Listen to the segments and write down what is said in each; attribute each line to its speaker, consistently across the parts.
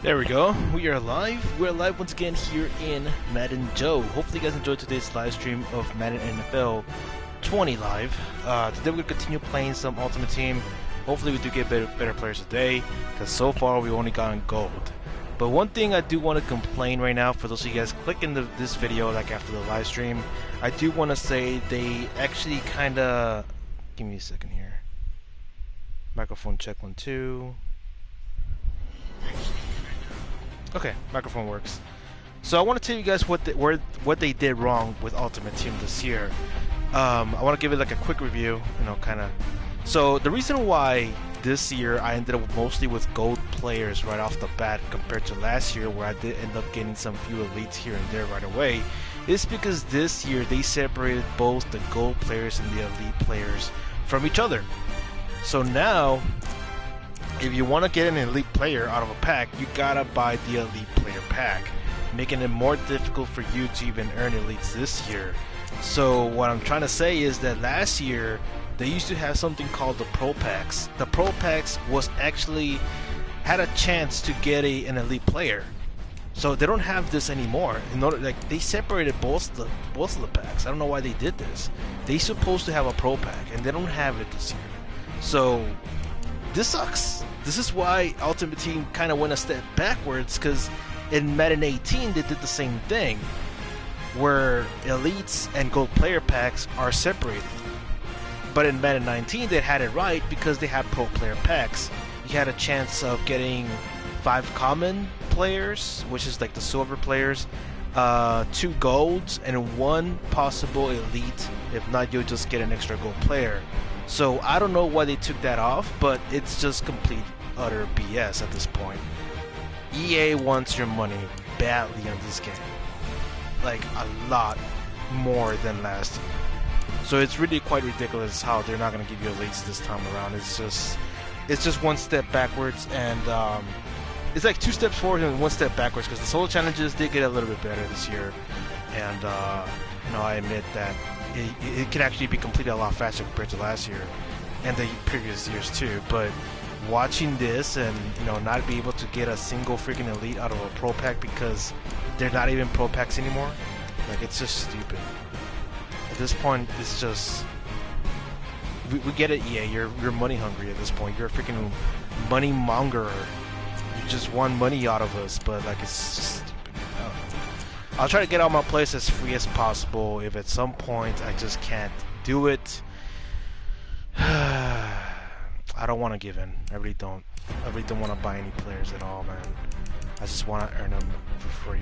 Speaker 1: There we go. We are live. We're live once again here in Madden Joe. Hopefully you guys enjoyed today's live stream of Madden NFL 20 live. Today we're going to continue playing some Ultimate Team. Hopefully we do get better players today, because so far we've only gotten gold. But one thing I do want to complain right now, for those of you guys clicking this video like after the live stream, I do want to say they actually kind of... Give me a second here. Microphone check 1 2. Okay, microphone works. So I want to tell you guys what they did wrong with Ultimate Team this year. I want to give it like a quick review, kind of. So the reason why this year I ended up mostly with gold players right off the bat compared to last year, where I did end up getting some few elites here and there right away, is because this year they separated both the gold players and the elite players from each other. So now, if you want to get an elite player out of a pack, you gotta buy the elite player pack, making it more difficult for you to even earn elites this year. So what I'm trying to say is that last year they used to have something called the Pro Packs. The Pro Packs was actually had a chance to get an elite player. So they don't have this anymore. They separated both of the packs. I don't know why they did this. They supposed to have a Pro Pack and they don't have it this year. So this sucks. This is why Ultimate Team kind of went a step backwards, because in Madden 18 they did the same thing, where elites and gold player packs are separated. But in Madden 19 they had it right, because they had pro player packs. You had a chance of getting 5 common players, which is like the silver players, 2 golds, and 1 possible elite. If not, you'll just get an extra gold player. So I don't know why they took that off, but it's just complete utter BS at this point. EA wants your money badly on this game, like a lot more than last year. So it's really quite ridiculous how they're not going to give you elites this time around. It's just one step backwards, and it's like 2 steps forward and 1 step backwards, because the solo challenges did get a little bit better this year, and I admit that it can actually be completed a lot faster compared to last year and the previous years too. But watching this and not be able to get a single freaking elite out of a pro pack because they're not even pro packs anymore, like, it's just stupid. At this point, it's just we get it, EA. You're money hungry at this point. You're a freaking money monger. You just want money out of us, but like, it's just stupid. I'll try to get all my plays as free as possible. If at some point I just can't do it, I don't want to give in. I really don't want to buy any players at all, man. I just want to earn them for free.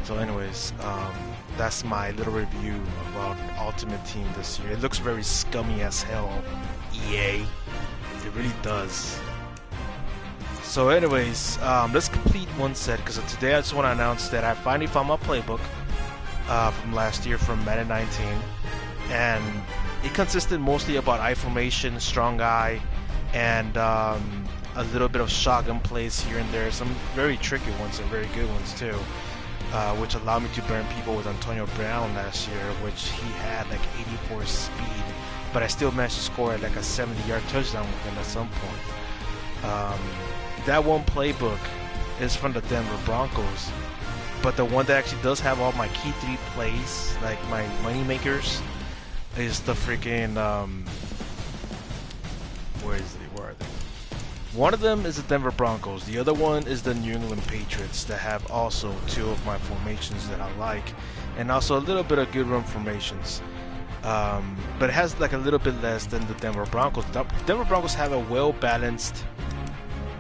Speaker 1: So anyways, that's my little review about Ultimate Team this year. It looks very scummy as hell, EA. It really does. So anyways, let's complete one set, because today I just want to announce that I finally found my playbook from last year, from Madden 19, and it consisted mostly about eye formation, strong eye, and a little bit of shotgun plays here and there, some very tricky ones and very good ones too, which allowed me to burn people with Antonio Brown last year, which he had like 84 speed, but I still managed to score like a 70-yard touchdown with him at some point. That one playbook is from the Denver Broncos, but the one that actually does have all my key 3 plays, like my money makers, is the freaking where are they? One of them is the Denver Broncos. The other one is the New England Patriots, that have also 2 of my formations that I like, and also a little bit of good run formations. But it has like a little bit less than the Denver Broncos. The Denver Broncos have a well-balanced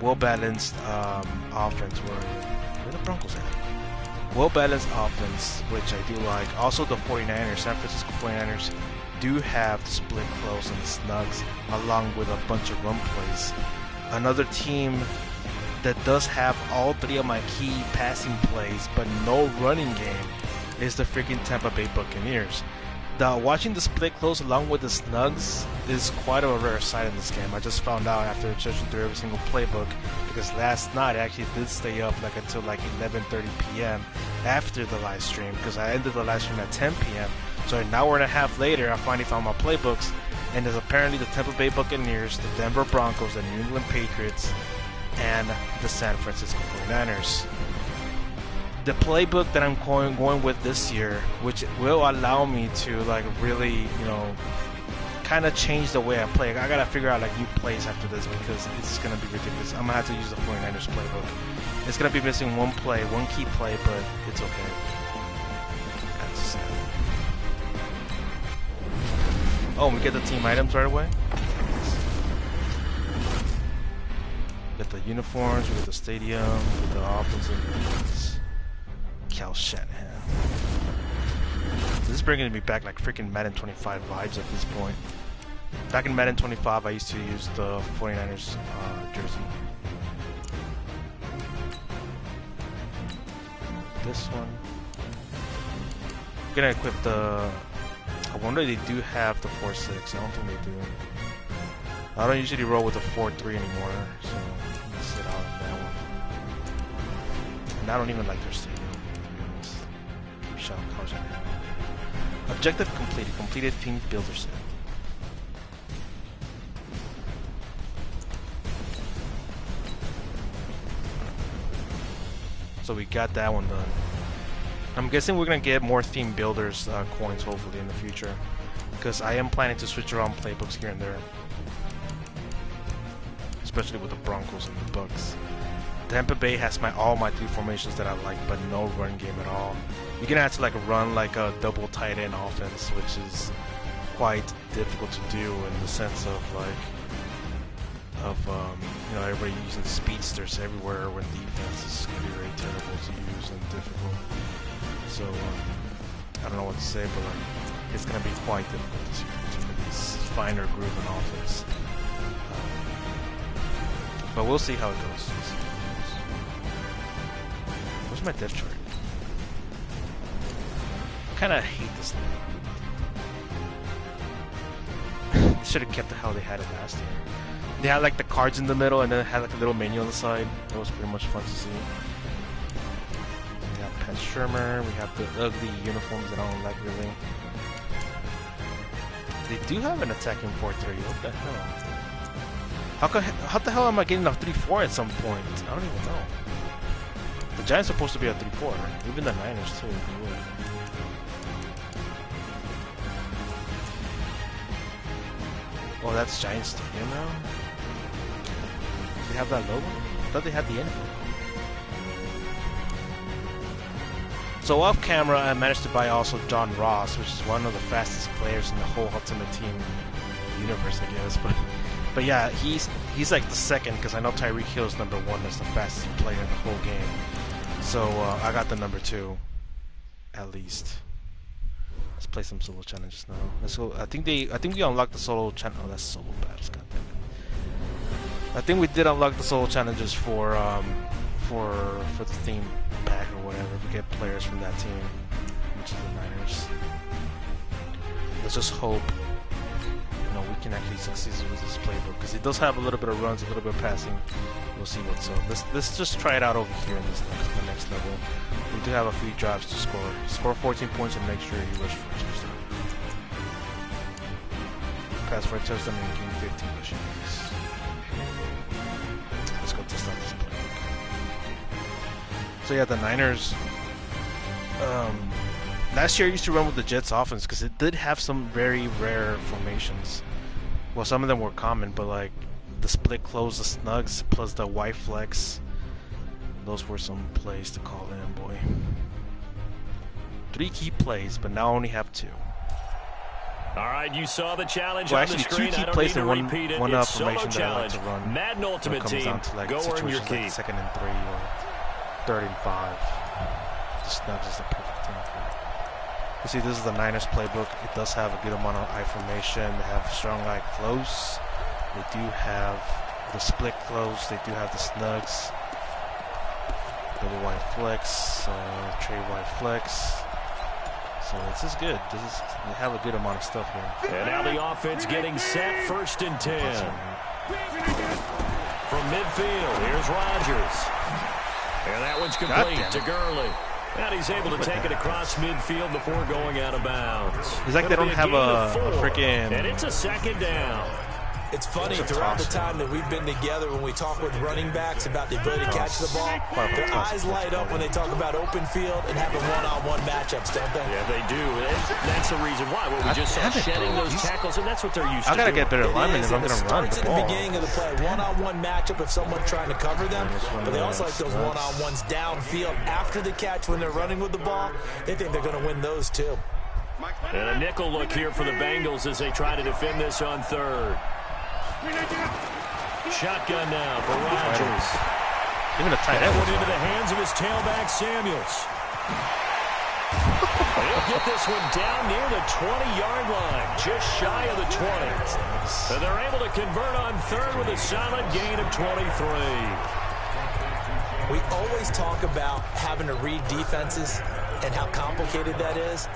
Speaker 1: offense. Where the Broncos at? Well-balanced offense, which I do like. Also, the 49ers, San Francisco 49ers, do have the split close and the snugs, along with a bunch of run plays. Another team that does have all 3 of my key passing plays but no running game is the freaking Tampa Bay Buccaneers. Watching the split close along with the snugs is quite a rare sight in this game. I just found out after searching through every single playbook, because last night I actually did stay up like until like 11:30 p.m. after the live stream, because I ended the live stream at 10 p.m. So an hour and a half later, I finally found my playbooks, and there's apparently the Tampa Bay Buccaneers, the Denver Broncos, the New England Patriots, and the San Francisco 49ers. The playbook that I'm going with this year, which will allow me to like really, you know, kind of change the way I play. I gotta figure out like new plays after this because it's gonna be ridiculous. I'm gonna have to use the 49ers playbook. It's gonna be missing one play, one key play, but it's okay. That's sad. Oh, we get the team items right away. We get the uniforms, we get the stadium, we get the offensive. Cal Shanahan. This is bringing me back like freaking Madden 25 vibes at this point. Back in Madden 25, I used to use the 49ers jersey. This one. I'm gonna equip the... I wonder if they do have the 4.6. I don't think they do. I don't usually roll with the 4.3 anymore, so I'm gonna sit out on that one. And I don't even like their stadium. Objective completed. Completed team builder set. So we got that one done. I'm guessing we're gonna get more theme builders coins hopefully in the future, because I am planning to switch around playbooks here and there, especially with the Broncos and the Bucks. Tampa Bay has all my three formations that I like, but no run game at all. You're gonna have to like run like a double tight end offense, which is quite difficult to do in the sense of like you know, everybody using speedsters everywhere when defense is gonna be very terrible to use and difficult. So I don't know what to say, but like, it's gonna be quite difficult this year to really find our groove in offense. But we'll see how it goes. Where's my depth chart? I kind of hate this thing. They should have kept it how they had it last year. They had like the cards in the middle and then it had like a little menu on the side. That was pretty much fun to see. We have Pat Shermer. We have the ugly uniforms that I don't like really. They do have an attacking 4-3. What the hell? How the hell am I getting a 3-4 at some point? I don't even know. The Giants are supposed to be a 3-4. Even the Niners too. Oh, that's Giants Stadium now? They have that logo? I thought they had the info. So off camera, I managed to buy also John Ross, which is one of the fastest players in the whole Ultimate Team universe, I guess. But yeah, he's like the second, because I know Tyreek Hill is number 1 as the fastest player in the whole game. So I got the number 2, at least. Let's play some solo challenges now. Let's go. I think we unlocked the solo challenge. Oh, that's solo battles. God damn it. I think we did unlock the solo challenges for the theme pack or whatever. We get players from that team, which is the Niners. Let's just hope we can actually succeed with this playbook, because it does have a little bit of runs, a little bit of passing. We'll see what's up. Let's just try it out over here in the next level. We do have a few drives to score. Score 14 points and make sure you rush for a touchdown. Pass for a touchdown and gain 15 rushing yards. Let's go test out this playbook. So yeah, the Niners. Last year I used to run with the Jets offense because it did have some very rare formations. Well, some of them were common, but like the split close, the snugs, plus the Y flex. Those were some plays to call in, boy. 3 key plays, but now I only have 2.
Speaker 2: All right, you saw the challenge
Speaker 1: well,
Speaker 2: on
Speaker 1: actually,
Speaker 2: the screen.
Speaker 1: 2 key plays and one formation that I like to run.
Speaker 2: Madden Ultimate Team,
Speaker 1: down to like
Speaker 2: go earn your key.
Speaker 1: Like 2nd and 3 or 3rd and 5. The snugs is the perfect thing for it. You see, this is the Niners playbook. It does have a good amount of I formation. They have strong I close. They do have the split close. They do have the snugs. Double Y flex. Trade Y flex. So this is good. They have a good amount of stuff here.
Speaker 2: And now the offense getting set. 1st and 10. From midfield, here's Rodgers. And that one's complete to Gurley. And he's able to take it across midfield before going out of bounds.
Speaker 1: It's like they don't have a freaking...
Speaker 2: And it's a 2nd down.
Speaker 3: It's funny, throughout the time that we've been together, when we talk with running backs about the ability to catch the ball, their eyes light up when they talk about open field and having one-on-one matchups, don't they?
Speaker 2: Yeah, they do. That's the reason why. Well, we just saw shedding those tackles, and that's what they're used to.
Speaker 1: I got to get better linemen if I'm going to run the ball.
Speaker 3: At the beginning of the play, one-on-one matchup if someone's trying to cover them, but they also like those one-on-ones downfield after the catch when they're running with the ball. They think they're going to win those, too.
Speaker 2: And a nickel look here for the Bengals as they try to defend this on third. Shotgun now for Rodgers.
Speaker 1: Even a tight end.
Speaker 2: That one into the hands of his tailback, Samuels. They'll get this one down near the 20-yard line, just shy of the 20. And they're able to convert on third with a solid gain of 23.
Speaker 3: We always talk about having to read defenses and how complicated that is.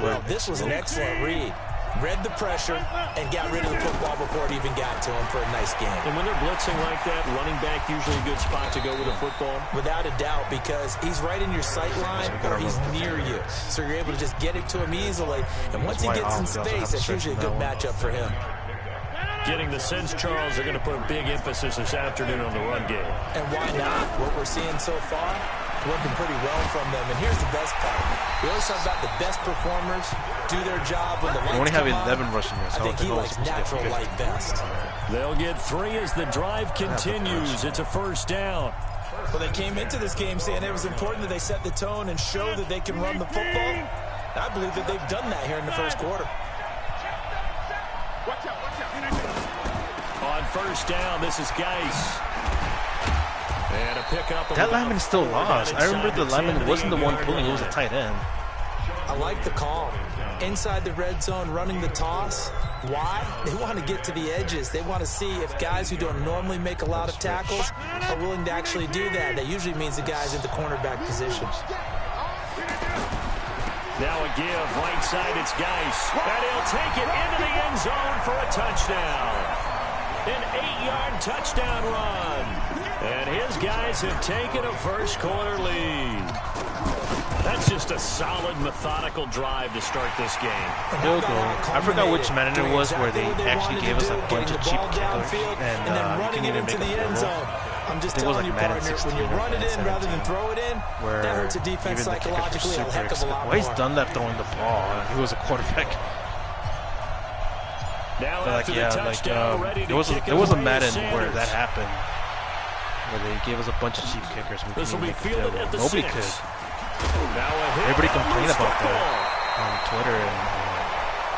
Speaker 3: Well, this was an excellent read. Read the pressure and got rid of the football before it even got to him for a nice game.
Speaker 2: And when they're blitzing like that, running back usually a good spot to go with a football?
Speaker 3: Without a doubt, because he's right in your sight line or he's near you. So you're able to just get it to him easily. And once he gets in space, that's usually a good matchup for him.
Speaker 2: Getting the sense, Charles, they're going to put a big emphasis this afternoon on the run game.
Speaker 3: And why not? What we're seeing so far, working pretty well from them. And here's the best part. We always talk about the best performers do their job when the lights
Speaker 1: only have
Speaker 3: come
Speaker 1: 11
Speaker 3: on.
Speaker 1: rushing yards.
Speaker 3: I think he likes natural light best.
Speaker 2: They'll get 3 as the drive continues. It's a first down.
Speaker 3: Well, they came into this game saying it was important that they set the tone and show that they can run the football. I believe that they've done that here in the first quarter.
Speaker 2: On first down, this is Geis. And a pickup.
Speaker 1: That lineman is still lost. I remember the lineman wasn't the one pulling, it was a tight end.
Speaker 3: I like the call. Inside the red zone, running the toss. Why? They want to get to the edges. They want to see if guys who don't normally make a lot of tackles are willing to actually do that. That usually means the guys at the cornerback positions.
Speaker 2: Now a give, right side, it's Geis. And he'll take it into the end zone for a touchdown. An 8-yard touchdown run. And his guys have taken a first-quarter lead. That's just a solid, methodical drive to start this game.
Speaker 1: Field goal. I forgot which Madden it was where they actually gave us a bunch of cheap kickers, and you can even make a field goal.
Speaker 3: I'm just telling you, partner, when you run it in rather than throw it in, that hurts a defense psychologically a heck of a lot more.
Speaker 1: Why is Dunlap throwing the ball? He was a quarterback.
Speaker 2: Now
Speaker 1: like, yeah, like there was a Madden where that happened, where they gave us a bunch of cheap kickers.
Speaker 2: This will be fielded at the 6.
Speaker 1: Nobody could. Everybody complained about that on Twitter and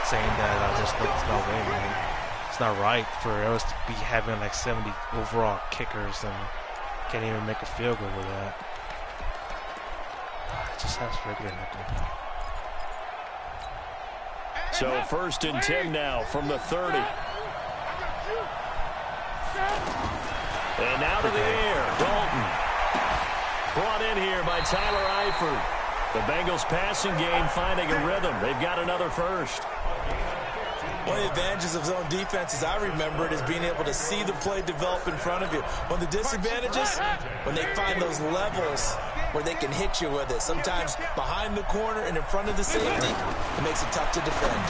Speaker 1: saying that it's not way, man. It's not right for us to be having like 70 overall kickers and can't even make a field goal with that. It just has regular nickel.
Speaker 2: So 1st and 10 now from the 30. And out of the air, Dalton. Brought in here by Tyler Eifert. The Bengals passing game finding a rhythm. They've got another first.
Speaker 3: One of the advantages of zone defense, as I remember it, is being able to see the play develop in front of you. One of the disadvantages, when they find those levels where they can hit you with it. Sometimes behind the corner and in front of the safety, it makes it tough to defend.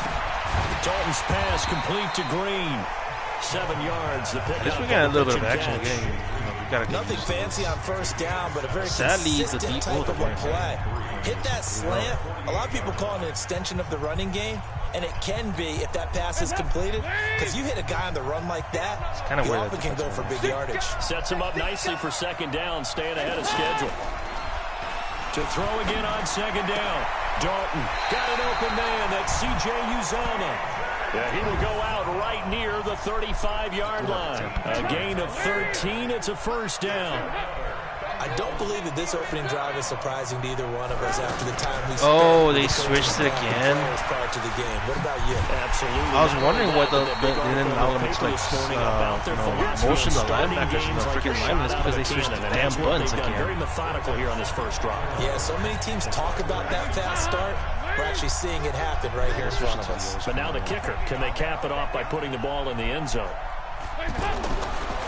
Speaker 2: Dalton's pass complete to Green. 7 yards. The pick.
Speaker 1: At least we got a little bit of action again.
Speaker 3: Nothing fancy on first down, but a very consistent type of a play. Hit that slant. A lot of people call it an extension of the running game, and it can be if that pass is completed, because you hit a guy on the run like that, he often can go for big yardage.
Speaker 2: Sets him up nicely for 2nd down, staying ahead of schedule. To throw again on 2nd down. Dalton got an open man. That's C.J. Uzomah. Yeah, he will go out right near the 35-yard line. A gain of 13. It's a first down.
Speaker 3: I don't believe that this opening drive is surprising to either one of us after the time we spent.
Speaker 1: Oh, they switched it again?
Speaker 3: Prior to the game. What about you?
Speaker 2: Absolutely.
Speaker 1: I was wondering why they didn't allow them to motion the linebackers from the freaking linemen because they switched the damn buttons again.
Speaker 2: Very methodical here on this first drive.
Speaker 3: Yeah, so many teams talk about that fast start. We're actually seeing it happen right here in front of us.
Speaker 2: But now the kicker. Can they cap it off by putting the ball in the end zone?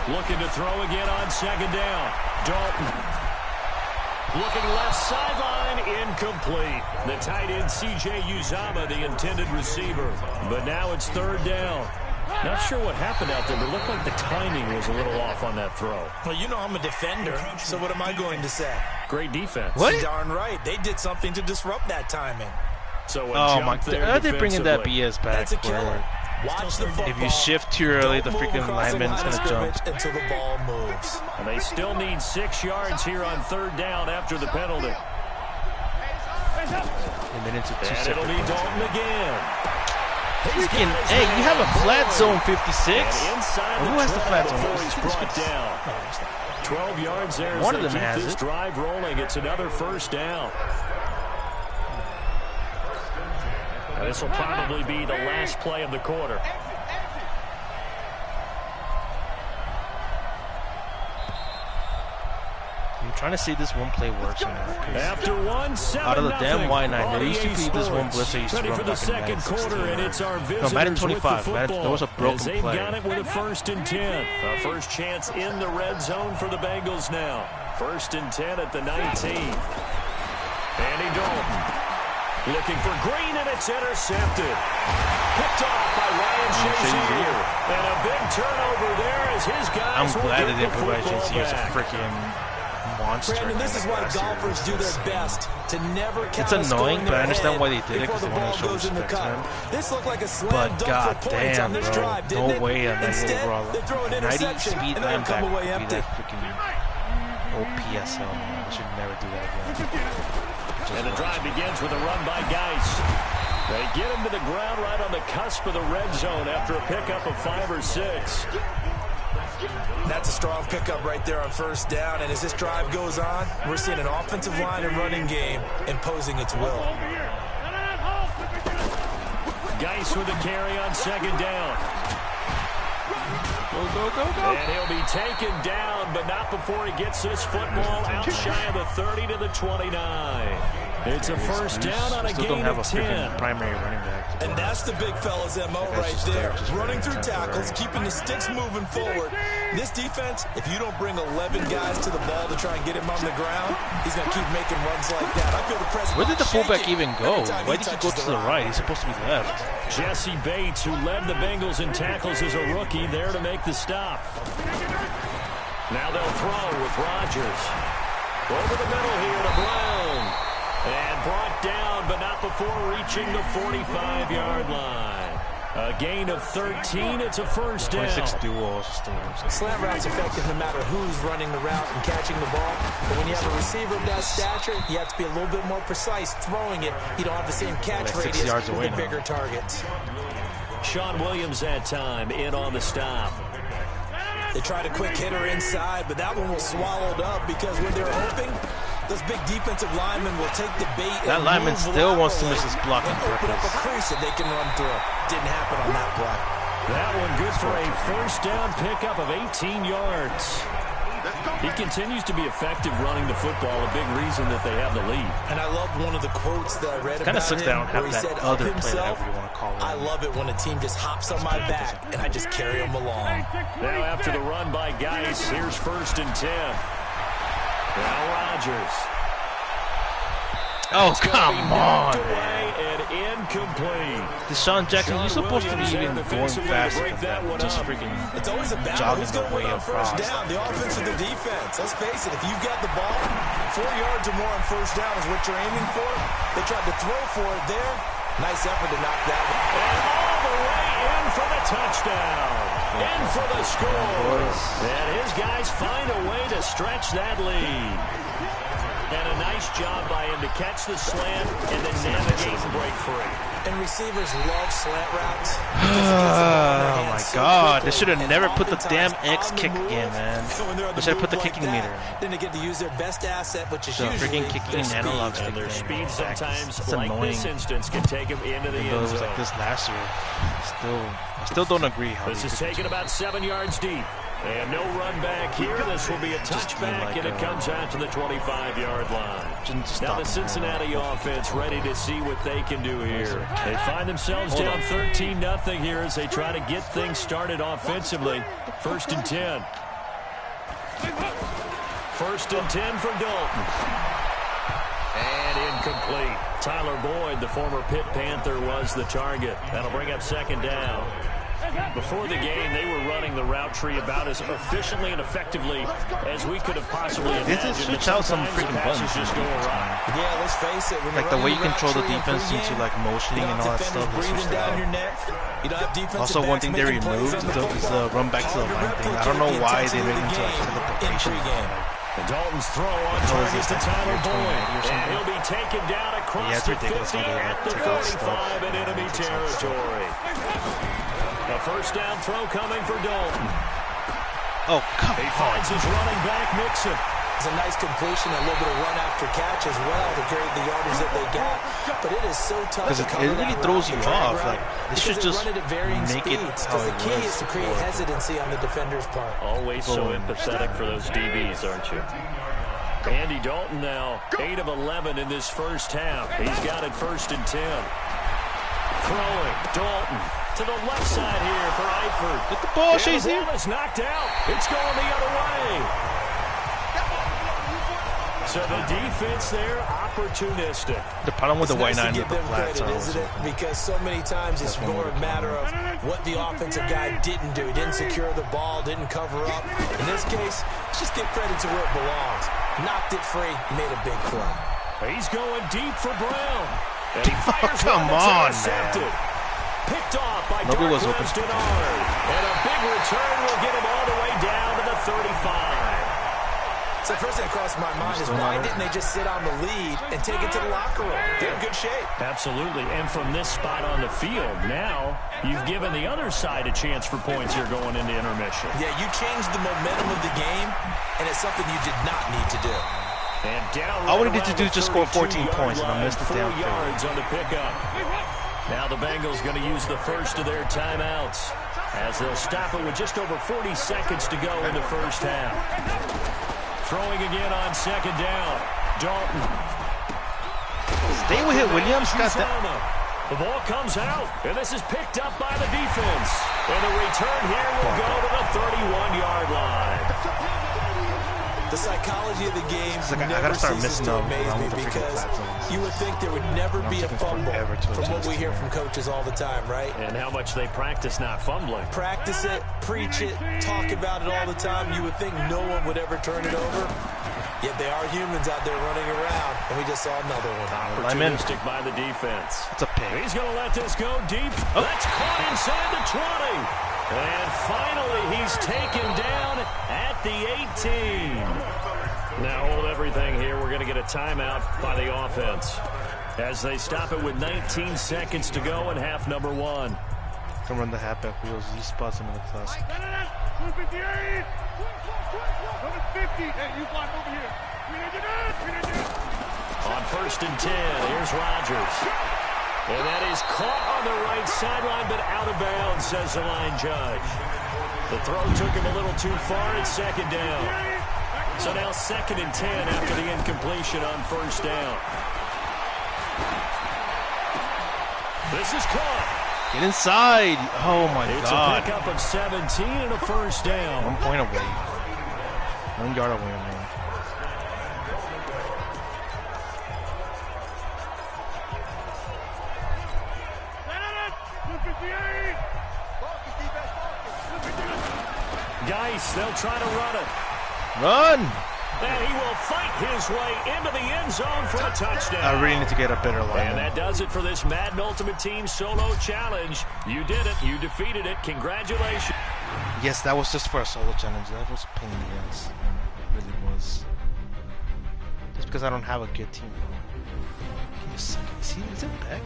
Speaker 2: Looking to throw again on 2nd down. Dalton. Looking left sideline, incomplete. The tight end, C.J. Uzomah, the intended receiver. But now it's 3rd down. Not sure what happened out there, but it looked like the timing was a little off on that throw.
Speaker 3: Well, you know I'm a defender, so what am I going to say?
Speaker 2: Great defense.
Speaker 1: What?
Speaker 3: Darn right. They did something to disrupt that timing.
Speaker 2: So
Speaker 1: oh my God! They're bringing that BS back.
Speaker 3: That's a killer. Watch the football.
Speaker 1: If you shift too early, the freaking lineman's going to jump.
Speaker 3: Until the ball moves.
Speaker 2: And they still need 6 yards here on 3rd down after the penalty.
Speaker 1: And
Speaker 2: it'll be Dalton again.
Speaker 1: Freaking, hey, you have a flat zone 56? Who has the flat zone?
Speaker 2: He's brought down. 12 yards there.
Speaker 1: One of them
Speaker 2: has
Speaker 1: this
Speaker 2: drive rolling. It's another 1st down. Now, this will probably be the last play of the quarter.
Speaker 1: I'm trying to see this one play works or not.
Speaker 2: After 1-7,
Speaker 1: out of the damn Y9, they used to be this one blitzer used to run
Speaker 2: for the
Speaker 1: back in
Speaker 2: second quarter, and it's our visitors.
Speaker 1: No, Madden 25. That was a broken
Speaker 2: they've
Speaker 1: play.
Speaker 2: got it with a 1st and 10. A first chance in the red zone for the Bengals now. 1st and 10 at the 19. Andy Dalton looking for Green, and it's intercepted. Picked off by Ryan Shazier. And a big turnover there as his guys
Speaker 1: I'm glad they didn't put Ryan
Speaker 2: Shazier
Speaker 1: as a freaking monster.
Speaker 3: Brandon, this is why golfers do their best to never count.
Speaker 1: It's annoying, but I understand why they did it because they want to show respect, man.
Speaker 3: This looked like a slam
Speaker 1: But
Speaker 3: dunk for points on
Speaker 1: goddamn,
Speaker 3: this
Speaker 1: bro,
Speaker 3: drive, didn't
Speaker 1: no way on that
Speaker 3: Instead,
Speaker 1: overall.
Speaker 3: they throw an
Speaker 1: 90
Speaker 3: interception
Speaker 1: speed
Speaker 3: and then come away
Speaker 1: linebacker
Speaker 3: empty.
Speaker 1: be that freaking OPSL, man. They should never do that again.
Speaker 2: And the drive begins with a run by Geis. They get him to the ground right on the cusp of the red zone after a pickup of 5 or 6.
Speaker 3: That's a strong pickup right there on 1st down. And as this drive goes on, we're seeing an offensive line and running game imposing its will.
Speaker 2: Geis with a carry on 2nd down.
Speaker 1: Go, go, go, go.
Speaker 2: And he'll be taken down, but not before he gets this football out shy of the 30 to the 29. It's a 1st down on a gain of 10.
Speaker 1: Primary running back.
Speaker 3: And that's the big fella's MO right there. Running through tackles, keeping the sticks moving forward. This defense, if you don't bring 11 guys to the ball to try and get him on the ground, he's going to keep making runs like that. I feel the press.
Speaker 1: Where did the fullback even go? Why did he go to the right? He's supposed to be left.
Speaker 2: Jesse Bates, who led the Bengals in tackles as a rookie, there to make the stop. Now they'll throw with Rodgers. Over the middle here to Brown. And brought down, but not before reaching the 45-yard line. A gain of 13. It's a 1st down.
Speaker 1: 26 duels.
Speaker 3: Slant route's effective no matter who's running the route and catching the ball. But when you have a receiver of that stature, you have to be a little bit more precise throwing it. You don't have the same catch radius with the bigger targets.
Speaker 2: Sean Williams that time in on the stop.
Speaker 3: They tried a quick hitter inside, but that one was swallowed up because when they're hoping, those big defensive linemen will take the bait.
Speaker 1: That lineman still wants to miss his block on purpose.
Speaker 3: Open up a crease that they can run through. Didn't happen on that play.
Speaker 2: That one good for a 1st down pickup of 18 yards. He continues to be effective running the football, a big reason that they have the lead.
Speaker 3: And I love one of the quotes that I read about him.
Speaker 1: Kind of sucks down have
Speaker 3: he
Speaker 1: that
Speaker 3: said
Speaker 1: other
Speaker 3: of
Speaker 1: play,
Speaker 3: himself,
Speaker 1: whatever you want to call it.
Speaker 3: I love it when a team just hops on my back and I just carry them along.
Speaker 2: Now after the run by Geis, here's 1st and 10. Now Rodgers.
Speaker 1: Oh, come on,
Speaker 2: man. And incomplete.
Speaker 1: Deshaun Jackson, you're supposed to be even going faster than that. Just freaking
Speaker 3: it's always a battle. Who's going to win on 1st down? The offense or the defense? Let's face it, if you've got the ball, 4 yards or more on 1st down is what you're aiming for. They tried to throw for it there. Nice effort to knock that one.
Speaker 2: And all the way in for the touchdown. In for the score. And his guys find a way to stretch that lead. And a nice job by him to catch the slant and then navigate and break free.
Speaker 3: And receivers love slant routes.
Speaker 1: Oh, my God. They should have never put the damn X kick in, man. They should have put the kicking meter.
Speaker 3: Then they get to use their best asset, which is
Speaker 1: the
Speaker 3: usually
Speaker 1: freaking kicking analog stick.
Speaker 2: And their speed sometimes,
Speaker 1: it's
Speaker 2: like
Speaker 1: annoying.
Speaker 2: this instance, can take them into the end zone.
Speaker 1: It was like this last year. I still don't agree how
Speaker 2: this is taken about 7 yards deep. And no run back here. This will be a touchback, and it comes out to the 25-yard line. Now the Cincinnati offense ready to see what they can do here. They find themselves down 13-0 here as they try to get things started offensively. 1st and 10. 1st and 10 for Dalton. And incomplete. Tyler Boyd, the former Pitt Panther, was the target. That'll bring up 2nd down. Before the game, they were running the route tree about as efficiently and effectively as we could have possibly imagined.
Speaker 1: They just switch out some freaking buttons.
Speaker 2: Just go awry.
Speaker 3: Yeah, let's face it.
Speaker 1: Like the way you control the defense into like motioning and all that stuff. Also, one thing they removed is the run back to the line thing. I don't know why they made into like teleportation.
Speaker 2: And Dalton's throw on target to Tyler Boyd. And he'll be taken down across the 50 at the 45 in enemy territory. A first down throw coming for Dalton.
Speaker 1: Oh, come on.
Speaker 2: He finds his running back, Mixon.
Speaker 3: It's a nice completion, a little bit of run after catch as well to carry the yardage that they got. But it is so tough to cover
Speaker 1: it really
Speaker 3: that
Speaker 1: throws you off. Like,
Speaker 3: they
Speaker 1: should just
Speaker 3: run it at varying
Speaker 1: make it
Speaker 3: speeds,
Speaker 1: how
Speaker 3: because
Speaker 1: it
Speaker 3: the key
Speaker 1: was
Speaker 3: is to create hesitancy on the defender's part.
Speaker 2: Always so empathetic for those DBs, aren't you? Andy Dalton now 8 of 11 in this first half. He's got it 1st and 10. Throwing Dalton to the left side here for Eifert.
Speaker 1: Get the ball, Chase.
Speaker 2: The ball is knocked out. It's going the other way. So the defense there, opportunistic.
Speaker 1: The problem with the white nine
Speaker 3: with
Speaker 1: with the flats
Speaker 3: credit, isn't it? Because so many times it's more a matter of what the offensive guy didn't do. He didn't secure the ball, didn't cover up. In this case, let's just give credit to where it belongs. Knocked it free, made a big throw.
Speaker 2: He's going deep for Brown. And he fires
Speaker 1: come on, man.
Speaker 2: Picked off by
Speaker 1: Nobody was open.
Speaker 2: Denard. And a big return will get him all the way down to the 35.
Speaker 3: So first thing that crossed my mind is why didn't they just sit on the lead and take it to the locker room? They're in good shape.
Speaker 2: Absolutely. And from this spot on the field, now you've given the other side a chance for points here going into intermission.
Speaker 3: Yeah, you changed the momentum of the game, and it's something you did not need to do.
Speaker 2: And down
Speaker 1: all we needed to do is just score 14 points, and I missed the damn
Speaker 2: 4 yards on the pickup. Now the Bengals going to use the first of their timeouts as they'll stop it with just over 40 seconds to go in the first half. Throwing again on 2nd down. Dalton.
Speaker 1: Stay with it, Williams. Got that.
Speaker 2: The ball comes out, and this is picked up by the defense. And the return here will go to the 31-yard line.
Speaker 3: The psychology of the game
Speaker 1: never ceases to
Speaker 3: amaze me because you would think there would never be a fumble from what we hear from coaches all the time, right?
Speaker 2: And how much they practice not fumbling.
Speaker 3: Practice it, preach it, talk about it all the time. You would think no one would ever turn it over. Yet they are humans out there running around, and we just saw another one.
Speaker 2: Opportunistic by the defense.
Speaker 1: It's a pick.
Speaker 2: He's going to let this go deep. Oh. That's caught inside the 20. And finally, he's taken down at the 18. Now hold everything here. We're going to get a timeout by the offense as they stop it with 19 seconds to go in half number 1.
Speaker 1: Can run the halfback wheels. These spots in the classic.
Speaker 2: On 1st and 10, here's Rodgers. And that is caught on the right sideline, but out of bounds, says the line judge. The throw took him a little too far. It's 2nd down. So now 2nd and 10 after the incompletion on 1st down. This is caught.
Speaker 1: Get inside. Oh, my God.
Speaker 2: It's a pickup of 17 and a 1st down.
Speaker 1: 1 point away. 1 yard away, man.
Speaker 2: Geis, they'll try to run it.
Speaker 1: Run!
Speaker 2: And he will fight his way into the end zone for a touchdown.
Speaker 1: I really need to get a better line.
Speaker 2: And that does it for this Madden Ultimate Team Solo Challenge. You did it. You defeated it. Congratulations.
Speaker 1: Yes, that was just for a solo challenge. That was a pain in the ass. It really was. Just because I don't have a good team. Give me a second. See, is it back?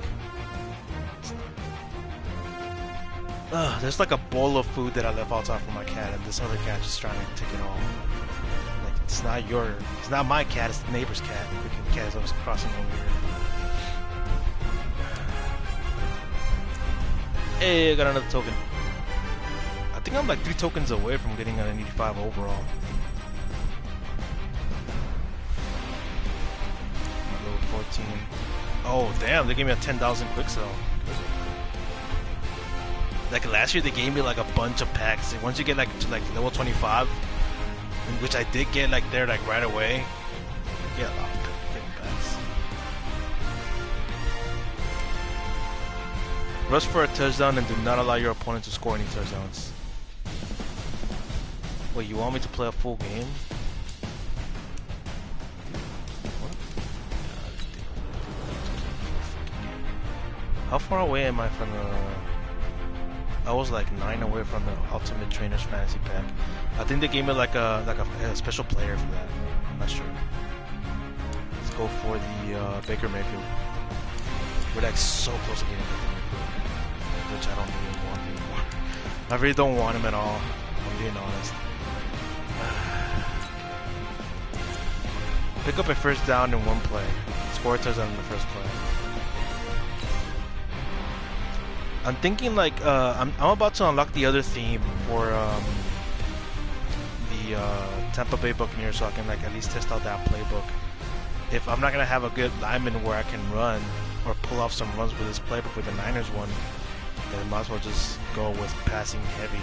Speaker 1: There's like a bowl of food that I left outside for my cat, and this other cat just trying to take it all. Like, it's not my cat, it's the neighbor's cat. The freaking cat is always crossing over here. Hey, I got another token. I think I'm like 3 tokens away from getting an 85 overall. Level 14. Oh, damn, they gave me a 10,000 quick sell. Like last year, they gave me like a bunch of packs. Once you get like to like level 25, which I did get like there like right away, yeah, a lot of freaking packs. Rush for a touchdown and do not allow your opponent to score any touchdowns. Wait, you want me to play a full game? What? How far away am I from the... I was like 9 away from the Ultimate Trainers Fantasy Pack. I think they gave me like a special player for that. I'm not sure. Let's go for the Baker Mayfield. We're like so close to getting Baker Mayfield, which I don't really want anymore. I really don't want him at all, if I'm being honest. Pick up a first down in one play. Score a touchdown in the first play. I'm thinking like I'm about to unlock the other theme for the Tampa Bay Buccaneers, so I can like at least test out that playbook. If I'm not gonna have a good lineman where I can run or pull off some runs with this playbook with the Niners one, then I might as well just go with passing heavy.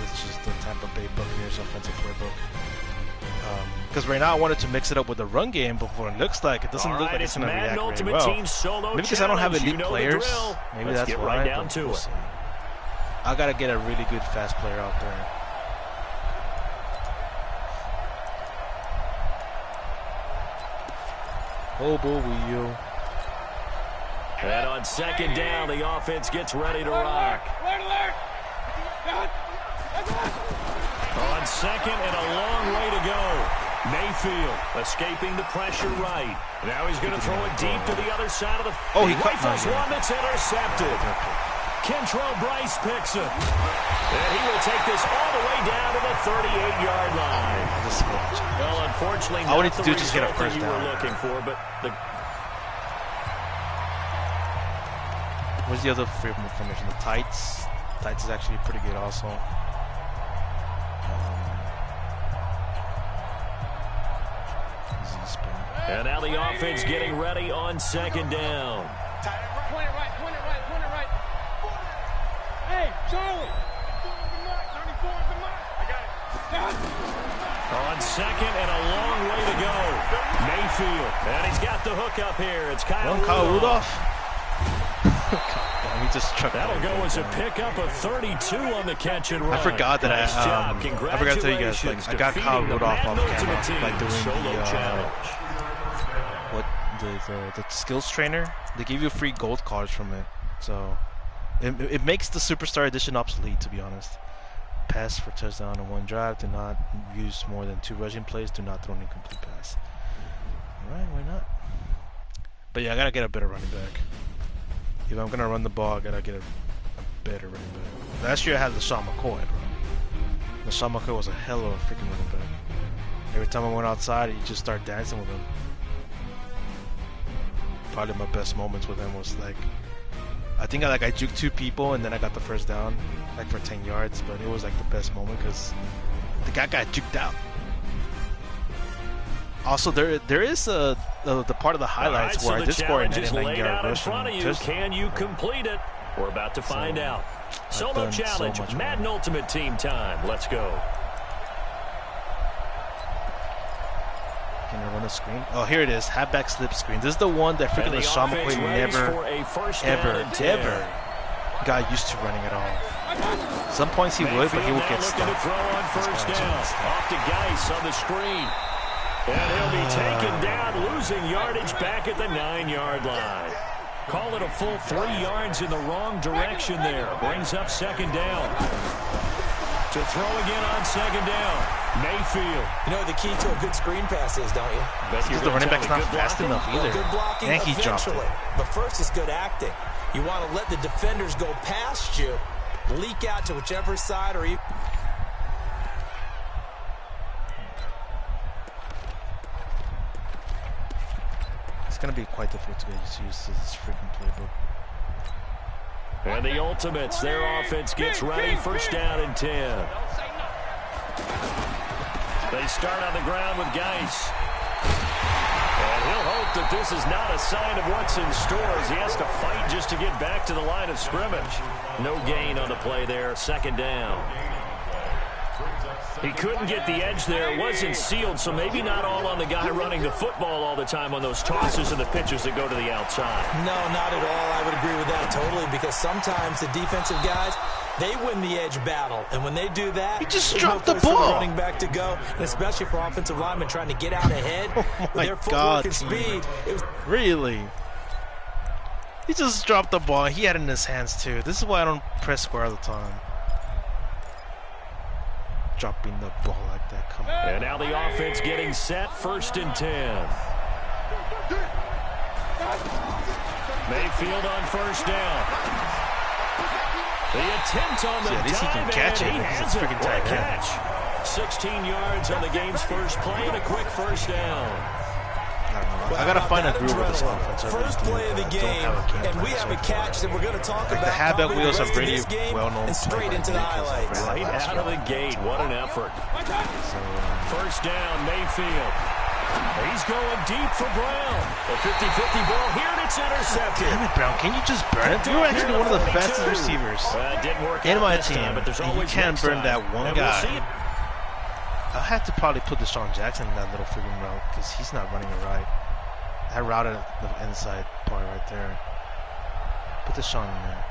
Speaker 1: It's just the Tampa Bay Buccaneers offensive playbook. Because right now I wanted to mix it up with the run game, but what it looks like, it doesn't look like it's going to react very well. Maybe because I don't have elite players. Maybe that's why.
Speaker 2: Right down to it.
Speaker 1: I got to get a really good fast player out there. Oh, boy, wheel.
Speaker 2: And on second down, the offense gets ready to rock. On second and a long way to go. Mayfield escaping the pressure right. Now he's going to throw it deep to the other side of the...
Speaker 1: Oh, he
Speaker 2: rifles one that's intercepted. Kentrell Bryce picks it. And he will take this all the way down to the 38-yard line. Well, unfortunately,
Speaker 1: all we
Speaker 2: not
Speaker 1: need to
Speaker 2: the
Speaker 1: do is just get a
Speaker 2: result that
Speaker 1: first
Speaker 2: you
Speaker 1: down.
Speaker 2: were looking for, but the...
Speaker 1: Where's the other formation? The tights. Tights is actually pretty good also.
Speaker 2: And now the offense getting ready on second down.
Speaker 4: Point it right. Hey, Charlie.
Speaker 2: On second and a long way to go. Mayfield. And he's got the hook up here. It's Kyle
Speaker 1: Rudolph.
Speaker 2: That'll go as a pickup of 32 on the catch and run.
Speaker 1: I forgot that
Speaker 2: nice
Speaker 1: I forgot to tell you guys, like, I got Kyle Rudolph off camera, like doing the skills trainer. They give you free gold cards from it, so it makes the Superstar Edition obsolete, to be honest. Pass for touchdown in one drive. Do not use more than 2 rushing plays. Do not throw an incomplete pass. All right, why not? But yeah, I gotta get a better running back. If I'm gonna run the ball, I gotta get a better running back. Last year I had LaShawn McCoy, bro. LaShawn McCoy was a hell of a freaking running back. Every time I went outside, you just start dancing with him. Probably my best moments with him was like, I think I juked 2 people and then I got the first down, like for 10 yards. But it was like the best moment because the guy got juked out. Also, there is the part of the highlights where I did score a 99-yard rush from touchdown.
Speaker 2: Can you complete it? We're about to find out. Solo challenge,
Speaker 1: so
Speaker 2: Madden Ultimate Team time. Let's go.
Speaker 1: Can I run a screen? Oh, here it is. Halfback slip screen. This is the one that freaking LaShawn McCoy never, ever got used to running at all. Some points he would, but he would get stuck.
Speaker 2: First down. Off to Geis on the screen. And he'll be taken down, losing yardage back at the 9-yard line. Call it a full 3 yards in the wrong direction there. Brings up second down. To throw again on second down. Mayfield.
Speaker 3: You know what the key to a good screen pass is, don't you?
Speaker 1: Because the running back's not fast enough either.
Speaker 3: Good blocking
Speaker 1: and he
Speaker 3: eventually.
Speaker 1: dropped it.
Speaker 3: But first is good acting. You want to let the defenders go past you, leak out to whichever side or you.
Speaker 1: It's going to be quite difficult to get used to this freaking playbook.
Speaker 2: And the Ultimates, their offense gets ready. First down and 10. They start on the ground with Geis. And he'll hope that this is not a sign of what's in store as he has to fight just to get back to the line of scrimmage. No gain on the play there. Second down. He couldn't get the edge there. It wasn't sealed, so maybe not all on the guy running the football all the time on those tosses and the pitches that go to the outside.
Speaker 3: No, not at all. I would agree with that totally, because sometimes the defensive guys, they win the edge battle. And when they do that,
Speaker 1: he just
Speaker 3: there's
Speaker 1: dropped
Speaker 3: no
Speaker 1: the
Speaker 3: place for
Speaker 1: ball.
Speaker 3: running back to go, and especially for offensive linemen trying to get out ahead.
Speaker 1: Oh
Speaker 3: with
Speaker 1: my
Speaker 3: their
Speaker 1: God,
Speaker 3: footwork and speed. It was
Speaker 1: really? He just dropped the ball. He had it in his hands too. This is why I don't press square all the time. Dropping the ball like that. Come on.
Speaker 2: And now the offense getting set, 1st and 10. Mayfield on 1st down. The attempt on the
Speaker 1: at least he can
Speaker 2: dive,
Speaker 1: catch
Speaker 2: and
Speaker 1: it.
Speaker 2: he
Speaker 1: He's a
Speaker 2: has it.
Speaker 1: freaking
Speaker 2: What a
Speaker 1: tight end.
Speaker 2: catch. 16 yards on the game's first play and a quick 1st down.
Speaker 1: I don't know. I gotta find a groove with this offense.
Speaker 3: First play of the game, and we have a catch that we're going to talk
Speaker 1: Like
Speaker 3: about.
Speaker 1: the habit
Speaker 3: probably
Speaker 1: wheels
Speaker 3: the
Speaker 1: are
Speaker 3: rest of
Speaker 1: pretty
Speaker 3: this game
Speaker 1: well-known
Speaker 3: and straight into the highlights.
Speaker 2: Right out of the gate. What an effort.
Speaker 1: So,
Speaker 2: 1st down, Mayfield. He's going deep for Brown. A 50-50 ball here, and it's intercepted.
Speaker 1: damn it, Brown. Can you just burn it? You're actually one of the fastest receivers
Speaker 2: Didn't work
Speaker 1: in
Speaker 2: out
Speaker 1: my
Speaker 2: this
Speaker 1: team.
Speaker 2: time, but there's
Speaker 1: And you
Speaker 2: always
Speaker 1: can't
Speaker 2: next
Speaker 1: burn
Speaker 2: time.
Speaker 1: that one
Speaker 2: And we'll
Speaker 1: guy.
Speaker 2: see it.
Speaker 1: I'll have to probably put Deshaun Jackson in that little freaking route because he's not running it right. That route at the inside part right there. Put Deshaun in there.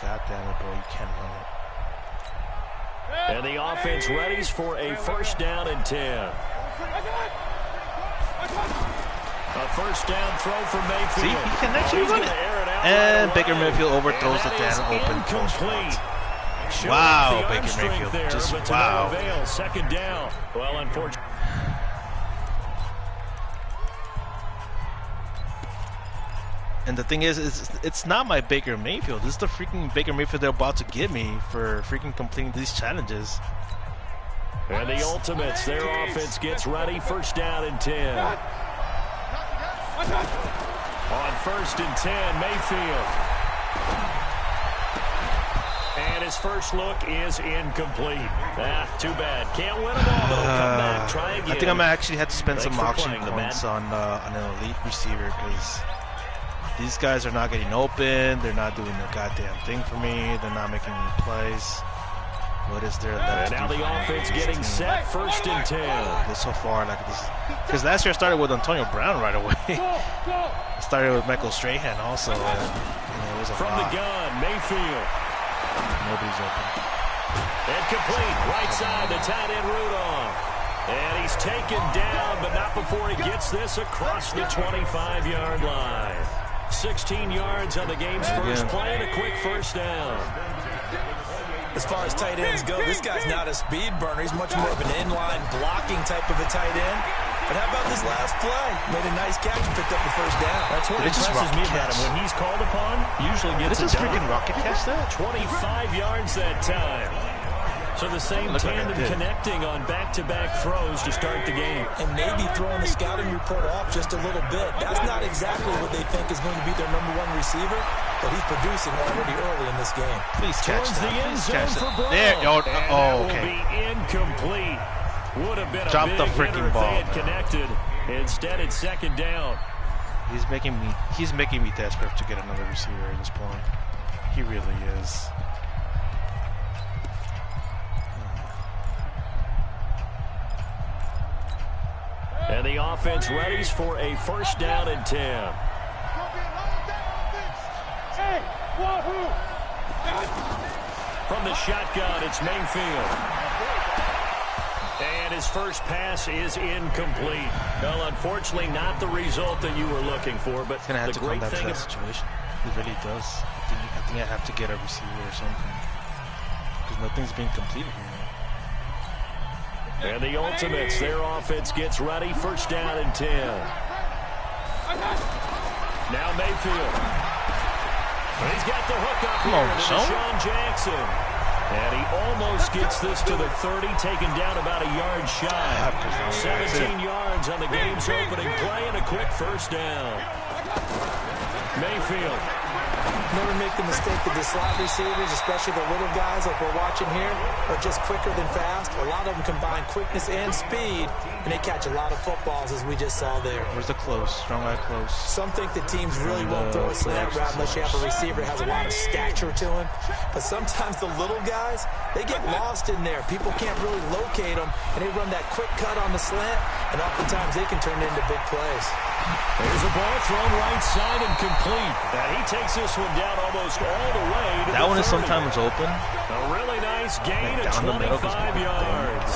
Speaker 1: God damn it, bro. You can't run it.
Speaker 2: And the offense readies for a 1st down and 10. A 1st down throw for Mayfield.
Speaker 1: See, he can actually
Speaker 2: He's
Speaker 1: run
Speaker 2: gonna
Speaker 1: it.
Speaker 2: air out
Speaker 1: And
Speaker 2: right
Speaker 1: Baker
Speaker 2: away.
Speaker 1: Mayfield overthrows
Speaker 2: And
Speaker 1: the
Speaker 2: that
Speaker 1: damn
Speaker 2: is
Speaker 1: open post
Speaker 2: incomplete.
Speaker 1: route.
Speaker 2: Showing
Speaker 1: Wow,
Speaker 2: the arm
Speaker 1: Baker
Speaker 2: strength
Speaker 1: Mayfield.
Speaker 2: there,
Speaker 1: Just
Speaker 2: but to
Speaker 1: wow.
Speaker 2: no avail. 2nd down. Well, unfortunately.
Speaker 1: And the thing is it's not my Baker Mayfield. This is the freaking Baker Mayfield they're about to give me for freaking completing these challenges.
Speaker 2: And the Ultimates, their offense gets ready. 1st down and 10. On 1st and 10, Mayfield. And his first look is incomplete. Too bad. Can't win them all, but he'll come back, try again.
Speaker 1: I think I might actually have to spend
Speaker 2: Thanks
Speaker 1: some
Speaker 2: for
Speaker 1: auction
Speaker 2: playing the
Speaker 1: points on an elite receiver because these guys are not getting open. They're not doing the goddamn thing for me. They're not making any plays. What is there left?
Speaker 2: And now the offense getting set, 1st and 10.
Speaker 1: This so far, like this, because last year I started with Antonio Brown right away. I started with Michael Strahan also. And, it was a
Speaker 2: From
Speaker 1: lot.
Speaker 2: the gun, Mayfield.
Speaker 1: Nobody's open.
Speaker 2: And complete, right side, the tight end Rudolph. And he's taken down, but not before he gets this across the 25-yard line. 16 yards on the game's first play and a quick 1st down.
Speaker 3: As far as tight ends go, this guy's not a speed burner. He's much more of an inline blocking type of a tight end. But how about this last play? Made a nice catch and picked up the 1st down.
Speaker 2: That's what impresses me about him. When he's called upon, usually gets it
Speaker 1: This is
Speaker 2: done.
Speaker 1: freaking rocket catch that?
Speaker 2: 25 yards that time. So the same
Speaker 1: Looked like I
Speaker 2: tandem
Speaker 1: did.
Speaker 2: connecting on back-to-back throws to start the game.
Speaker 3: And maybe throwing the scouting report off just a little bit. That's not exactly what they think is going to be their #1 receiver, but he's producing already early in this game.
Speaker 1: Please catch
Speaker 2: Towards the
Speaker 1: that.
Speaker 2: end
Speaker 1: Please
Speaker 2: zone
Speaker 1: catch
Speaker 2: for
Speaker 1: that.
Speaker 2: Brown.
Speaker 1: There, yo,
Speaker 2: And
Speaker 1: oh,
Speaker 2: that
Speaker 1: okay.
Speaker 2: will be incomplete. Would have been
Speaker 1: Drop
Speaker 2: a
Speaker 1: the
Speaker 2: big
Speaker 1: freaking
Speaker 2: hitter if
Speaker 1: ball,
Speaker 2: they had
Speaker 1: man.
Speaker 2: connected. Instead, it's 2nd down.
Speaker 1: He's making me desperate to get another receiver at this point. He really is.
Speaker 2: And the offense readies for a 1st down and 10.
Speaker 4: Hey, wahoo!
Speaker 2: From the shotgun, it's Mayfield. And his first pass is incomplete. Well, unfortunately, not the result that you were looking for, but
Speaker 1: It's gonna have
Speaker 2: the
Speaker 1: to come
Speaker 2: great
Speaker 1: down to
Speaker 2: thing
Speaker 1: that situation. It really does. I think I have to get a receiver or something because nothing's being completed here.
Speaker 2: And the Ultimates, their offense gets ready. 1st down and 10. Now Mayfield. He's got the hook up
Speaker 1: Come
Speaker 2: here
Speaker 1: on,
Speaker 2: to
Speaker 1: son.
Speaker 2: Deshaun Jackson. And he almost gets this to the 30, taken down about a yard shy. 17 yards on the game's opening play and a quick 1st down. Mayfield.
Speaker 3: Never make the mistake that the slot receivers, especially the little guys like we're watching here, are just quicker than fast. A lot of them combine quickness and speed, and they catch a lot of footballs, as we just saw there.
Speaker 1: Where's the close? Strong eye close.
Speaker 3: Some think that teams really won't throw a slant route unless you have a receiver that has a lot of stature to him. But sometimes the little guys, they get lost in there. People can't really locate them, and they run that quick cut on the slant, and oftentimes they can turn it into big plays.
Speaker 2: There's a ball thrown right side and complete. And he takes this one down almost all the way to
Speaker 1: that
Speaker 2: the
Speaker 1: one is
Speaker 2: 30.
Speaker 1: sometimes open.
Speaker 2: A really nice gain of
Speaker 1: Down the middle,
Speaker 2: 25 yards.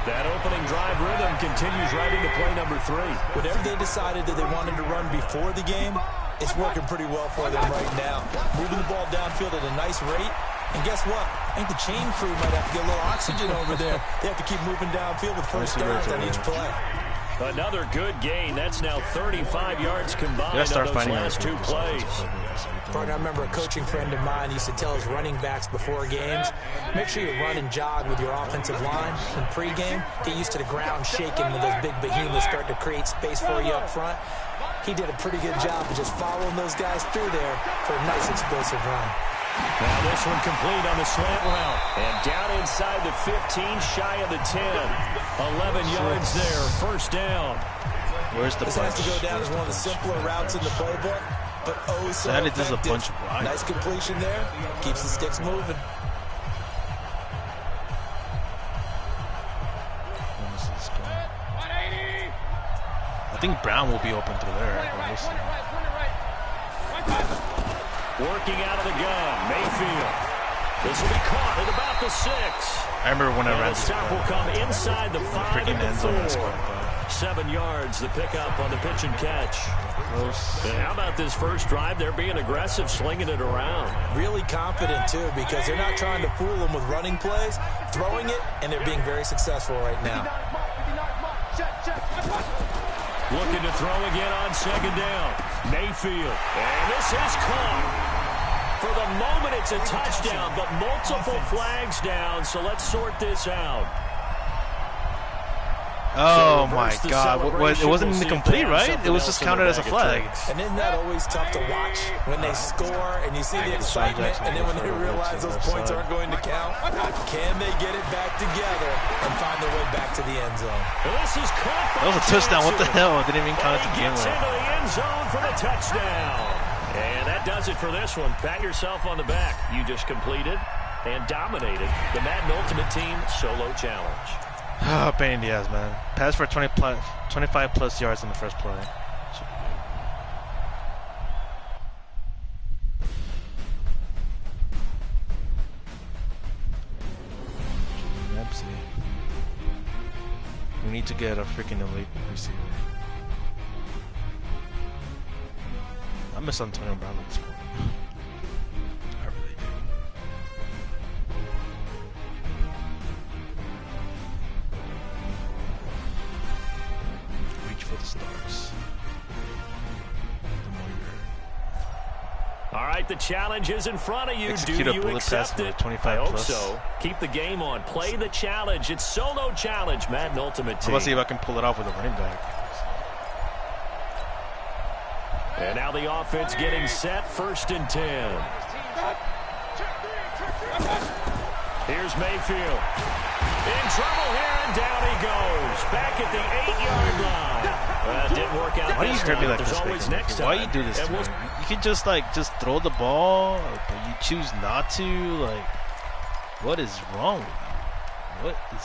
Speaker 2: That opening drive rhythm continues right into play number 3.
Speaker 3: Whatever they decided that they wanted to run before the game, it's working pretty well for them right now. Moving the ball downfield at a nice rate. And guess what? I think the chain crew might have to get a little oxygen over there. They have to keep moving downfield with first downs on each play.
Speaker 2: Another good gain. That's now 35 yards combined on those last 2 plays.
Speaker 3: Partner, I remember a coaching friend of mine used to tell his running backs before games, make sure you run and jog with your offensive line in pregame. Get used to the ground shaking when those big behemoths start to create space for you up front. He did a pretty good job of just following those guys through there for a nice explosive run.
Speaker 2: Now this one complete on the slant route. And down inside the 15, shy of the 10. 11 yards there, first down.
Speaker 1: Where's the
Speaker 3: This
Speaker 1: bunch?
Speaker 3: has to go down as one of the simpler routes in the playbook, but oh so
Speaker 1: That is just a
Speaker 3: effective.
Speaker 1: bunch of rides.
Speaker 3: Nice completion there. Keeps the sticks moving.
Speaker 1: I think Brown will be open through there. We'll see.
Speaker 2: Working out of the gun, Mayfield. This will be caught at about the 6.
Speaker 1: I remember when I ran
Speaker 2: The stop will come inside the 5
Speaker 1: freaking
Speaker 2: and the
Speaker 1: end zone.
Speaker 2: 4.
Speaker 1: That's quite
Speaker 2: 7 yards, the pickup on the pitch and catch.
Speaker 1: close.
Speaker 2: And how about this first drive? They're being aggressive, slinging it around.
Speaker 3: Really confident, too, because they're not trying to fool them with running plays, throwing it, and they're being very successful right now.
Speaker 2: Looking to throw again on second down. Mayfield. And this is caught. For the moment, it's a touchdown, but multiple flags down, so let's sort this out.
Speaker 1: Oh my God! It wasn't even complete, right? It was just counted as a flag.
Speaker 3: And isn't that always tough to watch when they score and you see the excitement, and then when they realize those points aren't going to count? Can they get it back together and find their way back to the end zone?
Speaker 2: This is caught.
Speaker 1: That was a touchdown. What the hell? Didn't even count it to begin
Speaker 2: Gets
Speaker 1: with.
Speaker 2: into the end zone for the touchdown. And that does it for this one. Pat yourself on the back. You just completed and dominated the Madden Ultimate Team Solo Challenge.
Speaker 1: Oh, pain in the ass, man. Pass for 25 plus yards in the first play. We need to get a freaking elite receiver. I miss Antonio Brown at this point. I really do. Reach for the stars. The more you're...
Speaker 2: All right, the challenge is in front of you.
Speaker 1: Execute
Speaker 2: Do
Speaker 1: a
Speaker 2: you
Speaker 1: bullet pass
Speaker 2: accept
Speaker 1: for
Speaker 2: it?
Speaker 1: 25
Speaker 2: I hope
Speaker 1: plus.
Speaker 2: so. Keep the game on. Play the challenge. It's Solo Challenge, Madden Ultimate Team.
Speaker 1: Let's see if I can pull it off with a running back.
Speaker 2: And now the offense getting set, 1st and 10. Here's Mayfield. In trouble here, and down he goes. Back at the 8-yard line. Didn't work out.
Speaker 1: Why do you hurt me like
Speaker 2: There's
Speaker 1: this,
Speaker 2: always
Speaker 1: Baker?
Speaker 2: next time.
Speaker 1: Why you do this to me? You can just throw the ball, but you choose not to. Like, what is wrong with you?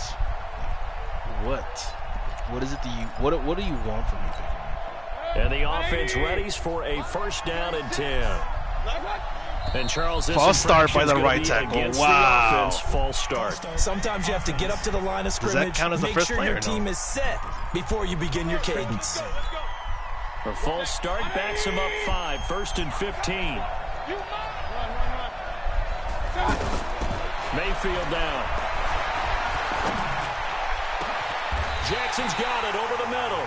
Speaker 1: What is it that you what do you want from me, Baker?
Speaker 2: And the offense readies for a 1st down and 10. And Charles, this
Speaker 1: False start by the
Speaker 2: infraction's
Speaker 1: right
Speaker 2: gonna be
Speaker 1: tackle.
Speaker 2: against
Speaker 1: Wow.
Speaker 2: the offense, false start.
Speaker 3: Sometimes you have to get up to the line of
Speaker 1: Does
Speaker 3: scrimmage,
Speaker 1: that count as the
Speaker 3: make
Speaker 1: first
Speaker 3: sure
Speaker 1: play
Speaker 3: your
Speaker 1: or no?
Speaker 3: team is set before you begin your cadence.
Speaker 2: A false start backs him up 5, 1st and 15. Mayfield down. Jackson's got it over the middle.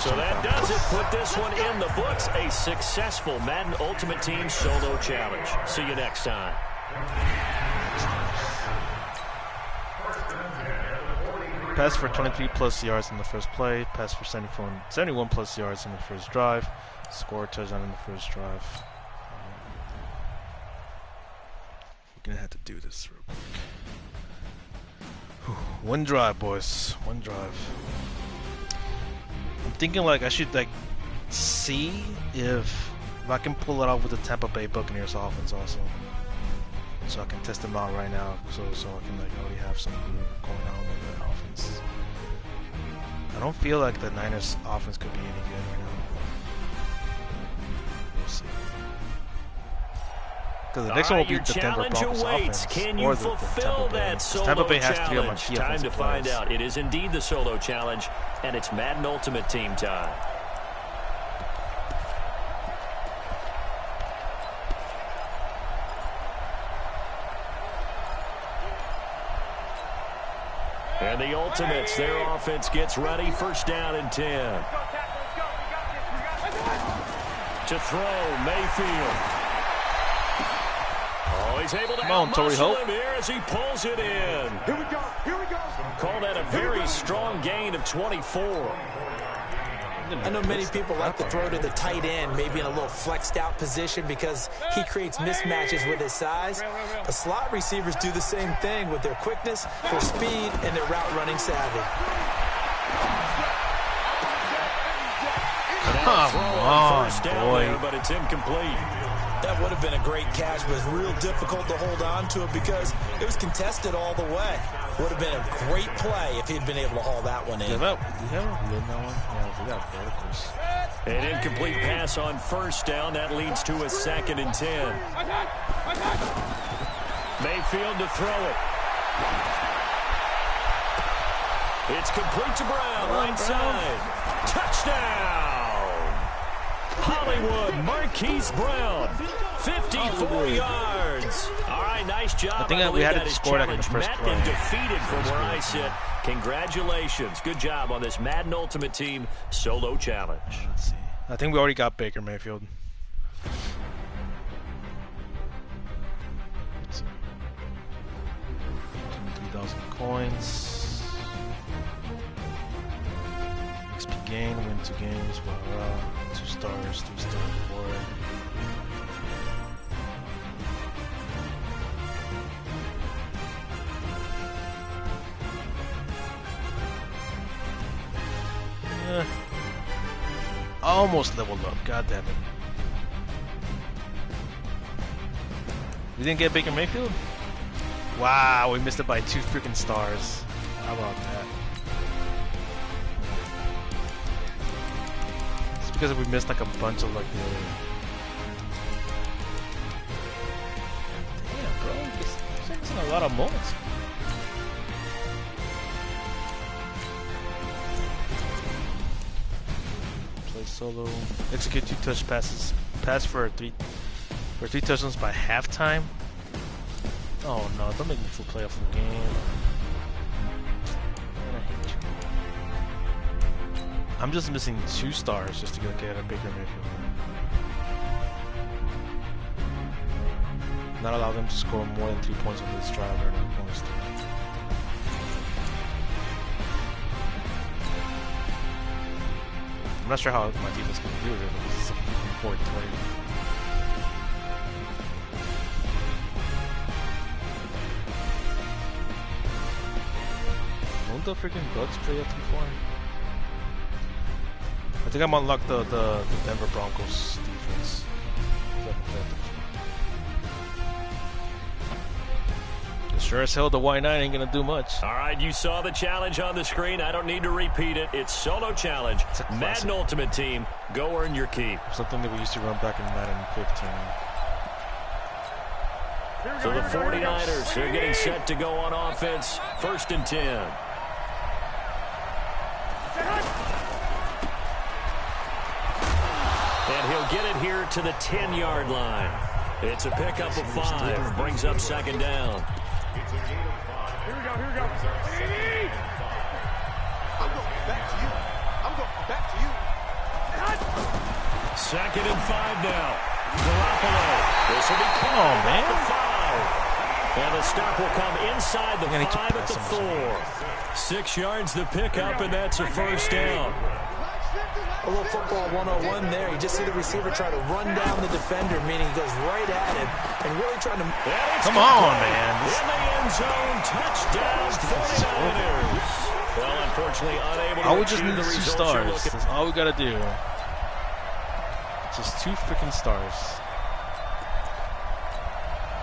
Speaker 2: So that does it. Put this one in the books. A successful Madden Ultimate Team Solo Challenge. See you next time.
Speaker 1: Pass for 23 plus yards in the first play. Pass for 71 plus yards in the first drive. Score a touchdown in the first drive. gonna have to do this real quick. One drive, boys. One drive. I'm thinking like I should like see if I can pull it off with the Tampa Bay Buccaneers offense also. So I can test them out right now, so I can like already have something going on with the offense. I don't feel like the Niners offense could be any good right now. We'll see. Because the next one will be the Denver Broncos offense.
Speaker 2: Can you fulfill that solo challenge? Time to find out. It is indeed the solo challenge, and it's Madden Ultimate Team time. And the Ultimates, their offense gets ready. First down and 10. To throw, Mayfield. Oh, he's able to outmuscle him here as he pulls it in.
Speaker 4: Here we go. Here we go.
Speaker 2: Call that a very strong gain of 24.
Speaker 3: I know many people like to throw to the tight end, maybe in a little flexed out position because he creates mismatches with his size. The slot receivers do the same thing with their quickness, their speed, and their route running savvy.
Speaker 1: Come on, boy.
Speaker 2: But it's incomplete.
Speaker 3: That would have been a great catch, but it's real difficult to hold on to it because it was contested all the way. Would have been a great play if he'd been able to haul that one in.
Speaker 1: We have that one? Yeah, we got verticals.
Speaker 2: An incomplete pass on first down. That leads to a 2nd and 10. Mayfield to throw it. It's complete to Brown, right side. Touchdown! Hollywood, Marquise Brown, 54 yards. All right, nice job.
Speaker 1: I think we had it scored like in the first
Speaker 2: met
Speaker 1: play.
Speaker 2: and defeated from where I sit. Congratulations. Good job on this Madden Ultimate Team solo challenge.
Speaker 1: Let's see. I think we already got Baker Mayfield. Let's see. 3,000 coins. XP gain, win 2 games, blah, blah. 2 stars, 3 star reward. Almost leveled up, god damn it. We didn't get Baker Mayfield? Wow, we missed it by 2 freaking stars. How about that? It's because we missed like a bunch of like the other. Damn, bro, you're missing a lot of moments. Solo, execute 2 touch passes, pass for 3 touchdowns by halftime. Oh no, don't make me full playoff the game. Man, I hate you. I'm just missing 2 stars just to get a Baker Mayfield. Not allow them to score more than 3 points on this drive or no points. I'm not sure how my defense can do it, but this is a important play. Won't the freaking Bucks play up too far? I think I'm unlocked the Denver Broncos defense. Sure as hell the Y9 ain't gonna do much.
Speaker 2: All right, you saw the challenge on the screen. I don't need to repeat it. It's solo challenge. Madden Ultimate Team. Go earn your keep.
Speaker 1: Something that we used to run back in Madden 15.
Speaker 2: So the 49ers, they're getting set to go on offense. 1st and 10. And he'll get it here to the 10-yard line. It's a pickup of 5. Brings up 2nd down.
Speaker 4: Here we go, here we go. I'm going back to you. I'm going back to you.
Speaker 2: 2nd and 5 now. Garoppolo. This will be
Speaker 1: come on, man.
Speaker 2: The 5. And the stop will come inside the 5 at the 4. 6 yards the pickup, and that's a 1st down.
Speaker 3: A little football 101 there. You just see the receiver try to run down the defender, meaning he goes right at him and really trying to...
Speaker 1: Come on, man.
Speaker 2: In the end zone, touchdown 49ers. Well, unfortunately, unable to
Speaker 1: I would just
Speaker 2: achieve
Speaker 1: need
Speaker 2: the
Speaker 1: 2
Speaker 2: results
Speaker 1: stars.
Speaker 2: you're looking.
Speaker 1: That's all we gotta do. Just 2 freaking stars.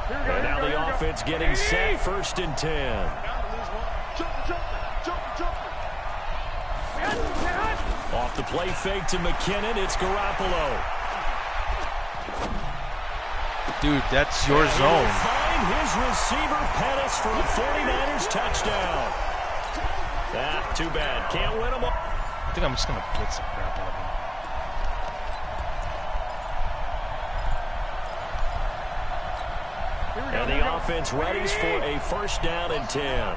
Speaker 2: And now the offense getting set, 1st and 10. Off the play fake to McKinnon, it's Garoppolo.
Speaker 1: Dude, that's your zone.
Speaker 2: Find his receiver Pettis for a 49ers touchdown. Too bad. Can't win them all.
Speaker 1: I think I'm just gonna blitz the crap out of him.
Speaker 2: And the offense readies for a 1st down and 10.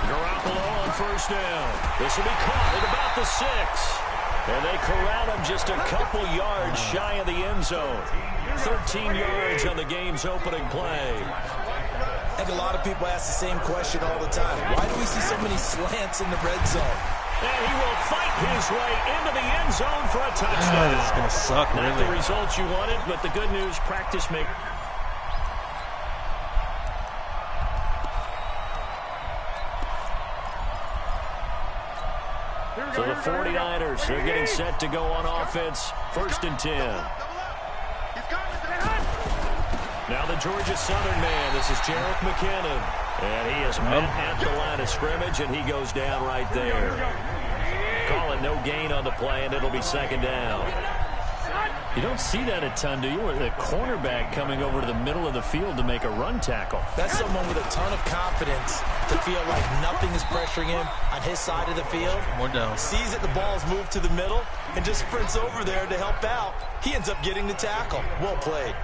Speaker 2: Garoppolo on 1st down. This will be caught at about the 6. And they corral him just a couple yards shy of the end zone. 13 yards on the game's opening play.
Speaker 3: I think a lot of people ask the same question all the time. Why do we see so many slants in the red zone?
Speaker 2: And he will fight his way into the end zone for a touchdown.
Speaker 1: This is going to suck,
Speaker 2: Not
Speaker 1: really.
Speaker 2: the results you wanted, but the good news, practice make. So the 49ers, they're getting set to go on offense. 1st and 10. Now the Georgia Southern man. This is Jerick McKinnon. And he is met at the line of scrimmage, and he goes down right there. Call it no gain on the play, and it'll be 2nd down. You don't see that a ton, do you? Where the cornerback coming over to the middle of the field to make a run tackle.
Speaker 3: That's someone with a ton of confidence to feel like nothing is pressuring him on his side of the field.
Speaker 1: More down.
Speaker 3: Sees that the ball's moved to the middle and just sprints over there to help out. He ends up getting the tackle. Well played.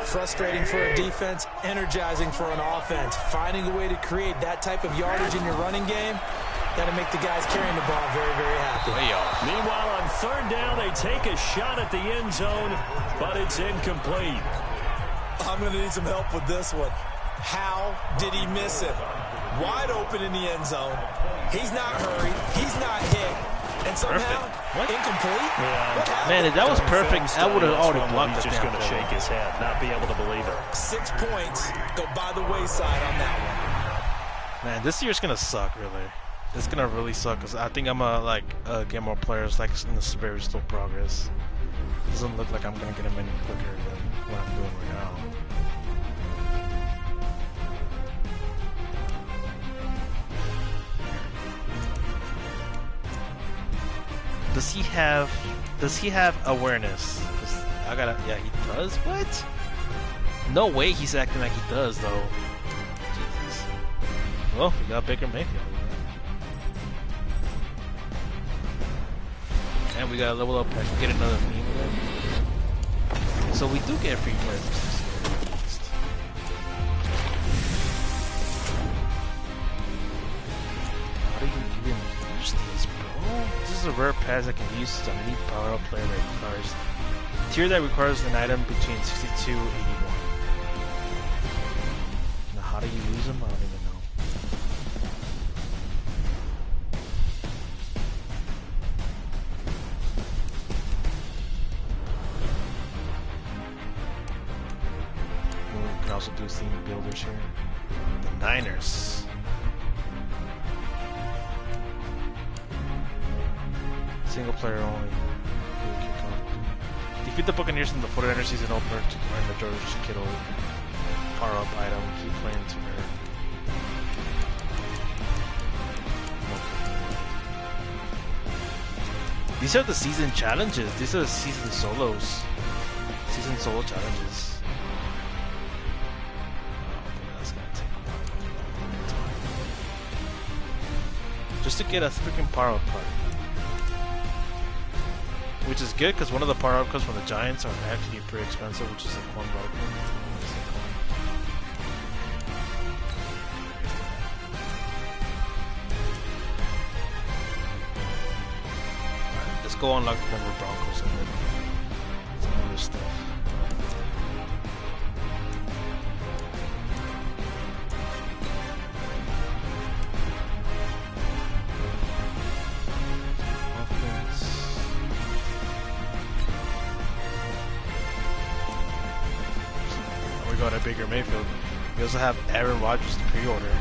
Speaker 3: Frustrating for a defense, energizing for an offense. Finding a way to create that type of yardage in your running game, got to make the guys carrying the ball very, very happy.
Speaker 2: Meanwhile, on 3rd down, they take a shot at the end zone, but it's incomplete.
Speaker 3: I'm going to need some help with this one. How did he miss it? Wide open in the end zone. He's not hurried. He's not hit. And somehow, incomplete?
Speaker 2: Yeah.
Speaker 1: Man, if that was perfect, I would have already blocked
Speaker 2: He's
Speaker 1: the
Speaker 2: just
Speaker 1: damn
Speaker 2: going to
Speaker 1: thing.
Speaker 2: shake his head, not be able to believe it.
Speaker 3: 6 points go by the wayside on that one.
Speaker 1: Man, this year's gonna suck, really. It's gonna really suck because I think I'm gonna get more players like in this very slow progress. Doesn't look like I'm gonna get them any quicker than what I'm doing right now. Does he have awareness? 'Cause yeah, he does. What? No way he's acting like he does though. Jesus. Well, we got Baker Mayfield. And we gotta level up and get another theme then. So we do get free players this year at least. How do you even use these, bro? This is a rare pass that can be used on any power-up player that requires tier that requires an item between 62 and 81. Now how do you use them? I don't even know. We can also do theme builders here. The Niners. Single player only. Defeat the Buccaneers in the 49ers season opener to earn the George Kittle power-up item. Keep playing to earn. These are the season challenges. These are the season solos. Season solo challenges. That's gonna take a long time. Just to get a freaking power-up card. Which is good because one of the power-up cards from the Giants are actually pretty expensive, which is a coin barcode. Alright, let's go unlock the Denver Broncos and then some other stuff. Mayfield at Baker Mayfield. We also have Aaron Rodgers to pre-order.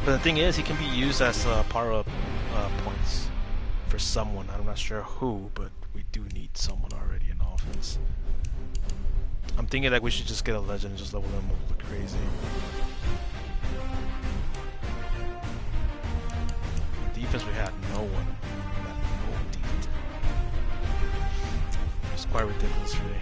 Speaker 1: But the thing is, he can be used as power-up points for someone. I'm not sure who, but we do need someone already in offense. I'm thinking like we should just get a legend and just level them up like crazy. In defense, we had no one. We had no defense. It's quite ridiculous, really.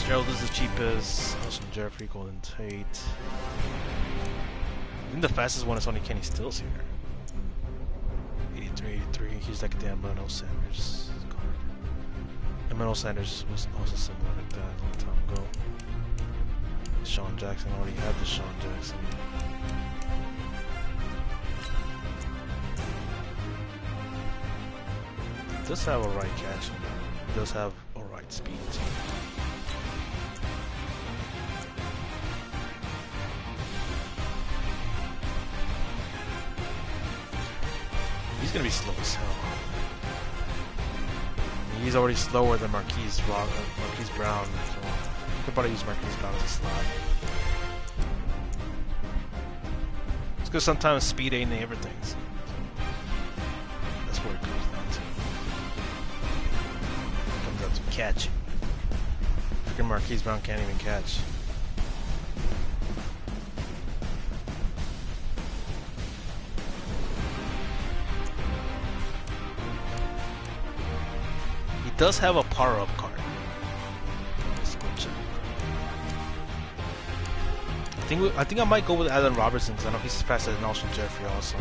Speaker 1: Gerald is the cheapest. Austin Jeffrey, Golden Tate. I think the fastest one is only Kenny Stills here. 83, 83. He's like the Emmanuel Sanders card. Emmanuel Sanders was also similar like that a long time ago. Sean Jackson already had the Sean Jackson. He does have a right catch. He does have a right speed too. He's gonna be slow as hell. He's already slower than Marquise Brown, so you could probably use Marquise Brown as a slot. It's because sometimes speed ain't everything. So that's what it comes down to. It comes down to catching. Freaking Marquise Brown can't even catch. Does have a power-up card. I think I might go with Allen Robertson because I know he's faster than Alshon Jeffrey also.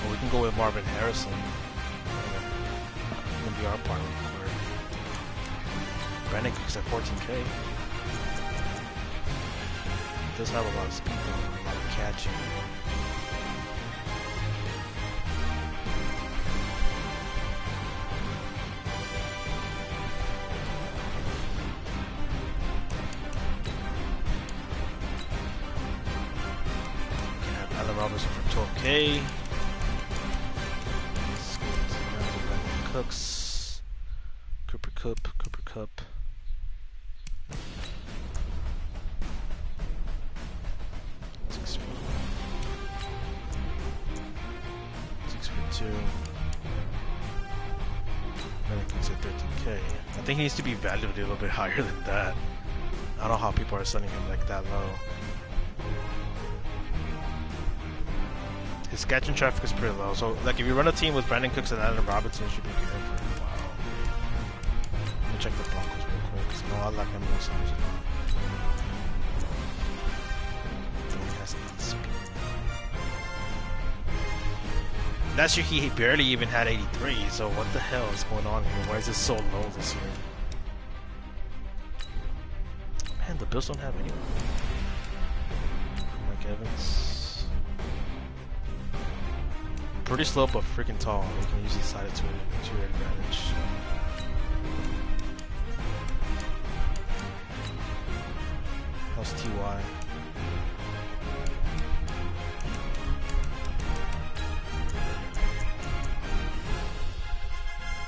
Speaker 1: Or we can go with Marvin Harrison. It's gonna be our power-up card. Brandon Cooks at 14K. He does have a lot of speed though, a lot of catching. Robinson for 12K. Cooks. Cooper Kupp. 6'2". Then it comes at 13K. I think he needs to be valued a little bit higher than that. I don't know how people are selling him like that low. His catching traffic is pretty low, so like if you run a team with Brandon Cooks and Allen Robinson, you should be good for a while. Let me check the Broncos real quick, because I know I like him most times. He has 8 speed. Last year he barely even had 83, so what the hell is going on here? Why is it so low this year? Man, the Bills don't have anyone. Mike Evans. Pretty slow but freaking tall. We can use these side to your advantage. How's TY?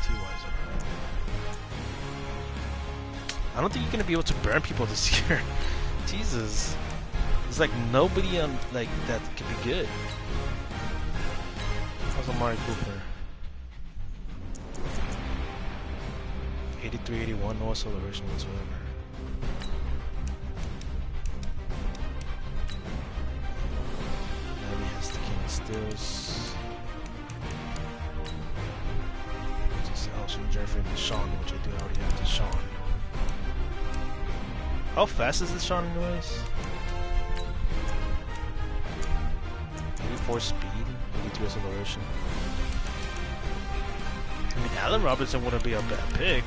Speaker 1: TY's alright. I don't think you're gonna be able to burn people this year. Jesus. There's like nobody on like that could be good. How's Amari Cooper? 83, 81, no acceleration whatsoever. Now he has the King of Steals. Just Alshon Jeffrey and Deshaun, which I do already have Deshaun. How fast is Deshaun anyways? 84 speed, 82 acceleration. I mean, Allen Robinson wouldn't be a bad pick.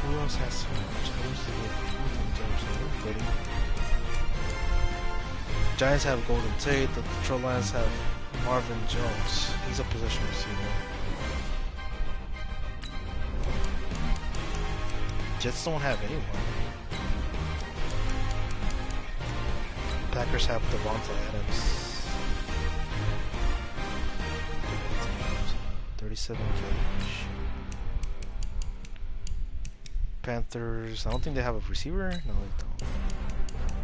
Speaker 1: Who else has Giants have Golden Tate. The Detroit Lions have Marvin Jones. He's a possession receiver. Jets don't have anyone. Packers have Devonta Adams. 37 catch. Panthers, I don't think they have a receiver. No, they don't.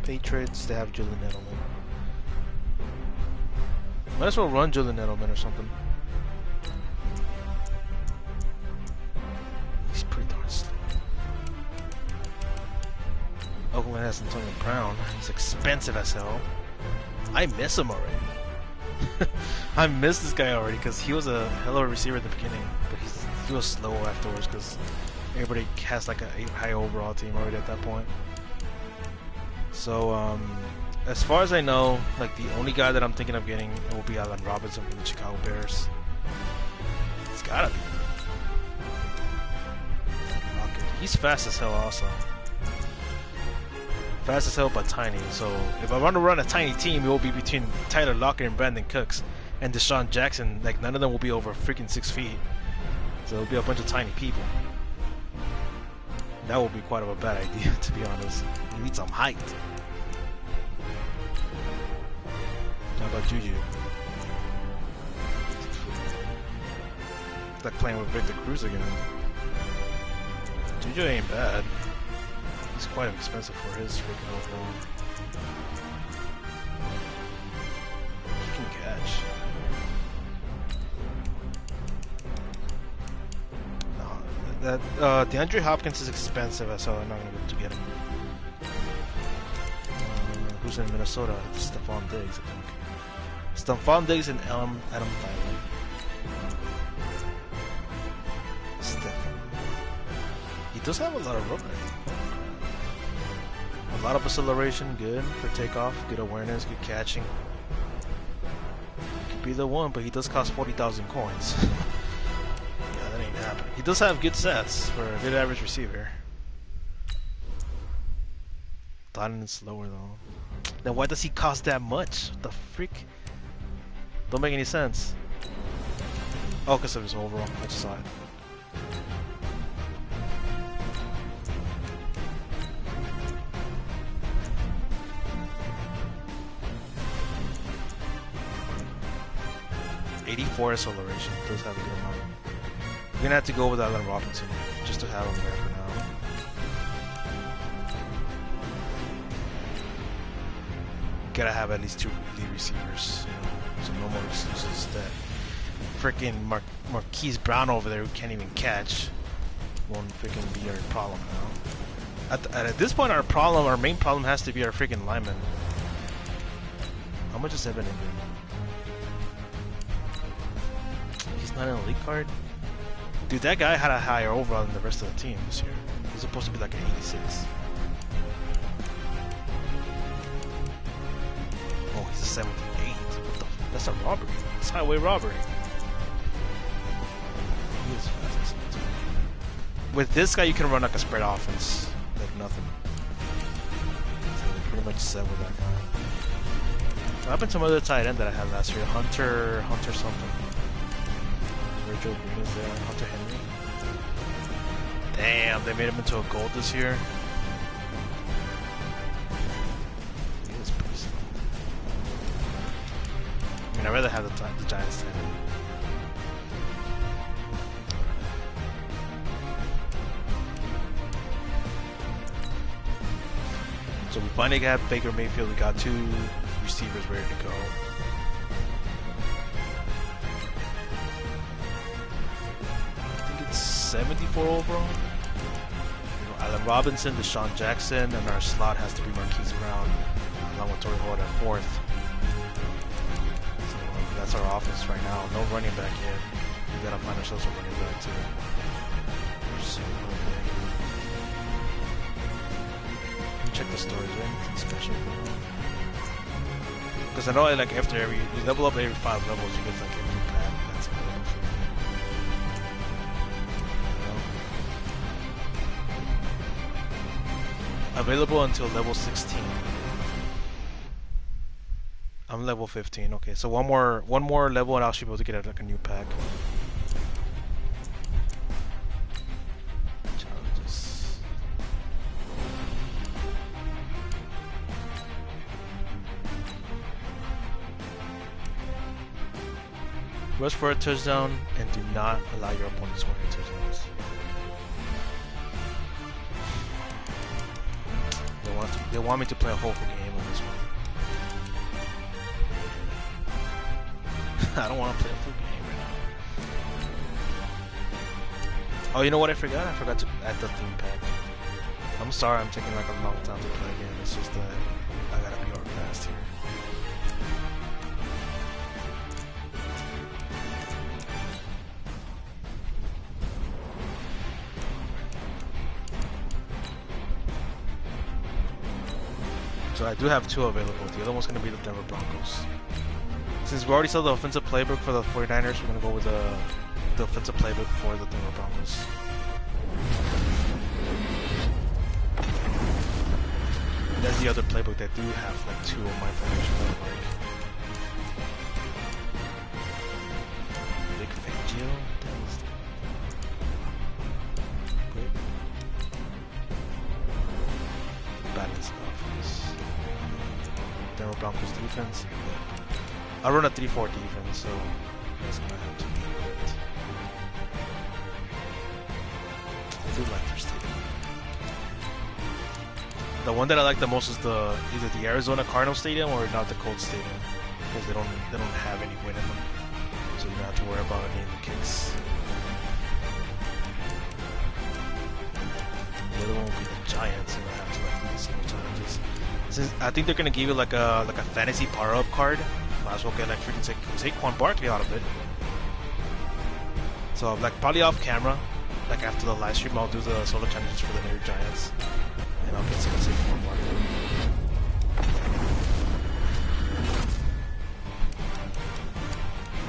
Speaker 1: Patriots, they have Julian Edelman. Might as well run Julian Edelman or something. He's pretty darn slow. Oakland has Antonio Brown. He's expensive as hell. I miss him already. I miss this guy already because he was a hell of a receiver at the beginning, but he was slow afterwards because everybody has like a high overall team already at that point. So as far as I know, like the only guy that I'm thinking of getting will be Allen Robinson from the Chicago Bears. It's gotta be. He's fast as hell also. Fast as hell but tiny. So if I want to run a tiny team, it will be between Tyler Lockett and Brandon Cooks and Deshaun Jackson. Like none of them will be over freaking 6 feet. So it'll be a bunch of tiny people. That would be quite of a bad idea, to be honest. You need some height. How about Juju? It's like playing with Victor Cruz again. Juju ain't bad. He's quite expensive for his freaking overall. He can catch. No, that DeAndre Hopkins is expensive, so I'm not gonna be able to get him. Who's in Minnesota? It's Stephon Diggs, I think. Stephon Diggs and Adam Thielen. He does have a lot of rubber. A lot of acceleration, good for takeoff, good awareness, good catching. He could be the one, but he does cost 40,000 coins. Yeah, that ain't happening. He does have good stats for a good average receiver. Thielen is slower though. Then why does he cost that much? What the freak? Don't make any sense. Oh, because of his overall. I just saw it. .84 acceleration. Does have a good amount. We're gonna have to go with Allen Robinson just to have him there for now. Gotta have at least 2 elite receivers, you know, so no more excuses that freaking Marquise Brown over there who can't even catch won't freaking be our problem now. At this point, our main problem has to be our freaking lineman. How much is Evan Ingram? He's not an elite card? Dude, that guy had a higher overall than the rest of the team this year. He's supposed to be like an 86. Oh, he's a 78. What the f? That's a robbery. It's highway robbery. He is fast. With this guy, you can run like a spread offense. Like nothing. So you're pretty much set with that guy. What happened to some other tight end that I had last year? Hunter something. Where Joe Green is there. Hunter Henry. Damn, they made him into a gold this year. He is pretty slow. I mean, I'd rather have the Giants tight end. So we finally got Baker Mayfield. We got 2 receivers ready to go. I think it's 74 overall. You know, Allen Robinson, Deshaun Jackson, and our slot has to be Marquise Brown, along with Torrey Holt at 4th. So that's our offense right now. No running back yet. We gotta find ourselves a running back too. Check the stories, anything special? Because I know like after you level up every 5 levels, you get like a new pad. That's cool. Available until level 16. I'm level 15. Okay, so one more level and I should be able to get like a new pack. Challenges. Rush for a touchdown and do not allow your opponent to score any touchdowns. They want me to play a whole game on this one. I don't want to play a full game right now. Oh, you know what I forgot? I forgot to add the theme pack. I'm sorry I'm taking like a long time to play again. It's just that I gotta be organized here. So I do have 2 available. The other one's going to be the Denver Broncos. Since we already saw the offensive playbook for the 49ers, we're going to go with the offensive playbook for the Denver Broncos. And there's the other playbook that do have like 2 of my formation that I like. Big Fangio. Great. Balance offense. Denver Broncos defense. I run a 3-4 defense, so that's gonna have to be it. I do like their stadium. The one that I like the most is either the Arizona Cardinals stadium or not the Colts stadium, because they don't have any wind in them, so you don't have to worry about any of the kicks. The other one will be the Giants, and I have to like do the single challenges. Since I think they're gonna give you like a fantasy power up card. Might as well get like freaking Saquon Barkley out of it. So like probably off camera, like after the live stream, I'll do the solo challenges for the New York Giants, and I'll get some Saquon Barkley.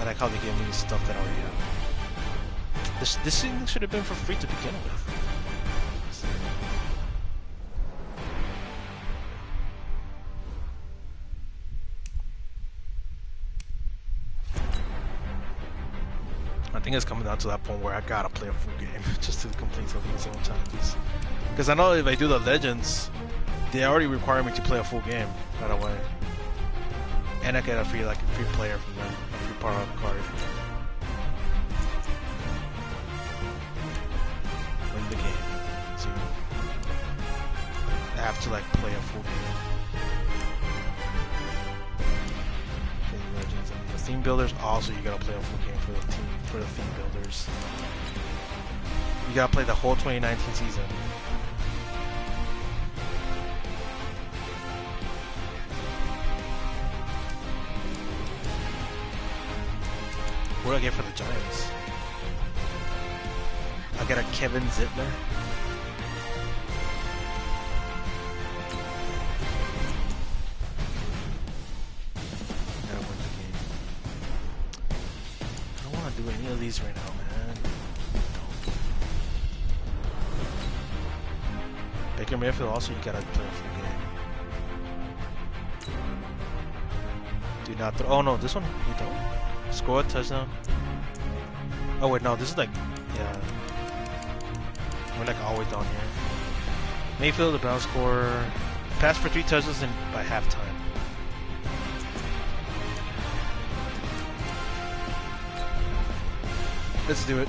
Speaker 1: I like how they give me stuff that I already have. This thing should have been for free to begin with. I think it's coming down to that point where I gotta play a full game just to complete some of these single challenges. Because I know if I do the Legends, they already require me to play a full game right away, and I get a free player from them, a free power up card. Win the game. So I have to like play a full game. Legends and the theme builders. Also, you gotta play a full game for the theme builders. You gotta play the whole 2019 season. What do I get for the Giants? I got a Kevin Zittler. Do any of these right now, man. Baker Mayfield also, you gotta play a full game. Do not throw. Oh no, this one you don't. Score a touchdown. Oh wait, no, this is like, yeah. We're like all the way down here. Mayfield, the Browns score. Pass for 3 touchdowns by halftime. Let's do it.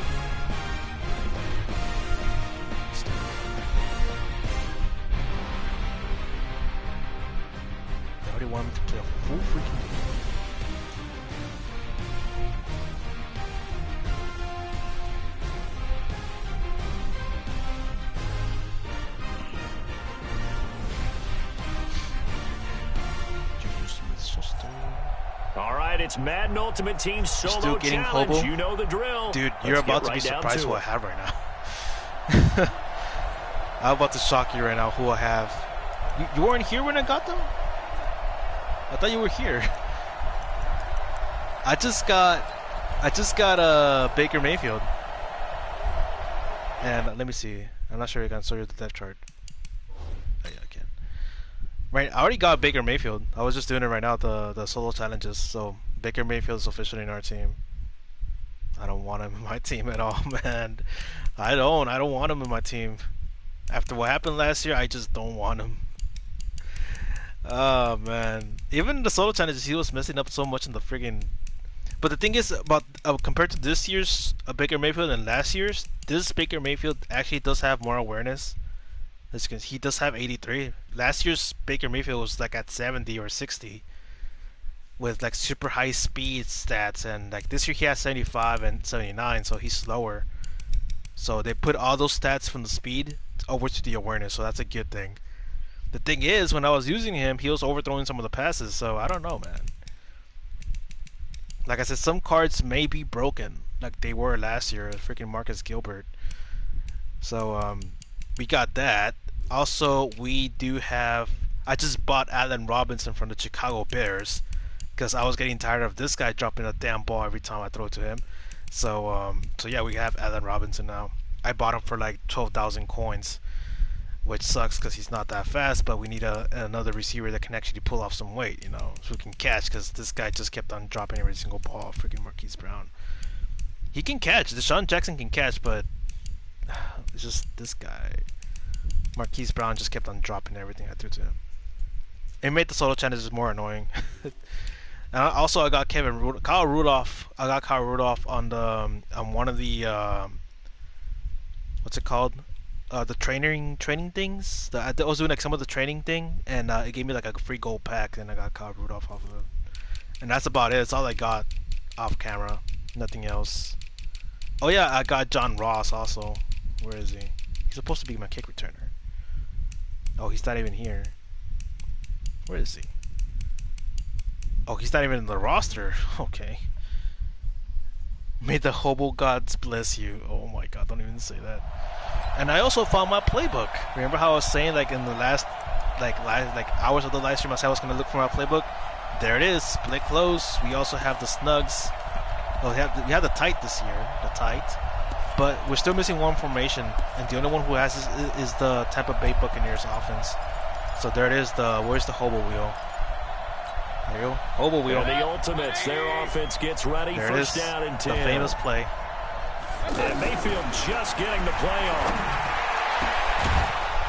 Speaker 1: They already want me to play a full freaking game.
Speaker 2: All right, it's Madden Ultimate Team Solo
Speaker 1: Still getting
Speaker 2: Challenge.
Speaker 1: hobo?
Speaker 2: You know the drill.
Speaker 1: Dude,
Speaker 2: Let's
Speaker 1: you're about
Speaker 2: get
Speaker 1: to be
Speaker 2: right down
Speaker 1: surprised
Speaker 2: to
Speaker 1: who I
Speaker 2: it.
Speaker 1: have right now. I'm about to shock you right now who I have. You weren't here when I got them? I thought you were here. I just got Baker Mayfield. And let me see. I'm not sure I can show you the depth chart. Oh, yeah, I Right, I already got Baker Mayfield. I was just doing it right now, the solo challenges. So Baker Mayfield is officially in our team. I don't want him in my team at all, man. I don't want him in my team. After what happened last year, I just don't want him. Oh man, even the solo challenges, he was messing up so much in the friggin'. But the thing is about compared to this year's Baker Mayfield and last year's, this Baker Mayfield actually does have more awareness. Because he does have 83. Last year's Baker Mayfield was like at 70 or 60 with like super high speed stats, and like this year he has 75 and 79, so he's slower. So they put all those stats from the speed over to the awareness, so that's a good thing. The thing is, when I was using him, he was overthrowing some of the passes, so I don't know, man. Like I said, some cards may be broken, like they were last year, freaking Marcus Gilbert. So we got that. Also, we do have. I just bought Allen Robinson from the Chicago Bears because I was getting tired of this guy dropping a damn ball every time I throw it to him. So yeah, we have Allen Robinson now. I bought him for like 12,000 coins, which sucks because he's not that fast. But we need another receiver that can actually pull off some weight, you know, so we can catch. Because this guy just kept on dropping every single ball. Freaking Marquise Brown. He can catch. Deshaun Jackson can catch, but it's just this guy. Marquise Brown just kept on dropping everything I threw to him. It made the solo challenges more annoying. And also, I got Kyle Rudolph. I got Kyle Rudolph on the on one of the what's it called? The training things. I was doing like some of the training thing, and it gave me like a free gold pack, and I got Kyle Rudolph off of it. And that's about it. That's all I got off camera. Nothing else. Oh yeah, I got John Ross also. Where is he? He's supposed to be my kick returner. Oh, he's not even here. Where is he? Oh, he's not even in the roster. Okay. May the hobo gods bless you. Oh my god, don't even say that. And I also found my playbook. Remember how I was saying like in the last hours of the live stream I said I was gonna look for my playbook? There it is, split close. We also have the snugs. Oh, we have the tight this year. The tight. But we're still missing one formation, and the only one who has is the Tampa Bay Buccaneers offense. So there it is. Where's the hobo wheel? There you go, hobo wheel.
Speaker 2: And the Ultimates, their offense gets ready.
Speaker 1: There
Speaker 2: First down and 10.
Speaker 1: The famous play.
Speaker 2: And Mayfield just getting the play on.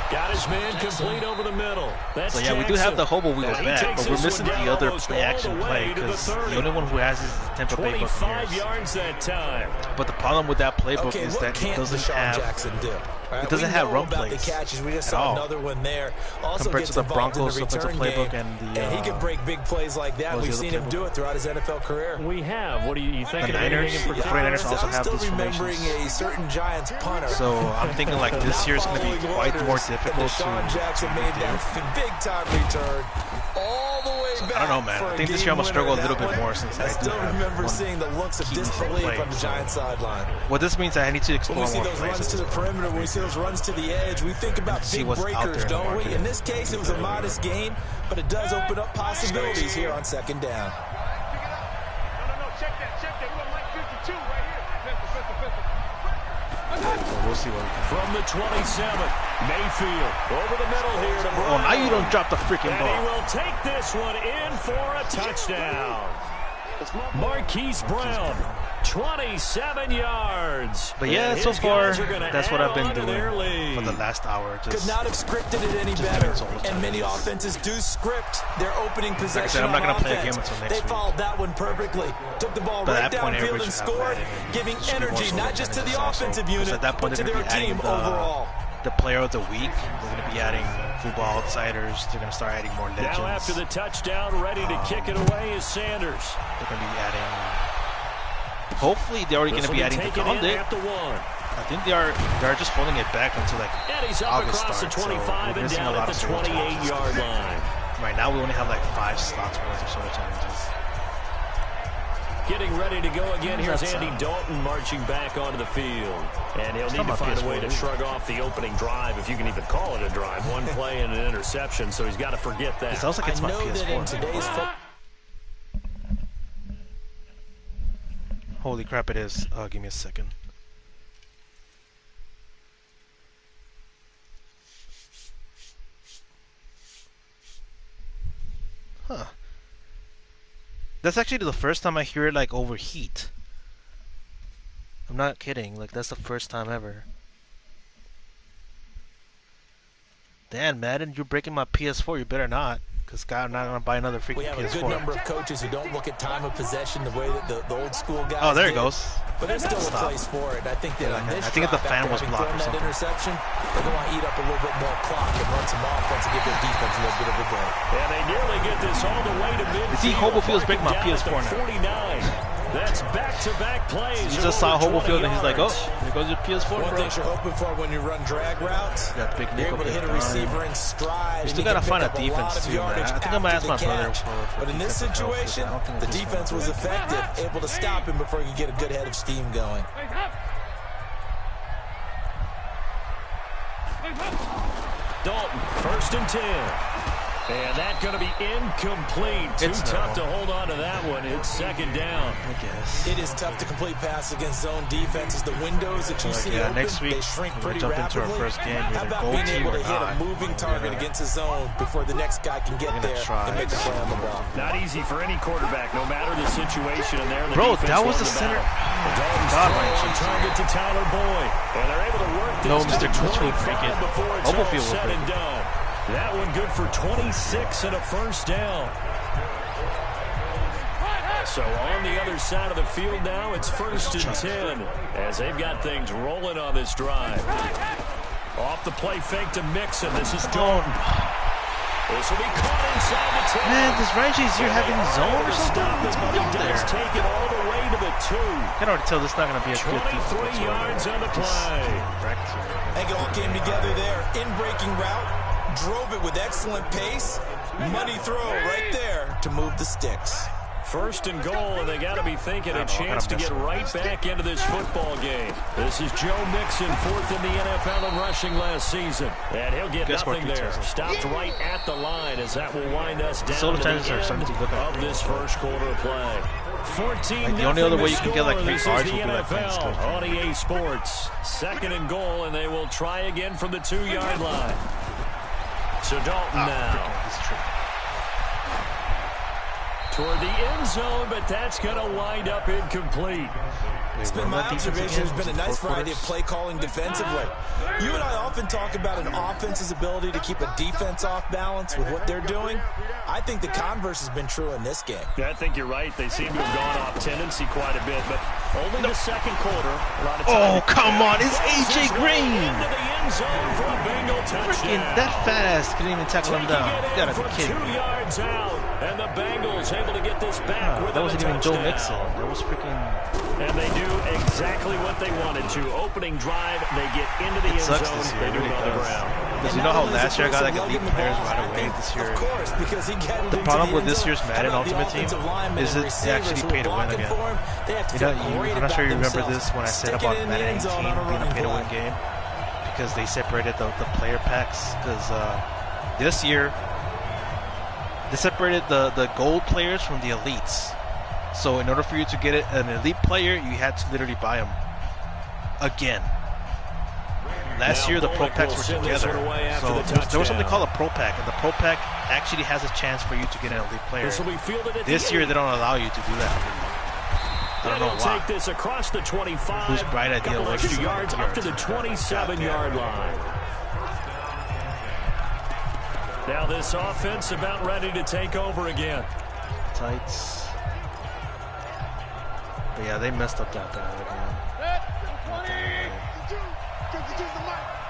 Speaker 2: Got his man complete over the middle. That's
Speaker 1: so yeah, we do have the hobo wheel back, but we're missing the other play-action play because the only one who has is the Tampa Bay Buccaneers.
Speaker 2: 25 yards that time.
Speaker 1: But the problem with that playbook is that it doesn't have it doesn't have run plays
Speaker 3: We just
Speaker 1: at
Speaker 3: saw
Speaker 1: all.
Speaker 3: Another one there. Also
Speaker 1: compared to the Broncos offensive playbook and
Speaker 3: he can break big plays like that. We've seen him do it throughout his NFL career.
Speaker 2: We have. What do you think?
Speaker 1: The Niners also have those
Speaker 3: remembering
Speaker 1: formations.
Speaker 3: a certain Giants punter.
Speaker 1: So I'm thinking like this year is going to be quite more difficult to
Speaker 3: Jackson made that big time return all the way back.
Speaker 1: I don't know, man. I think this year I'm gonna struggle a little bit more since I
Speaker 3: still remember seeing the looks of disbelief on the Giants sideline.
Speaker 1: What this means, I need to explore
Speaker 3: more. When we see
Speaker 1: more
Speaker 3: those runs to the perimeter, when we see those runs to the edge, we think about big breakers, don't we? In this case, it was a modest gain, but it does open up possibilities here on second down.
Speaker 4: Check that. We got Mike 52 right here.
Speaker 1: We'll see what we can do.
Speaker 2: From the 27th, Mayfield over the middle here to Brown.
Speaker 1: Oh, now you don't drop the freaking ball.
Speaker 2: And he will take this one in for a touchdown. Marquise Brown, 27 yards.
Speaker 1: But yeah, so far, that's what I've been doing for the last hour.
Speaker 3: Could not have scripted it any better. And many offenses do script their opening possession.
Speaker 1: Like I said, I'm not going to play a game until next week.
Speaker 3: They followed that one perfectly. Took the ball right downfield and scored, giving energy not just to the offensive unit, but to their team overall.
Speaker 1: The player of the week. They're going to be adding Football Outsiders. They're going to start adding more legends.
Speaker 2: Now after the touchdown, ready to kick it away is Sanders.
Speaker 1: They're going to be adding. Hopefully, they're already going to be adding the Condit. I think they're just holding it back until like August
Speaker 2: across
Speaker 1: starts.
Speaker 2: The 25
Speaker 1: so
Speaker 2: and down at the 28-yard line.
Speaker 1: Right now, we only have like 5 slots worth of solo challenges.
Speaker 2: Getting ready to go again. Here's Andy Dalton marching back onto the field. And he'll need to find a way to shrug off the opening drive, if you can even call it a drive. One play and an interception, so he's got to forget that.
Speaker 1: It sounds like it's my PS4. Holy crap, it is. Give me a second. Huh. That's actually the first time I hear it like overheat. I'm not kidding. Like that's the first time ever. Dan, Madden, you're breaking my PS4. You better not. Because God, I'm not going to buy another freaking PS4.
Speaker 3: We have a good number of coaches who don't look at time of possession the way that the old school guys
Speaker 1: Oh, there it
Speaker 3: did.
Speaker 1: goes.
Speaker 3: But there's still a place for it. I think that on this
Speaker 1: I think if the fan was
Speaker 3: after
Speaker 1: blocked or
Speaker 3: having thrown that
Speaker 1: something.
Speaker 3: interception, they're going to eat up a little bit more clock and run some offense and give their defense a little bit of a break.
Speaker 2: And they nearly get this all the way to midfield.
Speaker 1: You see, Hobo Field's breaking my PS4 now.
Speaker 2: 49. That's back-to-back plays.
Speaker 1: You just saw Hobo Field and he's like, oh, here goes your PS4,
Speaker 3: One
Speaker 1: bro.
Speaker 3: thing you're hoping for when you run drag routes, you're able to hit a receiver in stride.
Speaker 1: You still got to find a defense too, man. I think I'm going to ask my brother for
Speaker 3: But in this situation, the defense was effective, able to stop him before he could get a good head of steam going.
Speaker 2: Dalton, 1st and 10. And that's going to be incomplete. Too tough to hold on to that one. It's 2nd down.
Speaker 1: I guess.
Speaker 3: It is tough to complete passes against zone defenses. The windows that you see open,
Speaker 1: next week,
Speaker 3: they shrink pretty
Speaker 1: jump into
Speaker 3: rapidly.
Speaker 1: our first game.
Speaker 3: How about being able to hit a moving target against a zone before the next guy can get there and make a play on the ball?
Speaker 2: Not easy for any quarterback, no matter the situation. And there,
Speaker 1: bro, that was the center.
Speaker 2: God, on target to Tyler Boyd. And they're able to work this.
Speaker 1: No, Mr. Clutch will break it.
Speaker 2: Hobo Field will break it. That one good for 26 and a 1st down. So on the other side of the field now, it's 1st and 10 as they've got things rolling on this drive. Off the play fake to Mixon. This is Dalton. This will be caught inside the 10.
Speaker 1: Man, does Ryan Shazier have any zone or something? What's going on there?
Speaker 2: Take it all the way to the 2.
Speaker 1: I can already tell this is not going to be a good defense.
Speaker 2: 23 yards on the play.
Speaker 3: I think it all came together there. In-breaking route. Drove it with excellent pace. Money throw right there to move the sticks.
Speaker 2: 1st and goal, and they got to be thinking a chance to get right back into this football game. This is Joe Mixon, 4th in the NFL in rushing last season. And he'll get nothing there. Stopped right at the line as that will wind us down to the end of this 1st quarter play. 14
Speaker 1: the only other way you can get like 3 cards would be like
Speaker 2: on EA Sports. 2nd and goal, and they will try again from the 2-yard line. So Dalton now. Toward the end zone, but that's going to wind up incomplete.
Speaker 3: It's been my observation. There's been a nice variety of play calling defensively. You and I often talk about an offense's ability to keep a defense off balance with what they're doing. I think the converse has been true in this game.
Speaker 2: Yeah, I think you're right. They seem to have gone off tendency quite a bit, but only the 2nd quarter. A lot of time.
Speaker 1: Oh, come on. It's A.J. Green.
Speaker 2: Into the end zone for a Bengal touchdown.
Speaker 1: Freaking that fast. Couldn't even tackle him down. You gotta be kidding me.
Speaker 2: 2 yards out, and the Bengals able to get this back with
Speaker 1: that wasn't even Joe Mixon. That was freaking...
Speaker 2: And they do exactly what they wanted to. Opening drive, they get into the end zone. They do it on the ground.
Speaker 1: Because you know how last year I got like elite players right away this year?
Speaker 3: Of course, because he got
Speaker 1: the problem with this year's Madden Ultimate Team is it actually pay to win again. I'm not sure you remember this when I said about Madden 18 being a pay to win game. Because they separated the player packs. Because this year, they separated the gold players from the elites. So in order for you to get an elite player, you had to literally buy them again. Last year, the Pro Packs were together. So there was something called a Pro Pack, and the Pro Pack actually has a chance for you to get an elite player. This year, they don't allow you to do that. I don't know why.
Speaker 2: Take this across the 25.
Speaker 1: Whose bright idea was
Speaker 2: it? Yards up to the 27-yard line. Now this offense about ready to take over again.
Speaker 1: Tights. But yeah, they messed up that bad again.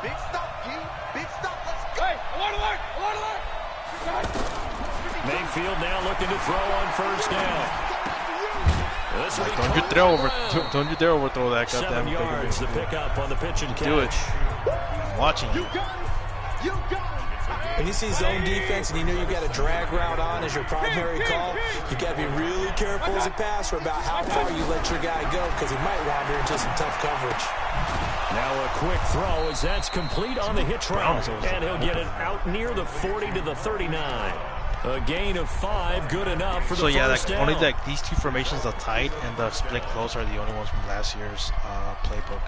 Speaker 4: Big stop, G. Big stop. Let's go. Hey, I want to learn. I want to learn.
Speaker 2: Mayfield now looking to throw on 1st down.
Speaker 1: Don't you dare overthrow that goddamn
Speaker 2: 7 yards the pickup on the pitch and catch.
Speaker 1: Do it. I'm watching you.
Speaker 4: You got it.
Speaker 3: When you see zone defense and you know you've got a drag route on as your primary call, you got to be really careful as a passer about how far you let your guy go because he might wander into some tough coverage.
Speaker 2: Now a quick throw as that's complete on the hitch route, and he'll get it out near the 40 to the 39. A gain of 5, good enough for the first down.
Speaker 1: Only like these two formations, the tight and the split close, are the only ones from last year's playbook.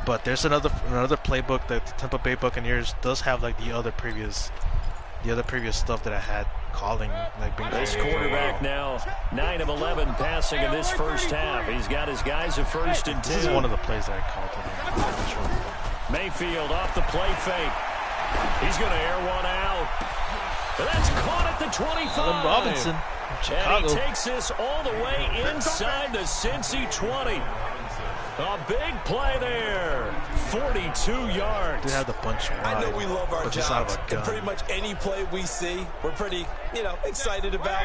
Speaker 1: But there's another playbook that the Tampa Bay Buccaneers does have, like the other previous the other previous stuff that I had calling, like being
Speaker 2: This quarterback now 9 of 11 passing in this first half. He's got his guys at 1st and 10.
Speaker 1: This is one of the plays that I called today.
Speaker 2: Mayfield off the play fake. He's going to air one out. And that's caught at the 25.
Speaker 1: Allen Robinson from Chicago.
Speaker 2: And he takes this all the way inside the Cincy 20. A big play there. 42 yards.
Speaker 1: They have the punch wide.
Speaker 3: I know we love our jobs,
Speaker 1: and
Speaker 3: pretty much any play we see, we're pretty, excited about.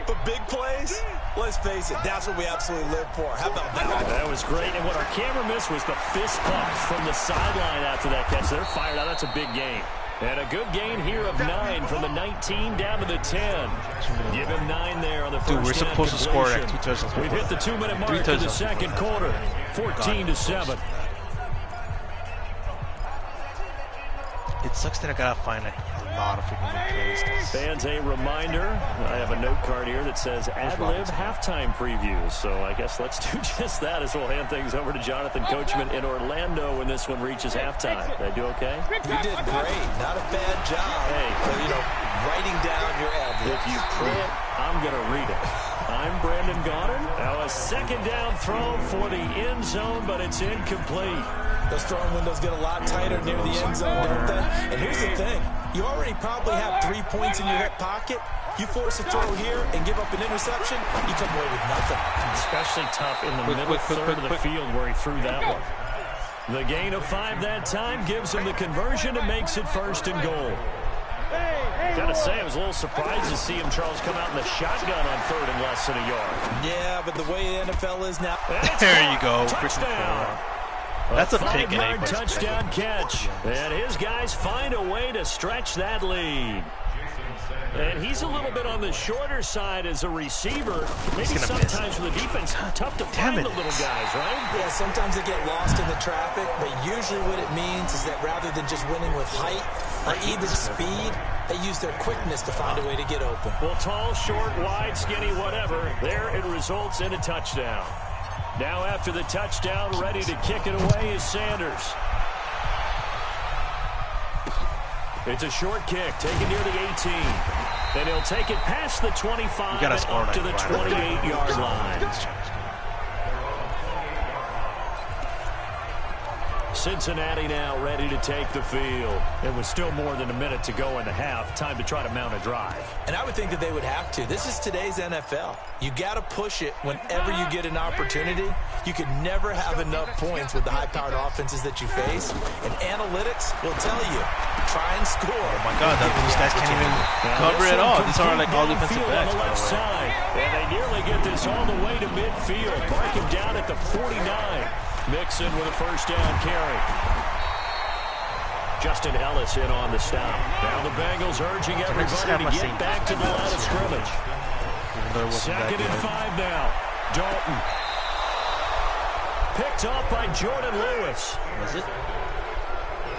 Speaker 3: But big plays, let's face it, that's what we absolutely live for. How about that?
Speaker 2: That was great. And what our camera missed was the fist pump from the sideline after that catch. They're fired out. That's a big gain. And a good gain here of 9 from the 19 down to the 10. Give him 9 there on the first.
Speaker 1: Dude, we're supposed to score like 2 touchdowns.
Speaker 2: We've hit the 2-minute mark in the second quarter. 14-7.
Speaker 1: It sucks that I gotta find like a lot of freaking good plays.
Speaker 2: Fans, a reminder, I have a note card here that says ad-lib halftime previews. So I guess let's do just that as we'll hand things over to Jonathan Coachman in Orlando when this one reaches halftime. Did I do okay?
Speaker 3: You did great. Not a bad job.
Speaker 2: Hey,
Speaker 3: for, writing down your ad-libs.
Speaker 2: If you print, I'm going to read it. I'm Brandon Goddard. Now a second down throw for the end zone, but it's incomplete.
Speaker 3: Those throwing windows get a lot tighter near the end zone, don't they? And here's the thing. You already probably have 3 points in your hip pocket. You force a throw here and give up an interception, you come away with nothing.
Speaker 2: Especially tough in the middle third of the field where he threw that one. The gain of 5 that time gives him the conversion and makes it 1st and goal. Gotta say, I was a little surprised to see him, Charles, come out in the shotgun on 3rd and less than a yard.
Speaker 3: Yeah, but the way the NFL is now.
Speaker 1: There you go.
Speaker 2: Touchdown.
Speaker 1: That's a
Speaker 2: 5-yard touchdown catch. And his guys find a way to stretch that lead. And he's a little bit on the shorter side as a receiver. Maybe sometimes for the defense, tough to find the little guys, right?
Speaker 3: Yeah, sometimes they get lost in the traffic, but usually what it means is that rather than just winning with height or even speed, they use their quickness to find a way to get open.
Speaker 2: Well, tall, short, wide, skinny, whatever, there it results in a touchdown. Now after the touchdown, ready to kick it away is Sanders. It's a short kick, taken near the 18. Then he'll take it past the 25 and up to the 28-yard line. Cincinnati now ready to take the field. It was still more than a minute to go in the half. Time to try to mount a drive.
Speaker 3: And I would think that they would have to. This is today's NFL. You got to push it whenever you get an opportunity. You can never have enough points with the high-powered offenses that you face. And analytics will tell you, try and score.
Speaker 1: Oh, my God. These guys can't even cover it all. These are like all defensive backs.
Speaker 2: On the left side. And they nearly get this all the way to midfield. Mark him down at the 49. Mixon with a first down carry. Justin Ellis in on the stop. Now the Bengals urging everybody to get back to the line of scrimmage. 2nd and 5 now. Dalton. Picked up by Jordan Lewis.
Speaker 1: Was it?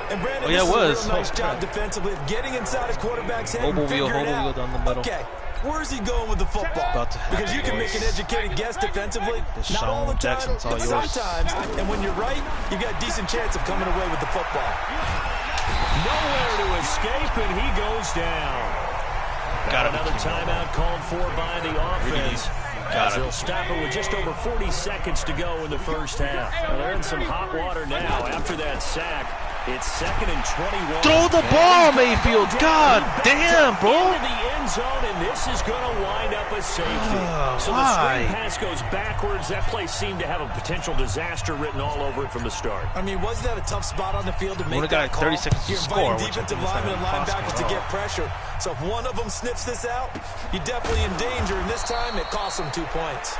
Speaker 3: And Brandon,
Speaker 1: it was.
Speaker 3: This is a real nice job defensively of getting inside a quarterback's head and figuring out,
Speaker 1: down the middle.
Speaker 3: okay, where's he going with the football? Because you can make an educated guess defensively. Not all the time, but sometimes. And when you're right, you've got a decent chance of coming away with the football.
Speaker 2: Nowhere to escape, and he goes down. Got another timeout called for by the offense. As they'll stop it with just over 40 seconds to go in the first half. Well, they're in some hot water now after that sack. It's 2nd and 21.
Speaker 1: Throw the ball, Mayfield. God damn, bro.
Speaker 2: Into the end zone, and this is going to wind up a safety. So the screen pass goes backwards. That play seemed to have a potential disaster written all over it from the start.
Speaker 3: I mean, wasn't that a tough spot on the field to make that call?
Speaker 1: 30 seconds to score.
Speaker 3: You're inviting defensive linemen and linebackers to get pressure. So if one of them sniffs this out, you're definitely in danger. And this time, it costs them 2 points.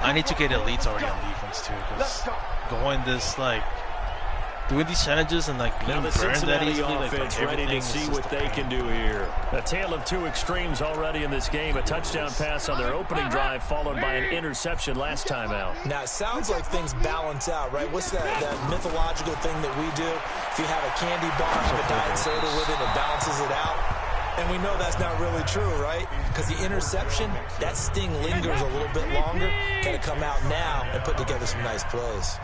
Speaker 1: I need to get elites already on defense, too. Because going this, like, doing these challenges and, like, being burned that easily.
Speaker 2: Offense ready to see what they can do here. A tale of two extremes already in this game. A touchdown pass on their opening drive, followed by an interception last time out.
Speaker 3: Now, it sounds like things balance out, right? What's that mythological thing that we do? If you have a candy bar, have a diet soda with it, it balances it out. And we know that's not really true, right? Because the interception, that sting lingers a little bit longer. Got to come out now and put together some nice plays.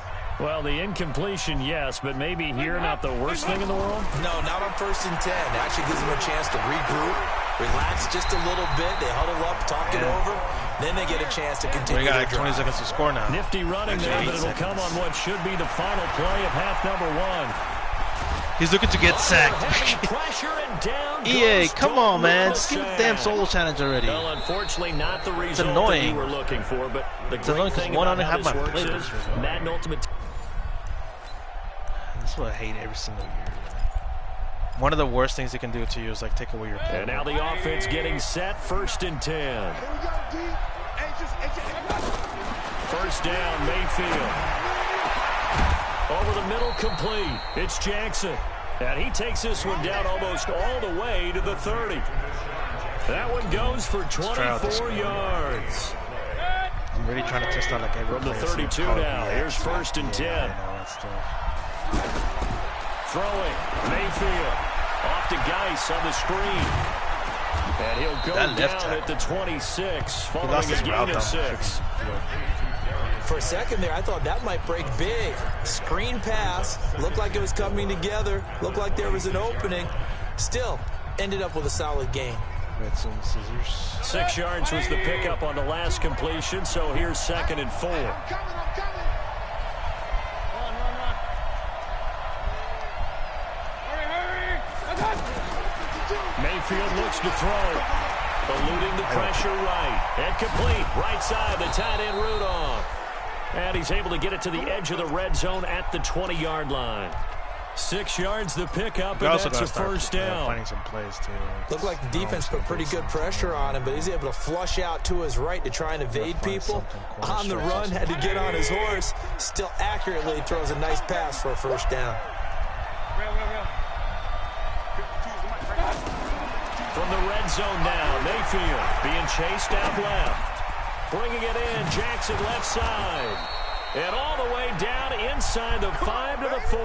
Speaker 2: Well, the incompletion, yes, but maybe here not the worst thing in the world?
Speaker 3: No, not on 1st and 10. It actually gives them a chance to regroup, relax just a little bit. They huddle up, talk it over. Then they get a chance to continue.
Speaker 1: We got
Speaker 3: their
Speaker 1: like 20
Speaker 3: drive.
Speaker 1: seconds to score now.
Speaker 2: Nifty running there, but it'll come on what should be the final play of half number 1.
Speaker 1: He's looking to get sacked.
Speaker 2: Pressure and down
Speaker 1: EA,
Speaker 2: goes
Speaker 1: come on, man.
Speaker 2: Dalton
Speaker 1: See the
Speaker 2: with a
Speaker 1: damn
Speaker 2: sack.
Speaker 1: solo challenge already.
Speaker 2: Well, unfortunately, not the result that
Speaker 1: annoying.
Speaker 2: you were looking for, but the
Speaker 1: It's
Speaker 2: great
Speaker 1: annoying 'cause
Speaker 2: thing
Speaker 1: one, I
Speaker 2: about
Speaker 1: don't
Speaker 2: how
Speaker 1: have
Speaker 2: this
Speaker 1: my
Speaker 2: works
Speaker 1: playlist
Speaker 2: is
Speaker 1: result.
Speaker 2: Madden Ultimate.
Speaker 1: That's what I hate every single year. One of the worst things they can do to you is like take away your play.
Speaker 2: And now the offense getting set, 1st and 10.
Speaker 4: Here we go, D.
Speaker 2: First down, Mayfield. Over the middle, complete. It's Jackson. And he takes this one down almost all the way to the 30. That one goes for 24 yards.
Speaker 1: I'm really trying to test out like every
Speaker 2: From the
Speaker 1: player, see
Speaker 2: 32
Speaker 1: how it
Speaker 2: now. Here's
Speaker 1: reacts.
Speaker 2: 1st and 10.
Speaker 1: I know, that stuff.
Speaker 2: Throwing, Mayfield. Off to Geis on the screen. And he'll go
Speaker 1: That left
Speaker 2: down
Speaker 1: tackle.
Speaker 2: at the 26,
Speaker 1: He
Speaker 2: following
Speaker 1: lost
Speaker 2: a
Speaker 1: his route
Speaker 2: gain of
Speaker 1: down.
Speaker 2: 6.
Speaker 3: For a second there, I thought that might break big. Screen pass. Looked like it was coming together. Looked like there was an opening. Still, ended up with a solid gain.
Speaker 1: Red zone scissors.
Speaker 2: 6 yards was the pickup on the last completion, so here's 2nd and 4.
Speaker 4: I'm coming. Hurry.
Speaker 2: Mayfield looks to throw. Eluding the pressure right. And complete. Right side, the tight end Rudolph. And he's able to get it to the edge of the red zone at the 20-yard line. 6 yards the pickup,
Speaker 1: We
Speaker 2: and
Speaker 1: also
Speaker 2: that's
Speaker 1: got
Speaker 2: a
Speaker 1: to start
Speaker 2: first down.
Speaker 1: finding some plays too.
Speaker 3: Looked like the defense put pretty good pressure on him, but he's able to flush out to his right to try and evade
Speaker 1: Find
Speaker 3: people.
Speaker 1: something, corner
Speaker 3: On the
Speaker 1: stretch or
Speaker 3: run, had to
Speaker 1: something.
Speaker 3: get on his horse. Still accurately throws a nice pass for a first down.
Speaker 2: From the red zone now, Mayfield being chased out left. Bringing it in, Jackson left side. And all the way down inside the 5 to the 4.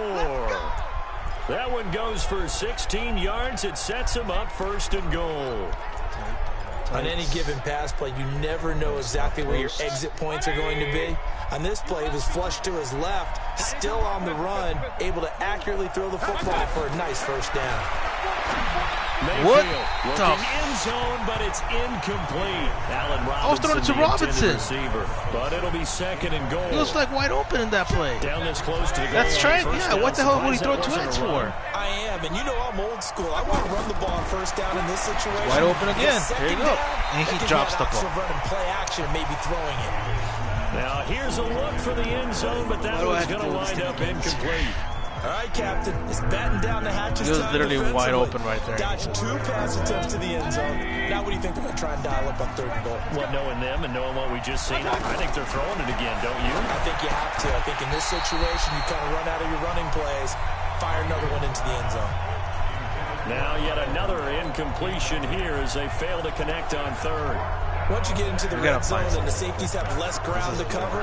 Speaker 2: That one goes for 16 yards. It sets him up 1st and goal.
Speaker 3: On any given pass play, you never know exactly where your exit points are going to be. On this play, it was flushed to his left, still on the run, able to accurately throw the football for a nice first down.
Speaker 2: Mayfield
Speaker 1: What
Speaker 2: looking
Speaker 1: the
Speaker 2: end zone, but it's incomplete. Allen
Speaker 1: I was throwing it to
Speaker 2: Robinson, the intended
Speaker 1: Robinson.
Speaker 2: receiver, but it'll be 2nd and goal.
Speaker 1: He was like wide open in that play.
Speaker 2: Down this close to the goal
Speaker 1: That's
Speaker 2: line,
Speaker 1: trying.
Speaker 2: first
Speaker 1: Yeah,
Speaker 2: down.
Speaker 1: what the hell would he
Speaker 2: Surprised
Speaker 1: throw
Speaker 2: that
Speaker 1: 2 X
Speaker 2: wasn't a run.
Speaker 1: for?
Speaker 3: I am, and you know I'm old school. I want to run the ball on first down in this situation.
Speaker 1: Wide open again.
Speaker 3: Second
Speaker 1: There you go.
Speaker 3: down,
Speaker 1: And he
Speaker 3: that gives
Speaker 1: drops
Speaker 3: me
Speaker 1: the
Speaker 3: an option
Speaker 1: ball.
Speaker 3: of running play action and maybe throwing it.
Speaker 2: Now here's a look for the end zone, but that
Speaker 1: Why do I
Speaker 2: one's
Speaker 1: have to
Speaker 2: going to
Speaker 1: do this
Speaker 2: wind
Speaker 1: thing
Speaker 2: up
Speaker 1: again?
Speaker 2: incomplete.
Speaker 3: All right, Captain. It's batting down the hatches.
Speaker 1: He was
Speaker 3: time
Speaker 1: literally wide
Speaker 3: defensively.
Speaker 1: open right there.
Speaker 3: Dodged 2 pass attempts to the end zone. Now what do you think they're going to try and dial up on 3rd and goal?
Speaker 2: Well, knowing them and knowing what we just seen, I think they're throwing it again, don't you?
Speaker 3: I think you have to. I think in this situation, you kind of run out of your running plays, fire another one into the end zone.
Speaker 2: Now yet another incompletion here as they fail to connect on 3rd.
Speaker 3: Once you get into the
Speaker 1: We gotta
Speaker 3: red zone
Speaker 1: find
Speaker 3: and the
Speaker 1: something.
Speaker 3: safeties have less ground to cover,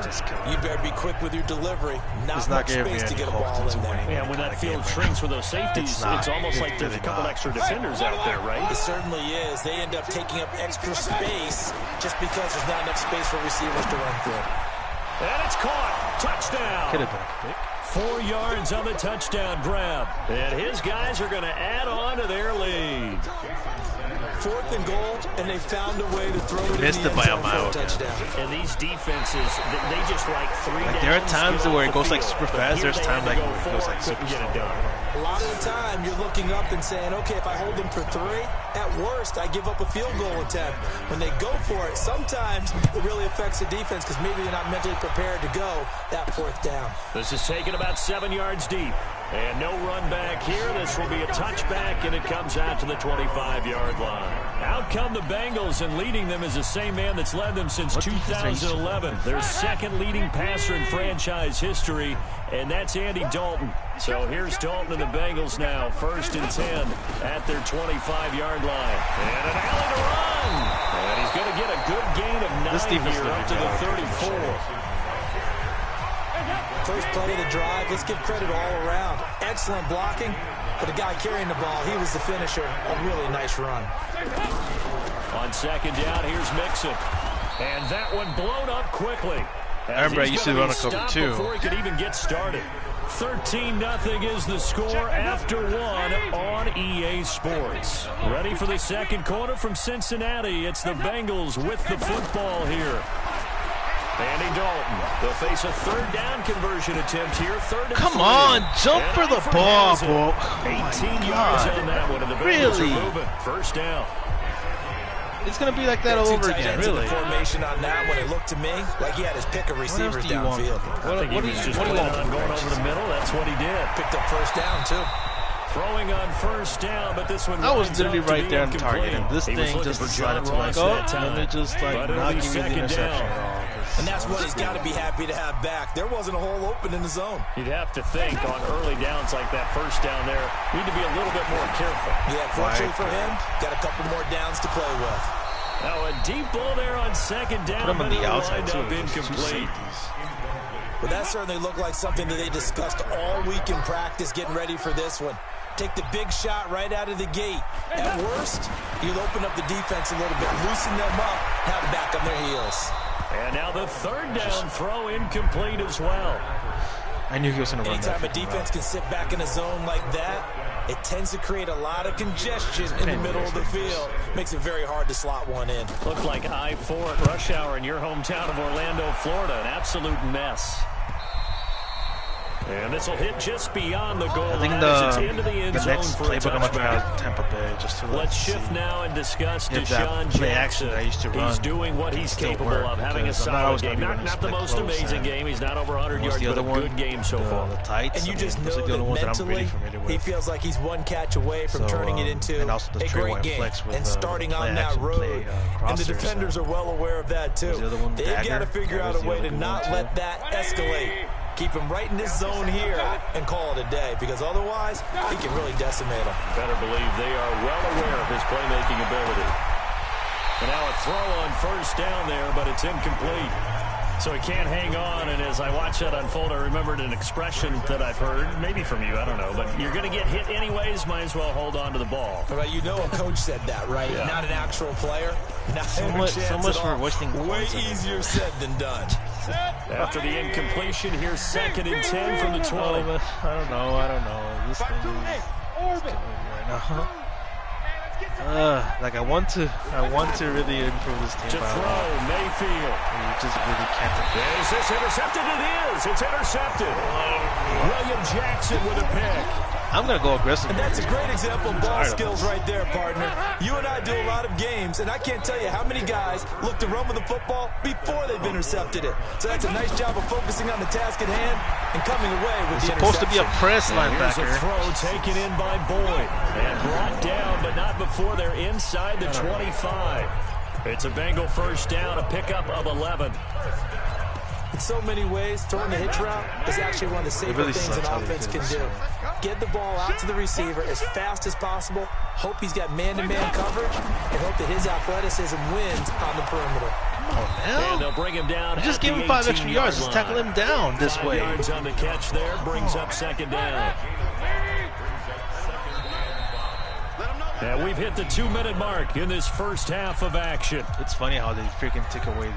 Speaker 3: you better be quick with your delivery.
Speaker 1: It's
Speaker 3: Not
Speaker 1: not
Speaker 3: much
Speaker 1: giving me
Speaker 3: space to
Speaker 1: any
Speaker 3: get a
Speaker 1: hope
Speaker 3: ball
Speaker 1: to
Speaker 3: in
Speaker 1: win.
Speaker 3: there.
Speaker 2: Yeah, when that field shrinks with those safeties,
Speaker 1: It's not.
Speaker 2: it's almost like
Speaker 1: It's
Speaker 2: there's a
Speaker 1: really
Speaker 2: couple
Speaker 1: not.
Speaker 2: extra defenders out there, right?
Speaker 3: It certainly is. They end up taking up extra space just because there's not enough space for receivers to run through.
Speaker 2: And it's caught. Touchdown.
Speaker 1: Could have been a pick.
Speaker 2: 4 yards on the touchdown grab. And his guys are going to add on to their lead.
Speaker 3: 4th and goal, and they found a way to throw it
Speaker 1: Missed
Speaker 3: in the
Speaker 1: it by
Speaker 3: end
Speaker 1: a
Speaker 3: zone for
Speaker 1: mile
Speaker 3: a
Speaker 1: again.
Speaker 3: touchdown.
Speaker 2: And these defenses, they just like 3
Speaker 1: Like,
Speaker 2: downs.
Speaker 1: there are times
Speaker 2: get
Speaker 1: where
Speaker 2: off
Speaker 1: it
Speaker 2: the
Speaker 1: goes like
Speaker 2: field.
Speaker 1: super
Speaker 2: But
Speaker 1: fast.
Speaker 2: here
Speaker 1: There's
Speaker 2: they
Speaker 1: time
Speaker 2: had
Speaker 1: like
Speaker 2: to go
Speaker 1: it
Speaker 2: for
Speaker 1: goes
Speaker 2: it,
Speaker 1: like super
Speaker 2: couldn't get it
Speaker 1: slow.
Speaker 2: done.
Speaker 3: A lot of the time, you're looking up and saying, okay, if I hold them for 3, at worst, I give up a field goal attempt. When they go for it, sometimes it really affects the defense because maybe they're not mentally prepared to go that 4th down.
Speaker 2: This is taken about 7 yards deep. And no run back here. This will be a touchback, and it comes out to the 25-yard line. Out come the Bengals, and leading them is the same man that's led them since 2011. Their 2nd leading passer in franchise history, and that's Andy Dalton. So here's Dalton and the Bengals now, 1st and 10 at their 25-yard line. And an alley to run. And he's going to get a good gain of 9
Speaker 1: This defense
Speaker 2: here up to the 34.
Speaker 3: First play of the drive, let's give credit all around. Excellent blocking, but the guy carrying the ball, he was the finisher. A really nice run.
Speaker 2: On 2nd down, here's Mixon. And that one blown up quickly.
Speaker 1: I remember I used to run a cover too.
Speaker 2: Before he could even get started. 13-0 is the score after one on EA Sports. Ready for the second quarter from Cincinnati. It's the Bengals with the football here. Andy Dalton. They'll face a third down conversion attempt here.
Speaker 1: Come on, jump for the ball, bro.
Speaker 2: 18 yards on that one, and the Bengals are moving. First down.
Speaker 1: It's going to be like that all over again, really.
Speaker 3: Formation on that one, it looked to me like he had his pick of receivers downfield.
Speaker 2: I think he was just planning on going over the middle. That's what he did.
Speaker 3: Picked up first down, too.
Speaker 2: Throwing on first down, but this one
Speaker 1: I was literally right there on target, and this thing just decided to like, oh, let me just like not give me the interception at all.
Speaker 3: And that's what he's got to be happy to have back. There wasn't a hole open in the zone.
Speaker 2: You'd have to think on early downs like that first down there, need to be a little bit more careful.
Speaker 3: Yeah, fortunately for him, got a couple more downs to play with.
Speaker 2: Now a deep ball there on second down,
Speaker 1: put him on the outside too.
Speaker 2: Incomplete.
Speaker 3: But that certainly looked like something that they discussed all week in practice getting ready for this one. Take the big shot right out of the gate. At worst, you'll open up the defense a little bit, loosen them up, have it back on their heels.
Speaker 2: And now the third down throw incomplete as well.
Speaker 1: I knew he was going to run that.
Speaker 3: Anytime a defense can sit back in a zone like that, it tends to create a lot of congestion in the middle of the field. Makes it very hard to slot one in.
Speaker 2: Looked like I-4 at rush hour in your hometown of Orlando, Florida. An absolute mess. And this will hit just beyond the goal.
Speaker 1: I think the next playbook I'm going to try out Tampa Bay just to
Speaker 2: let's shift now and discuss Deshaun Jackson.
Speaker 1: I used to run.
Speaker 2: He's doing what he's capable of, having a solid game. Not the most amazing game. He's not over 100 yards, but a good game so far.
Speaker 1: The tights.
Speaker 3: And you just know that mentally, he feels like he's one catch away from turning it into a great game and starting on that road. And the defenders are well aware of that too. They've got to figure out a way to not let that escalate. Keep him right in this zone here and call it a day, because otherwise he can really decimate him.
Speaker 2: Better believe they are well aware of his playmaking ability. And now a throw on first down there, but it's incomplete. So he can't hang on, and as I watch that unfold, I remembered an expression that I've heard, maybe from you, I don't know, but you're going to get hit anyways, might as well hold on to the ball.
Speaker 3: Well, you know a coach said that, right? Yeah. Not an actual player. Not
Speaker 1: so much for wasting
Speaker 3: way easier said than done.
Speaker 2: After the incompletion, here's 2nd and 10 from the 20.
Speaker 1: I don't know. This thing is killing me right now. Like I want to really improve this team.
Speaker 2: To throw, Mayfield.
Speaker 1: You just really can't.
Speaker 2: Is this intercepted? It is. It's intercepted. William Jackson with a pick.
Speaker 1: I'm going to go aggressive.
Speaker 3: And that's a great example of ball skills right there, partner. You and I do a lot of games, and I can't tell you how many guys look to run with the football before they've intercepted it. So that's a nice job of focusing on the task at hand and coming away with the interception.
Speaker 1: It's supposed to be a press linebacker.
Speaker 2: Here's a throw taken in by Boyd. And brought down, but not before they're inside the 25. It's a Bengal first down, a pickup of 11.
Speaker 3: In so many ways, throwing the hitch route is actually one of the safer things an offense can do. Get the ball out to the receiver as fast as possible, hope he's got man-to-man coverage, and hope that his athleticism wins on the perimeter.
Speaker 1: Oh, now?
Speaker 2: And they'll bring him down.
Speaker 1: Just give him 5 extra yards. Just tackle him down this way.
Speaker 2: 5 yards on the catch there, brings up 2nd down. And we've hit the 2-minute mark in this first half of action.
Speaker 1: It's funny how they freaking take away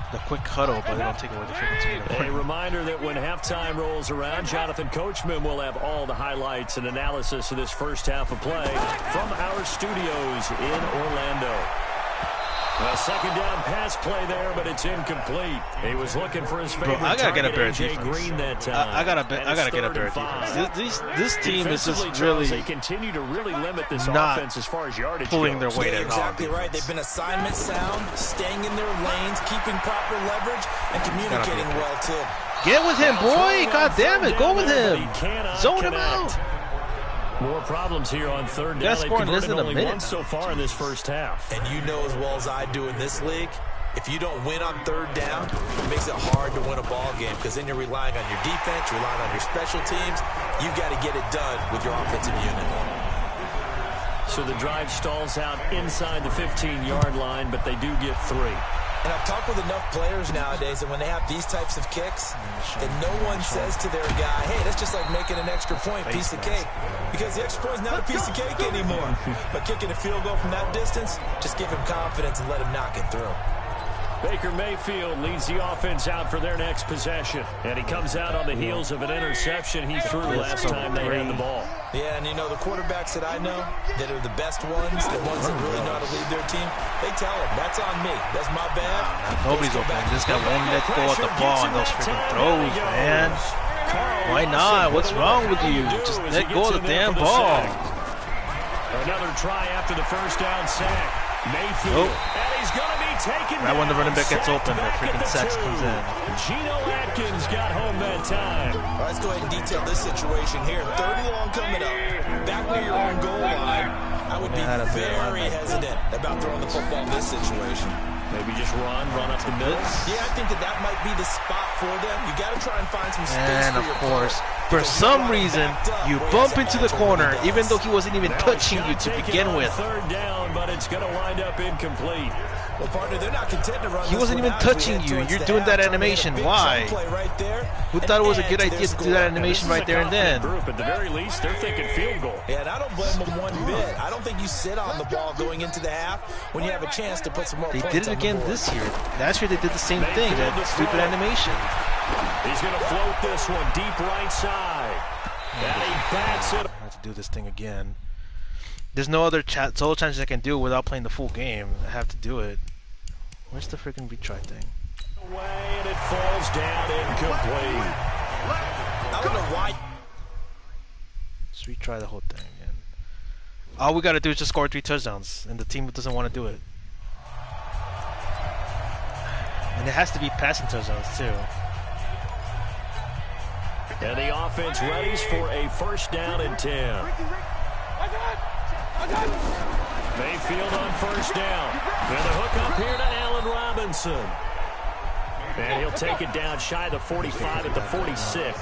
Speaker 1: the quick huddle, but they don't take away the freaking 2-minute mark.
Speaker 2: A reminder that when halftime rolls around, Jonathan Coachman will have all the highlights and analysis of this first half of play from our studios in Orlando. A 2nd down pass play there, but it's incomplete. He was looking for his favorite.
Speaker 1: Bro, I gotta get a better
Speaker 2: AJ
Speaker 1: defense.
Speaker 2: Green that time.
Speaker 1: I gotta get a better defense. This team is just
Speaker 2: really.
Speaker 1: really
Speaker 2: They continue to really limit this offense as far as yardage
Speaker 1: pulling
Speaker 2: goes.
Speaker 1: their weight at all.
Speaker 3: Exactly right. They've been assignment sound, staying in their lanes, keeping proper leverage, and communicating well too.
Speaker 1: Get with him, boy! God damn it, go with him! Zone him out.
Speaker 2: More problems here on 3rd down. They've converted only once so far in this first half.
Speaker 3: And you know as well as I do in this league, if you don't win on 3rd down, it makes it hard to win a ball game, because then you're relying on your defense, you're relying on your special teams. You've got to get it done with your offensive unit.
Speaker 2: So the drive stalls out inside the 15-yard line, but they do get 3.
Speaker 3: And I've talked with enough players nowadays that when they have these types of kicks, and no one says to their guy, hey, that's just like making an extra point, piece of cake. Because the extra point is not a piece of cake anymore. But kicking a field goal from that distance, just give him confidence and let him knock it through.
Speaker 2: Baker Mayfield leads the offense out for their next possession. And he comes out on the heels of an interception he threw last time they had the ball.
Speaker 3: Yeah, and you know, the quarterbacks that I know that are the best ones, the ones that really know how to lead their team, they tell them, that's on me. That's my bad.
Speaker 1: Nobody's open. Just got one let go at the ball on those freaking throws, man. Why not? What's wrong with you? Just let go of the damn ball.
Speaker 2: Another try after the first down sack. Mayfield, and he's going to be taken
Speaker 1: right
Speaker 2: down.
Speaker 1: when the running back gets open, the freaking sacks comes in.
Speaker 2: Geno Atkins got home that time.
Speaker 3: All right, let's go ahead and detail this situation here. 3rd and long coming up, back near your own goal line. I would be very hesitant about throwing the football in this situation.
Speaker 2: Maybe just run up the middle.
Speaker 3: Yeah, I think that might be the spot for them. You got to try and find some space.
Speaker 1: And of course, for some reason, you bump into the corner, even though he wasn't even touching you to begin with.
Speaker 2: 3rd down, but it's going to wind up incomplete.
Speaker 3: Well, partner, they're not content to run.
Speaker 1: He wasn't even touching you. You're doing that animation. Why? Who thought it was a good idea to do that animation right there and then?
Speaker 2: At the very least, they're thinking field goal.
Speaker 3: Yeah, and I don't blame them one bit. I don't think you sit on the ball going into the half when you have a chance to put some more points on the board.
Speaker 1: They did it again this year. Last year they did the same thing, that stupid animation.
Speaker 2: He's going to float this one deep right side. And he bats it.
Speaker 1: I have to do this thing again. There's no other solo challenges I can do without playing the full game. I have to do it. Where's the freaking retry thing?
Speaker 2: Away, and it falls down incomplete.
Speaker 3: I don't know why.
Speaker 1: Let's retry the whole thing again. All we gotta do is just score 3 touchdowns, and the team doesn't want to do it. And it has to be passing touchdowns too.
Speaker 2: And the offense readies for a 1st down and 10. Mayfield on 1st down. And the hook up here to Allen Robinson. And he'll take it down shy of the 45 at the 46.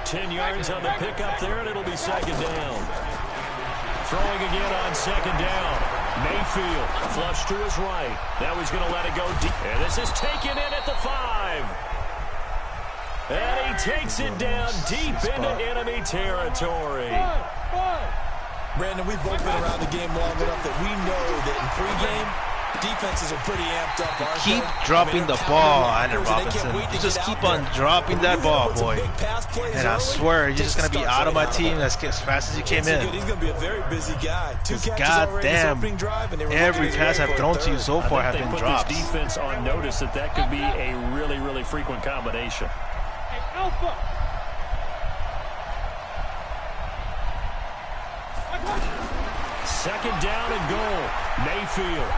Speaker 2: 10 yards on the pickup there, and it'll be 2nd down. Throwing again on 2nd down. Mayfield flush to his right. Now he's going to let it go deep. And this is taken in at the 5. And he takes it down deep into enemy territory.
Speaker 3: Brandon, we've both been around the game long enough that we know that in pregame, defenses are pretty amped up.
Speaker 1: Keep dropping the ball, Allen Robinson. You just keep on dropping that ball, boy. And I swear, you're just going to be out of my team as fast as you came in.
Speaker 3: He's going to be a very busy guy.
Speaker 1: Goddamn, every pass I've thrown to you so far have been drops.
Speaker 2: This defense on notice that could be a really, really frequent combination.
Speaker 4: Alpha.
Speaker 2: 2nd down and goal. Mayfield.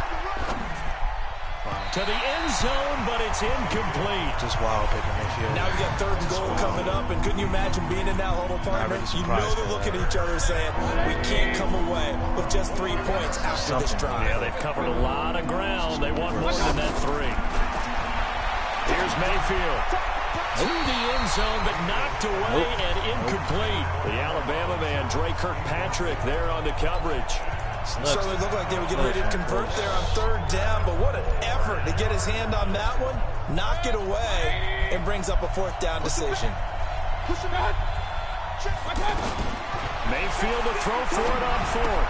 Speaker 2: To the end zone, but it's incomplete.
Speaker 1: Just wild, Baker Mayfield.
Speaker 3: Now we got 3rd and goal coming up, and couldn't you imagine being in that huddle, partner?
Speaker 1: Really,
Speaker 3: you know they're looking at each other saying, we can't come away with just 3 points after this drive.
Speaker 2: Yeah, they've covered a lot of ground. They want more than that 3. Here's Mayfield. To the end zone, but knocked away and incomplete. The Alabama man, Dre Kirkpatrick, there on the coverage.
Speaker 3: So it looked like they were getting ready to convert there on 3rd down, but what an effort to get his hand on that one, knock it away, and brings up a 4th down decision.
Speaker 2: Mayfield to throw for it on 4th.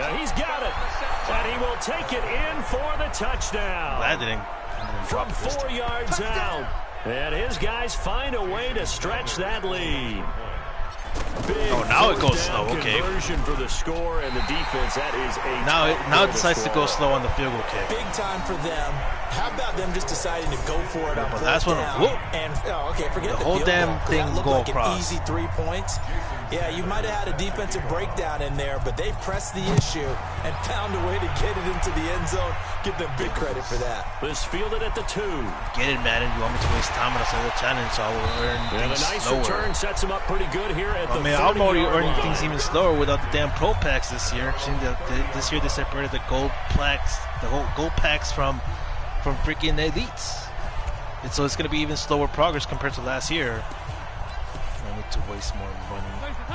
Speaker 2: And he's got it. And he will take it in for the touchdown.
Speaker 1: That didn't
Speaker 2: From 4 yards out. And his guys find a way to stretch that lead. Big
Speaker 1: now it goes slow. Okay.
Speaker 2: Conversion for the score and the defense. That is a
Speaker 1: now it decides to go slow on the field goal kick.
Speaker 3: Big time for them. How about them just deciding to go for it on
Speaker 1: but that's when
Speaker 3: forget
Speaker 1: the whole damn thing go
Speaker 3: like
Speaker 1: across.
Speaker 3: An easy 3 points. Yeah, you might have had a defensive breakdown in there, but they've pressed the issue and found a way to get it into the end zone. Give them big credit for that.
Speaker 2: This fielded at the 2.
Speaker 1: Get it, Madden. You want me to waste time on a solo challenge, so I will earn
Speaker 2: and
Speaker 1: things
Speaker 2: a nice
Speaker 1: slower.
Speaker 2: return sets him up pretty good here at the 30-yard line.
Speaker 1: I'm already earning things even slower without the damn pro packs this year. This year they separated the gold packs, the whole gold packs from freaking elites. And so it's going to be even slower progress compared to last year. I need to waste more money.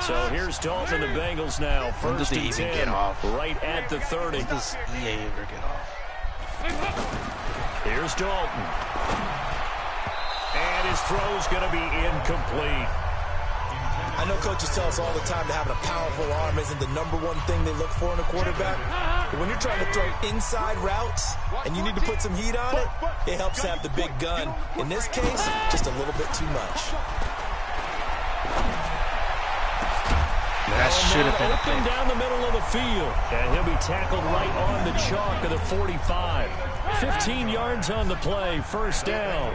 Speaker 2: So here's Dalton and the Bengals now. First and 10,
Speaker 1: get off?
Speaker 2: right at the 30.
Speaker 1: When does EA ever get off?
Speaker 2: Here's Dalton. And his throw's going to be incomplete.
Speaker 3: I know coaches tell us all the time that having a powerful arm isn't the #1 thing they look for in a quarterback, But when you're trying to throw inside routes and you need to put some heat on it, it helps to have the big gun. In this case, just a little bit too much.
Speaker 1: That should have been
Speaker 2: open down the middle of the field. And he'll be tackled right on the chalk of the 45. 15 yards on the play, first down.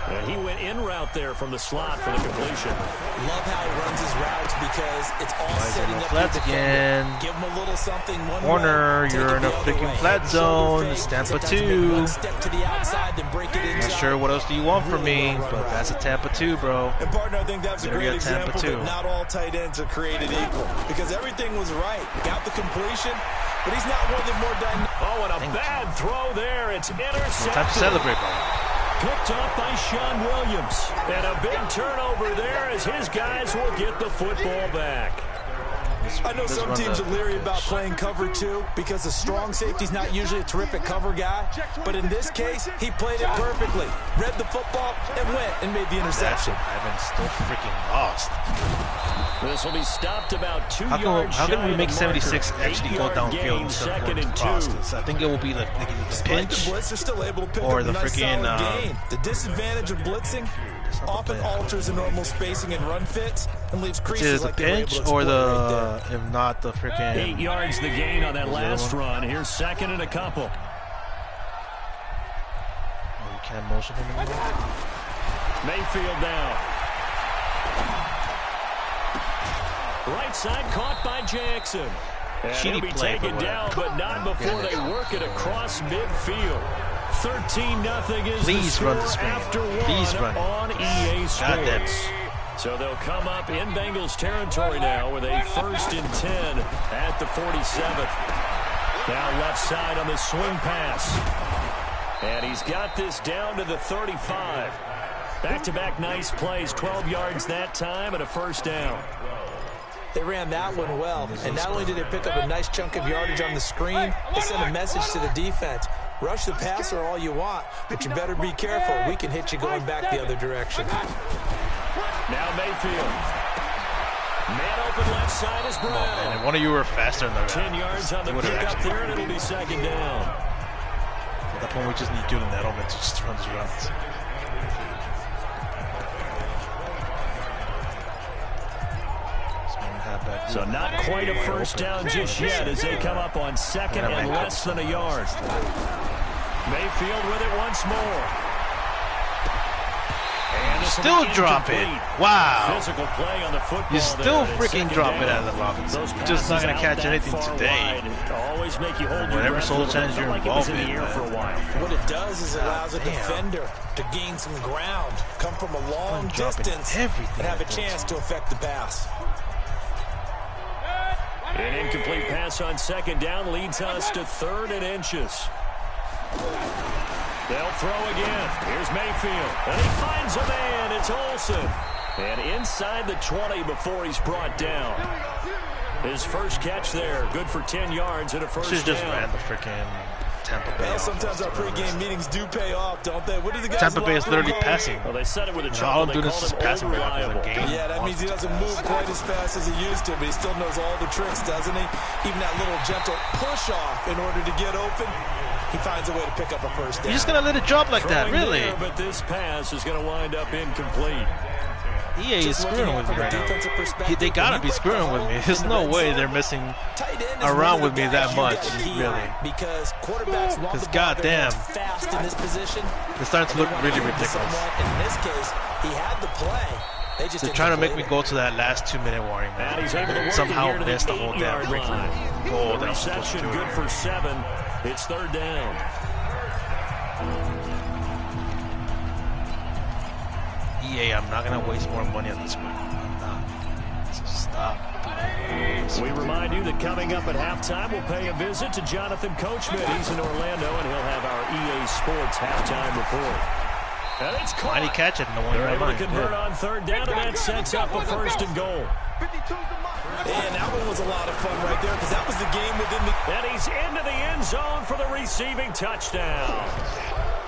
Speaker 2: And he went in route there from the slot for the completion.
Speaker 3: Love how he runs his routes because it's all setting up
Speaker 1: flats again.
Speaker 3: Give him a little something.
Speaker 1: Corner, you're in a freaking flat zone. It's Tampa 2.
Speaker 3: Step to the outside, then break it
Speaker 1: Not sure what else do you want from me, but that's a Tampa 2, bro.
Speaker 3: And partner, I think that's a great example
Speaker 1: Tampa 2.
Speaker 3: that not all tight ends are created equal because everything was right. Got the completion, but he's not one of the more dynamic.
Speaker 2: Oh, and a bad throw there. It's intercepted.
Speaker 1: Time to celebrate, bro.
Speaker 2: Picked off by Sean Williams. And a big turnover there as his guys will get the football back.
Speaker 3: I know some teams are leery about playing cover 2 because the strong safety's not usually a terrific cover guy. But in this case, he played it perfectly. Read the football and went and made the interception.
Speaker 1: I've still freaking lost.
Speaker 2: This will be stopped about 2 yards.
Speaker 1: How can we make 76 actually go downfield instead of going to cross? Because I think it will be like the pinch
Speaker 3: Blitz are still able to pick
Speaker 1: or
Speaker 3: up
Speaker 1: the
Speaker 3: a nice
Speaker 1: freaking
Speaker 3: gain. The disadvantage of blitzing often alters the normal spacing and run fits and leaves creases like
Speaker 1: the pinch or the if not the freaking
Speaker 2: 8 yards the gain on that last run. Here's second and a couple.
Speaker 1: You can't motion him anymore.
Speaker 2: Mayfield down. Right side caught by Jackson. And he'll be taken down, but not before they work it across midfield. 13-0 is the score after one on EA Sports. So they'll come up in Bengals territory now with a 1st and 10 at the 47th. Now left side on the swing pass. And he's got this down to the 35. Back-to-back nice plays, 12 yards that time and a first down.
Speaker 3: They ran that one well, and not only did they pick up a nice chunk of yardage on the screen, they sent a message to the defense. Rush the passer all you want, but you better be careful. We can hit you going back the other direction.
Speaker 2: Now Mayfield. Man open left side is Brown.
Speaker 1: And one of you were faster than the
Speaker 2: 10 yards on the pickup there, and it'll be second down.
Speaker 1: At that point, we just need Julian Edelman to just run his routes.
Speaker 2: So not quite a first down just yet as they come up on second and less than a yard. Mayfield with it once more. And
Speaker 1: still drop it. Wow.
Speaker 2: Physical play on the football.
Speaker 1: You still freaking drop it out of the Robinson. You're just not going to catch anything today.
Speaker 2: Always make you hold
Speaker 1: whatever sole chance you're involved in.
Speaker 2: For a while.
Speaker 3: What it does is it allows a defender to gain some ground, come from a long distance, and have a chance to affect the pass.
Speaker 2: An incomplete pass on second down leads us to 3rd and inches. They'll throw again. Here's Mayfield. And he finds a man. It's Olsen. And inside the 20 before he's brought down. His first catch there. Good for 10 yards and a first down.
Speaker 1: Just ran the freaking Tampa Bay.
Speaker 3: Well, sometimes our pregame meetings do pay off, don't they? What do the guys
Speaker 1: Tampa Bay is literally passing.
Speaker 2: Well, they said it with a chuckle.
Speaker 1: All I'm doing is just passing back with a game.
Speaker 3: Yeah, that means he doesn't move quite as fast as he used to, but he still knows all the tricks, doesn't he? Even that little gentle push-off in order to get open, he finds a way to pick up a first down.
Speaker 1: You're just going to let it drop like that, really?
Speaker 2: There, but this pass is going to wind up incomplete.
Speaker 1: EA is screwing with me right now. They gotta be screwing with me. There's no way they're messing around with me that much, really.
Speaker 3: Because quarterbacks want the
Speaker 1: goddamn,
Speaker 3: fast in this position.
Speaker 1: It's starting to look really ridiculous.
Speaker 3: In this case, he had the play.
Speaker 1: They're trying to make me go to that last 2-minute warning.
Speaker 2: And he's able to work
Speaker 1: somehow
Speaker 2: it
Speaker 1: miss the whole damn freaking goal.
Speaker 2: Reception good for 7. It's 3rd down.
Speaker 1: EA, I'm not going to waste more money on this one. I'm not. So stop.
Speaker 2: We remind you that coming up at halftime, we'll pay a visit to Jonathan Coachman. He's in Orlando, and he'll have our EA Sports halftime report. And it's caught.
Speaker 1: Mighty catch it. No one
Speaker 2: They're able to convert on 3rd down, and that sets up a 1st and goal.
Speaker 3: And that one was a lot of fun right there because that was the game within the...
Speaker 2: And he's into the end zone for the receiving touchdown.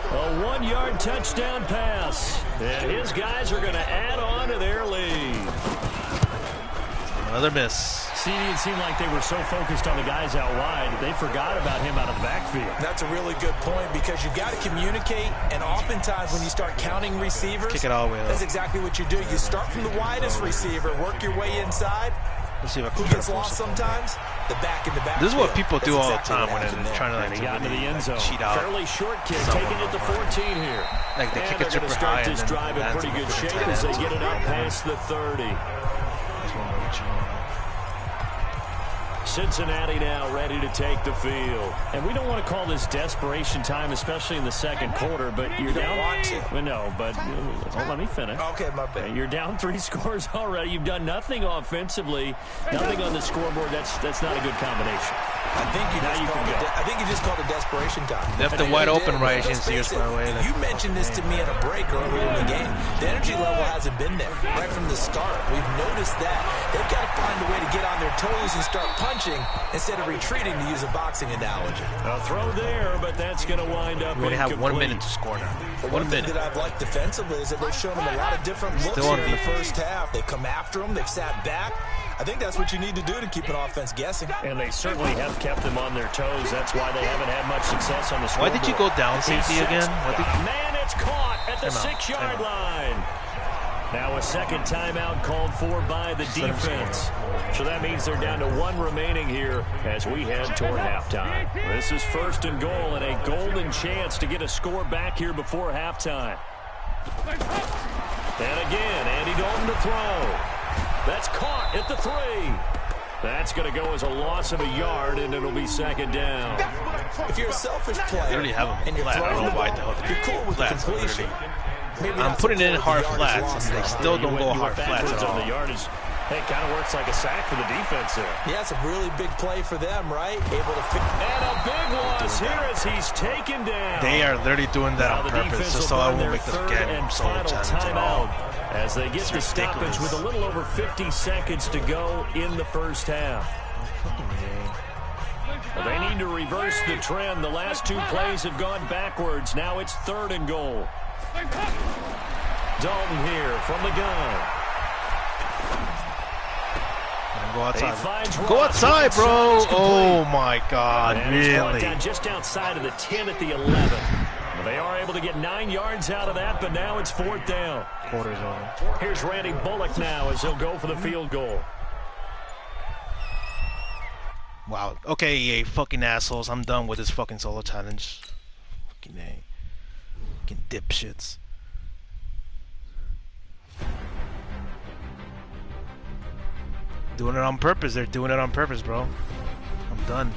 Speaker 2: A 1-yard touchdown pass. And his guys are going to add on to their lead.
Speaker 1: Another miss.
Speaker 2: It seemed like they were so focused on the guys out wide, they forgot about him out of the backfield.
Speaker 3: That's a really good point because you've got to communicate, and oftentimes when you start counting receivers,
Speaker 1: kick it all the way up.
Speaker 3: That's exactly what you do. You start from the widest receiver, work your way inside.
Speaker 1: Let's see if I
Speaker 3: Who
Speaker 1: can
Speaker 3: gets lost sometimes? The back in the back.
Speaker 1: This is what people do all the time when
Speaker 3: they're
Speaker 1: they're trying to
Speaker 2: He got into the end zone.
Speaker 1: cheat out.
Speaker 2: Fairly short kick, taking it to 14 here.
Speaker 1: Like they kick it super
Speaker 2: start
Speaker 1: high
Speaker 2: this
Speaker 1: and then
Speaker 2: drive in
Speaker 1: lands
Speaker 2: pretty
Speaker 1: on
Speaker 2: good
Speaker 1: the
Speaker 2: shape
Speaker 1: tight
Speaker 2: as they
Speaker 1: end.
Speaker 2: get it up past the 30.
Speaker 1: That's one way to cheat.
Speaker 2: Cincinnati now ready to take the field. And we don't want to call this desperation time, especially in the second quarter, but you're down.
Speaker 3: Want to.
Speaker 2: Well, no, but let me finish.
Speaker 3: Okay, my bad.
Speaker 2: You're down 3 scores already. You've done nothing offensively, nothing on the scoreboard. That's not a good combination.
Speaker 3: I think you just called it desperation time.
Speaker 1: Left it wide open right against the by the way.
Speaker 3: You mentioned this to me in a break earlier in the game. The energy level hasn't been there right from the start. We've noticed that. They've got to find a way to get on their toes and start punching instead of retreating, to use a boxing analogy.
Speaker 2: A throw there, but that's going to wind up
Speaker 1: We only have 1
Speaker 2: incomplete.
Speaker 1: minute to score now.
Speaker 3: One thing that I've liked defensively is that they've shown them a lot of different looks
Speaker 1: Still on
Speaker 3: here in the
Speaker 1: defense.
Speaker 3: first half. They've come after them. They've sat back. I think that's what you need to do to keep an offense guessing.
Speaker 2: And they certainly have kept them on their toes. That's why they haven't had much success on the
Speaker 1: Why
Speaker 2: scoreboard.
Speaker 1: did you go down safety again?
Speaker 2: Man, it's caught at the 6-yard line. Now a second timeout called for by the defense. So that means they're down to 1 remaining here as we head toward halftime. This is 1st and goal and a golden chance to get a score back here before halftime. And again, Andy Dalton to throw. That's caught at the 3. That's going to go as a loss of a yard, and it'll be 2nd down.
Speaker 3: If you're a selfish player
Speaker 1: They already have them
Speaker 3: and you're
Speaker 1: flat. I
Speaker 3: throwing
Speaker 1: don't
Speaker 3: the
Speaker 1: know why
Speaker 3: ball,
Speaker 1: the hell
Speaker 3: you're cool with the
Speaker 1: flats,
Speaker 3: completion. Maybe
Speaker 1: I'm
Speaker 3: not
Speaker 1: putting
Speaker 3: so
Speaker 1: it in
Speaker 3: cool
Speaker 1: hard
Speaker 3: with the yardage
Speaker 1: flats,
Speaker 3: lost,
Speaker 1: and they
Speaker 3: though.
Speaker 1: still don't go
Speaker 2: You
Speaker 1: hard
Speaker 2: went
Speaker 1: flats
Speaker 2: backwards
Speaker 1: at
Speaker 2: on
Speaker 1: all.
Speaker 2: the yardage. Hey, kind of works like a sack for the defense there.
Speaker 3: Yeah, it's a really big play for them, right? Able to fit.
Speaker 2: And a big loss here as he's taken down.
Speaker 1: They are literally doing that
Speaker 2: Now
Speaker 1: on
Speaker 2: the
Speaker 1: purpose,
Speaker 2: defense
Speaker 1: just
Speaker 2: will
Speaker 1: so I
Speaker 2: burn
Speaker 1: won't
Speaker 2: their
Speaker 1: make this
Speaker 2: 3rd
Speaker 1: game
Speaker 2: and
Speaker 1: solo
Speaker 2: final
Speaker 1: challenge at all.
Speaker 2: timeout as they get the stoppage with a little over 50 seconds to go in the first half. They need to reverse the trend. The last 2 plays have gone backwards. Now it's 3rd and goal. Dalton here from the gun.
Speaker 1: Go outside.
Speaker 2: Go
Speaker 1: Go outside, bro. Oh, my God.
Speaker 2: And he's brought
Speaker 1: Really?
Speaker 2: down just outside of the 10 at the 11. They are able to get 9 yards out of that, but now it's 4th down.
Speaker 1: Quarter's over.
Speaker 2: Here's Randy Bullock now as he'll go for the field goal.
Speaker 1: Wow. Okay, EA, fucking assholes. I'm done with this fucking solo challenge. Fucking A. Fucking dipshits. Doing it on purpose. They're doing it on purpose, bro. I'm done.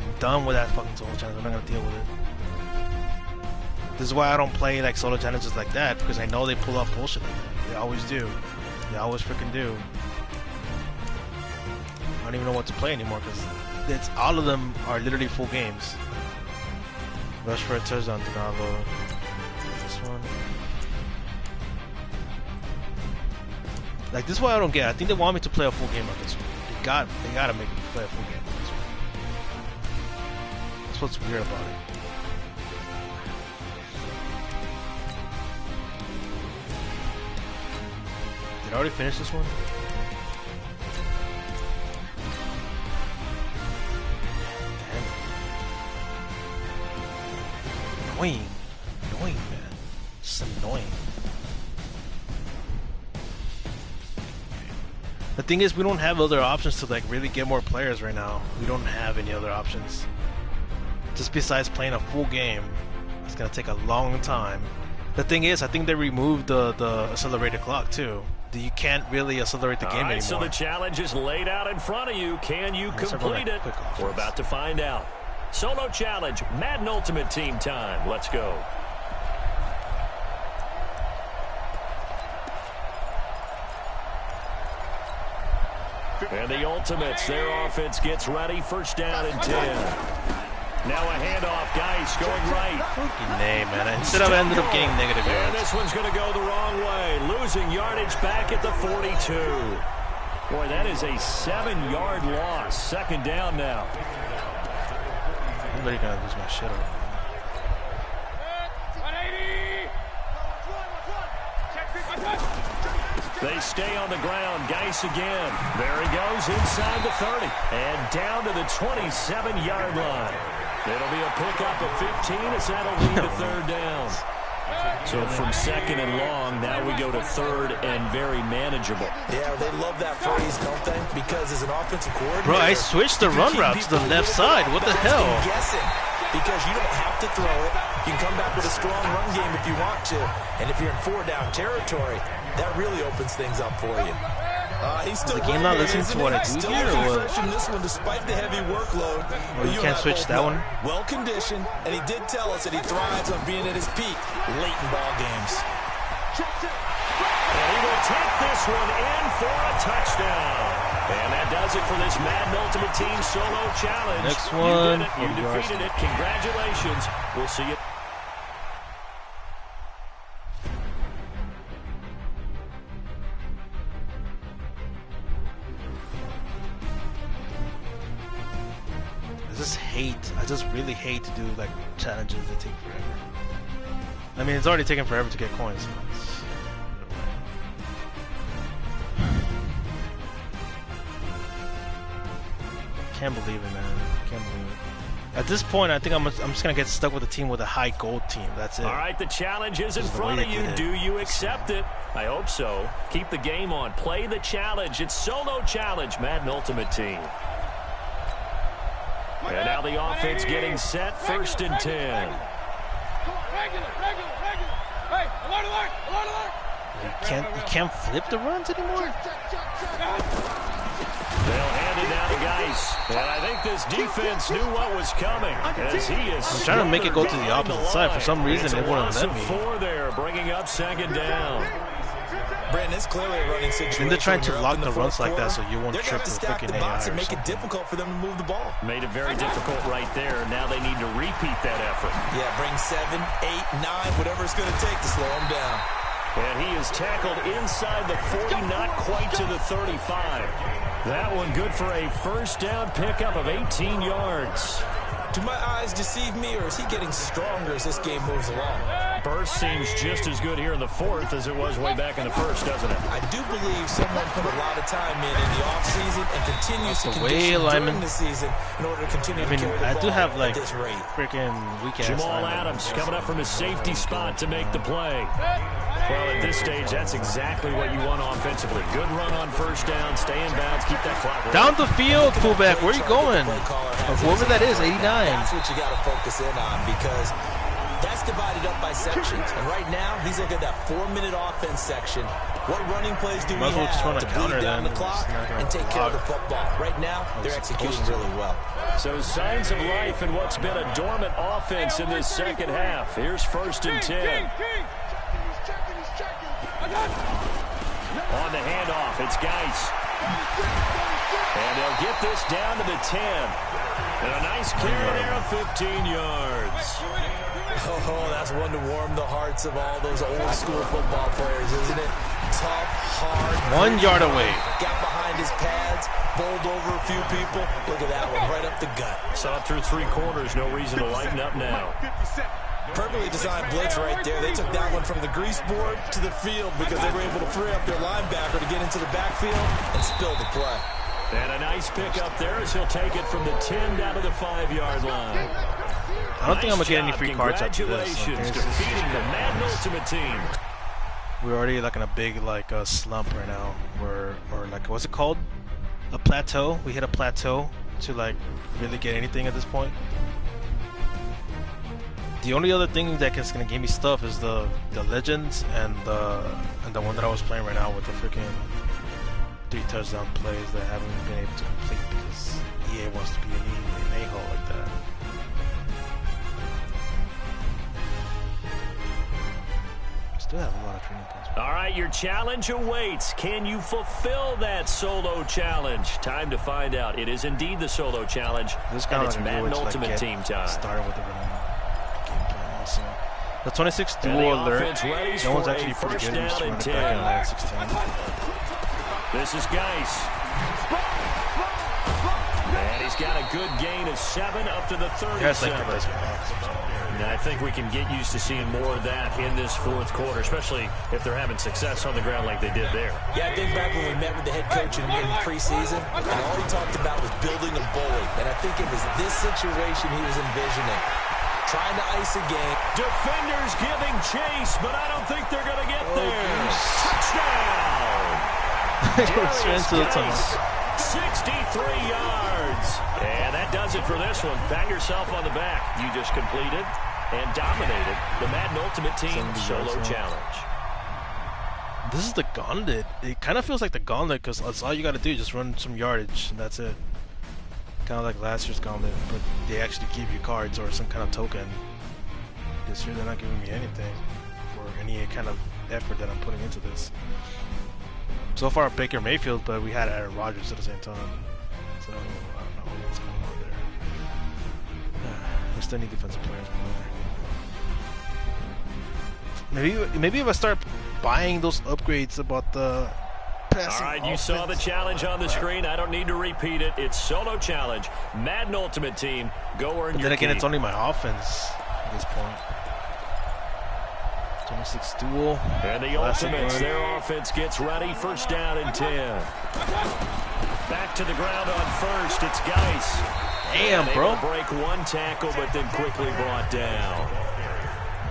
Speaker 1: I'm done with that fucking solo challenge. I'm not gonna deal with it. This is why I don't play like solo challenges like that, because I know they pull off bullshit like that. They always do. They always freaking do. I don't even know what to play anymore, because it's all of them are literally full games. Rush for a touchdown, do not load. This one. Like, this is why I don't get it. I think they want me to play a full game on this one. They gotta make me play a full game on this one. That's what's weird about it. Did I already finish this one? Damn it. Annoying. Annoying, man. It's annoying. The thing is, we don't have other options to like really get more players right now. We don't have any other options. Just besides playing a full game, it's gonna take a long time. The thing is, I think they removed the accelerated clock too. You can't really accelerate the game anymore.
Speaker 2: So the challenge is laid out in front of you. Can you complete it? We're about to find out. Solo challenge, Madden Ultimate Team time. Let's go. And the Ultimates, their offense gets ready. 1st down and 10. Now a handoff. Geis going right.
Speaker 1: Fucking name, man. Instead of ended up getting negative
Speaker 2: And
Speaker 1: yards.
Speaker 2: this one's going to go the wrong way. Losing yardage back at the 42. Boy, that is a 7-yard loss. 2nd down now.
Speaker 1: I'm literally gonna lose my shit over.
Speaker 2: They stay on the ground. Geis again. There he goes inside the 30 and down to the 27-yard line. It'll be a pickup of 15 as that'll lead to third down. So from second and long, now we go to third and very manageable.
Speaker 3: Yeah, they love that phrase, don't they? Because as an offensive coordinator...
Speaker 1: Bro, I switched the run route to the left side. What the hell?
Speaker 3: Guessing, because you don't have to throw it. You can come back with a strong run game if you want to. And if you're in 4-down territory, that really opens things up for you. He's still
Speaker 1: the game not listening to what I do here, or what?
Speaker 3: In this one, despite the heavy workload.
Speaker 1: Or you can't switch that one?
Speaker 3: Well conditioned, and he did tell us that he thrives on being at his peak late in ball games.
Speaker 2: And he will take this one in for a touchdown. And that does it for this Madden Ultimate Team Solo Challenge.
Speaker 1: Next one.
Speaker 2: You did it. You defeated it. Congratulations. We'll see you.
Speaker 1: I just really hate to do like challenges that take forever. I mean, it's already taken forever to get coins. So it's, can't believe it, man. Can't believe it. At this point, I think I'm just gonna get stuck with a team with a high gold team. That's it.
Speaker 2: All right, the challenge is in front of you. Do you accept it? I hope so. Keep the game on. Play the challenge. It's Solo Challenge, Madden Ultimate Team. And now the offense getting set, 1st and 10.
Speaker 1: You can't flip the runs anymore?
Speaker 2: They'll hand it down to Geis. And I think this defense knew what was coming. As he is
Speaker 1: I'm trying to make it go to the opposite side. For some reason, it wouldn't let me.
Speaker 2: 4 there, bringing up 2nd down.
Speaker 3: Brandon, it's clearly a running situation.
Speaker 1: And they're trying to lock the runs like that so you won't trip the freaking AI
Speaker 3: and make it difficult for them to move the ball.
Speaker 2: Made it very difficult right there. Now they need to repeat that effort.
Speaker 3: Yeah, bring 7, 8, 9, whatever it's going to take to slow him down.
Speaker 2: And he is tackled inside the 40, not quite to the 35. That one good for a 1st down pickup of 18 yards.
Speaker 3: Do my eyes deceive me, or is he getting stronger as this game moves along?
Speaker 2: Burst seems just as good here in the 4th as it was way back in the 1st, doesn't it?
Speaker 3: I do believe someone put a lot of time in the offseason and continues to condition during the season in order to continue to carry the ball
Speaker 1: I do have like
Speaker 3: this rate.
Speaker 1: Freaking weekend.
Speaker 2: Jamal Adams coming up from his safety spot to make the play. Well, at this stage, that's exactly what you want offensively. Good run on 1st down, stay in bounds, keep that clock rolling.
Speaker 1: Down the field, fullback. Where are you going? Whoever that is, 89.
Speaker 3: That's what you got to focus in on, because that's divided up by sections. And right now, he's looking at that 4-minute offense section. What running plays do we have to bleed down the clock and take care of the football? Right now, they're executing really well.
Speaker 2: So signs of life in what's been a dormant offense in this 2nd half. Here's 1st and 10. On the handoff, it's Geis. And they'll get this down to the 10. And a nice carry there of 15 yards.
Speaker 3: Oh, that's one to warm the hearts of all those old school football players, isn't it? Tough, hard.
Speaker 1: 1 yard away.
Speaker 3: Got behind his pads, bowled over a few people. Look at that one, right up the gut.
Speaker 2: Saw it through 3 quarters, no reason to lighten up now.
Speaker 3: Perfectly designed blitz right there. They took that one from the grease board to the field because they were able to free up their linebacker to get into the backfield and spill the play.
Speaker 2: And a nice pick up there as he'll take it from the 10 down to the 5-yard line.
Speaker 1: I don't think I'm going to get any free cards after this.
Speaker 2: Congratulations, defeating the Madden Ultimate Team.
Speaker 1: We're already like in a big like slump right now. Or like, what's it called? A plateau. We hit a plateau to like really get anything at this point. The only other thing that is going to give me stuff is the Legends and the one that I was playing right now with the freaking 3 touchdown plays that I haven't been able to complete because EA wants to be an a-hole like that. Still have a lot of training points.
Speaker 2: All right, your challenge awaits. Can you fulfill that solo challenge? Time to find out. It is indeed the solo challenge.
Speaker 1: This kind
Speaker 2: and it's
Speaker 1: of
Speaker 2: Madden Ultimate Team time.
Speaker 1: Started with the game plan also. The 26 dual alert. No one's actually pretty good. He's running back in line 16.
Speaker 2: This is Geis. And he's got a good gain of 7 up to the 37. And I think we can get used to seeing more of that in this fourth quarter, especially if they're having success on the ground like they did there.
Speaker 3: Yeah, I think back when we met with the head coach in preseason, and all he talked about was building a bully. And I think it was this situation he was envisioning. Trying to ice a game.
Speaker 2: Defenders giving chase, but I don't think they're going to get there. Touchdown! Darius Geis, 63 yards. And that does it for this one. Pat yourself on the back. You just completed and dominated the Madden Ultimate Team Solo Challenge.
Speaker 1: This is the gauntlet. It kind of feels like the gauntlet because that's all you got to do. Just run some yardage, and that's it. Kind of like last year's gauntlet, but they actually give you cards or some kind of token. This year they're not giving me anything for any kind of effort that I'm putting into this. So far, Baker Mayfield, but we had Aaron Rodgers at the same time. So I don't know what's going on there. We still need defensive players. Maybe if I start buying those upgrades about the passing.
Speaker 2: All right, you saw the challenge on the screen. I don't need to repeat it. It's Solo Challenge. Madden Ultimate Team. Go earn your
Speaker 1: Then again,
Speaker 2: key.
Speaker 1: it's only my offense at this point. 26 duel.
Speaker 2: And the Ultimates, their offense gets ready. First down and 10. Back to the ground on first. It's Geis.
Speaker 1: Damn, bro.
Speaker 2: Break one tackle, but then quickly brought down.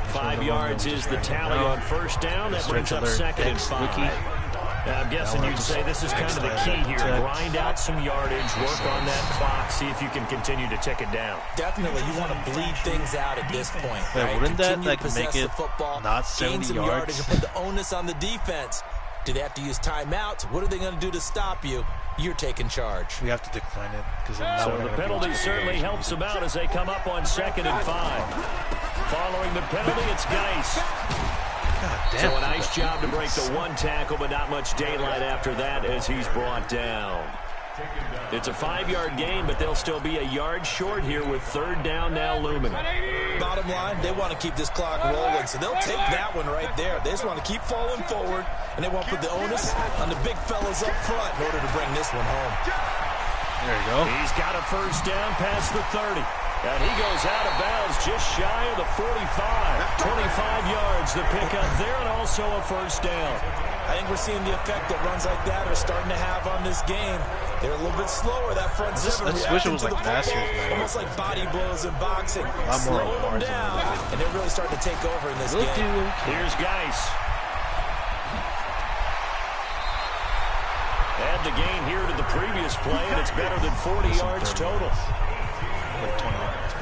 Speaker 2: 5 yards is the tally on first down. That brings up second and 5. I'm guessing you'd say this is kind of the key here. Grind out some yardage, work on that clock, see if you can continue to tick it down.
Speaker 3: Definitely, you want to bleed things out at this point.
Speaker 1: Yeah,
Speaker 3: right?
Speaker 1: wouldn't that
Speaker 3: Continue to
Speaker 1: make
Speaker 3: possess
Speaker 1: it
Speaker 3: the football,
Speaker 1: not 70
Speaker 3: gain some
Speaker 1: yards?
Speaker 3: yardage and put the onus on the defense. Do they have to use timeouts? What are they going to do to stop you? You're taking charge.
Speaker 1: We have to decline it because
Speaker 2: So the penalty certainly helps them out as they come up on second and 5. Following the penalty, it's Geis. So a nice job to break the one tackle, but not much daylight after that as he's brought down. It's a 5-yard gain, but they'll still be a yard short here with third down now looming.
Speaker 3: Bottom line, they want to keep this clock rolling, so they'll take that one right there. They just want to keep falling forward, and they want to put the onus on the big fellas up front in order to bring this one home.
Speaker 1: There you go.
Speaker 2: He's got a first down past the 30. And he goes out of bounds just shy of the 45. 25 yards the pickup there, and also a first down.
Speaker 3: I think we're seeing the effect that runs like that are starting to have on this game. They're a little bit slower, that front seven.
Speaker 1: I wish it was like last year, man.
Speaker 3: Almost like body blows in boxing.
Speaker 1: Slow
Speaker 3: them down, and they're really starting to take over in this game.
Speaker 2: Here's Geis. Add the gain here to the previous play, and it's better than 40 yards total.
Speaker 1: Like 20 yards.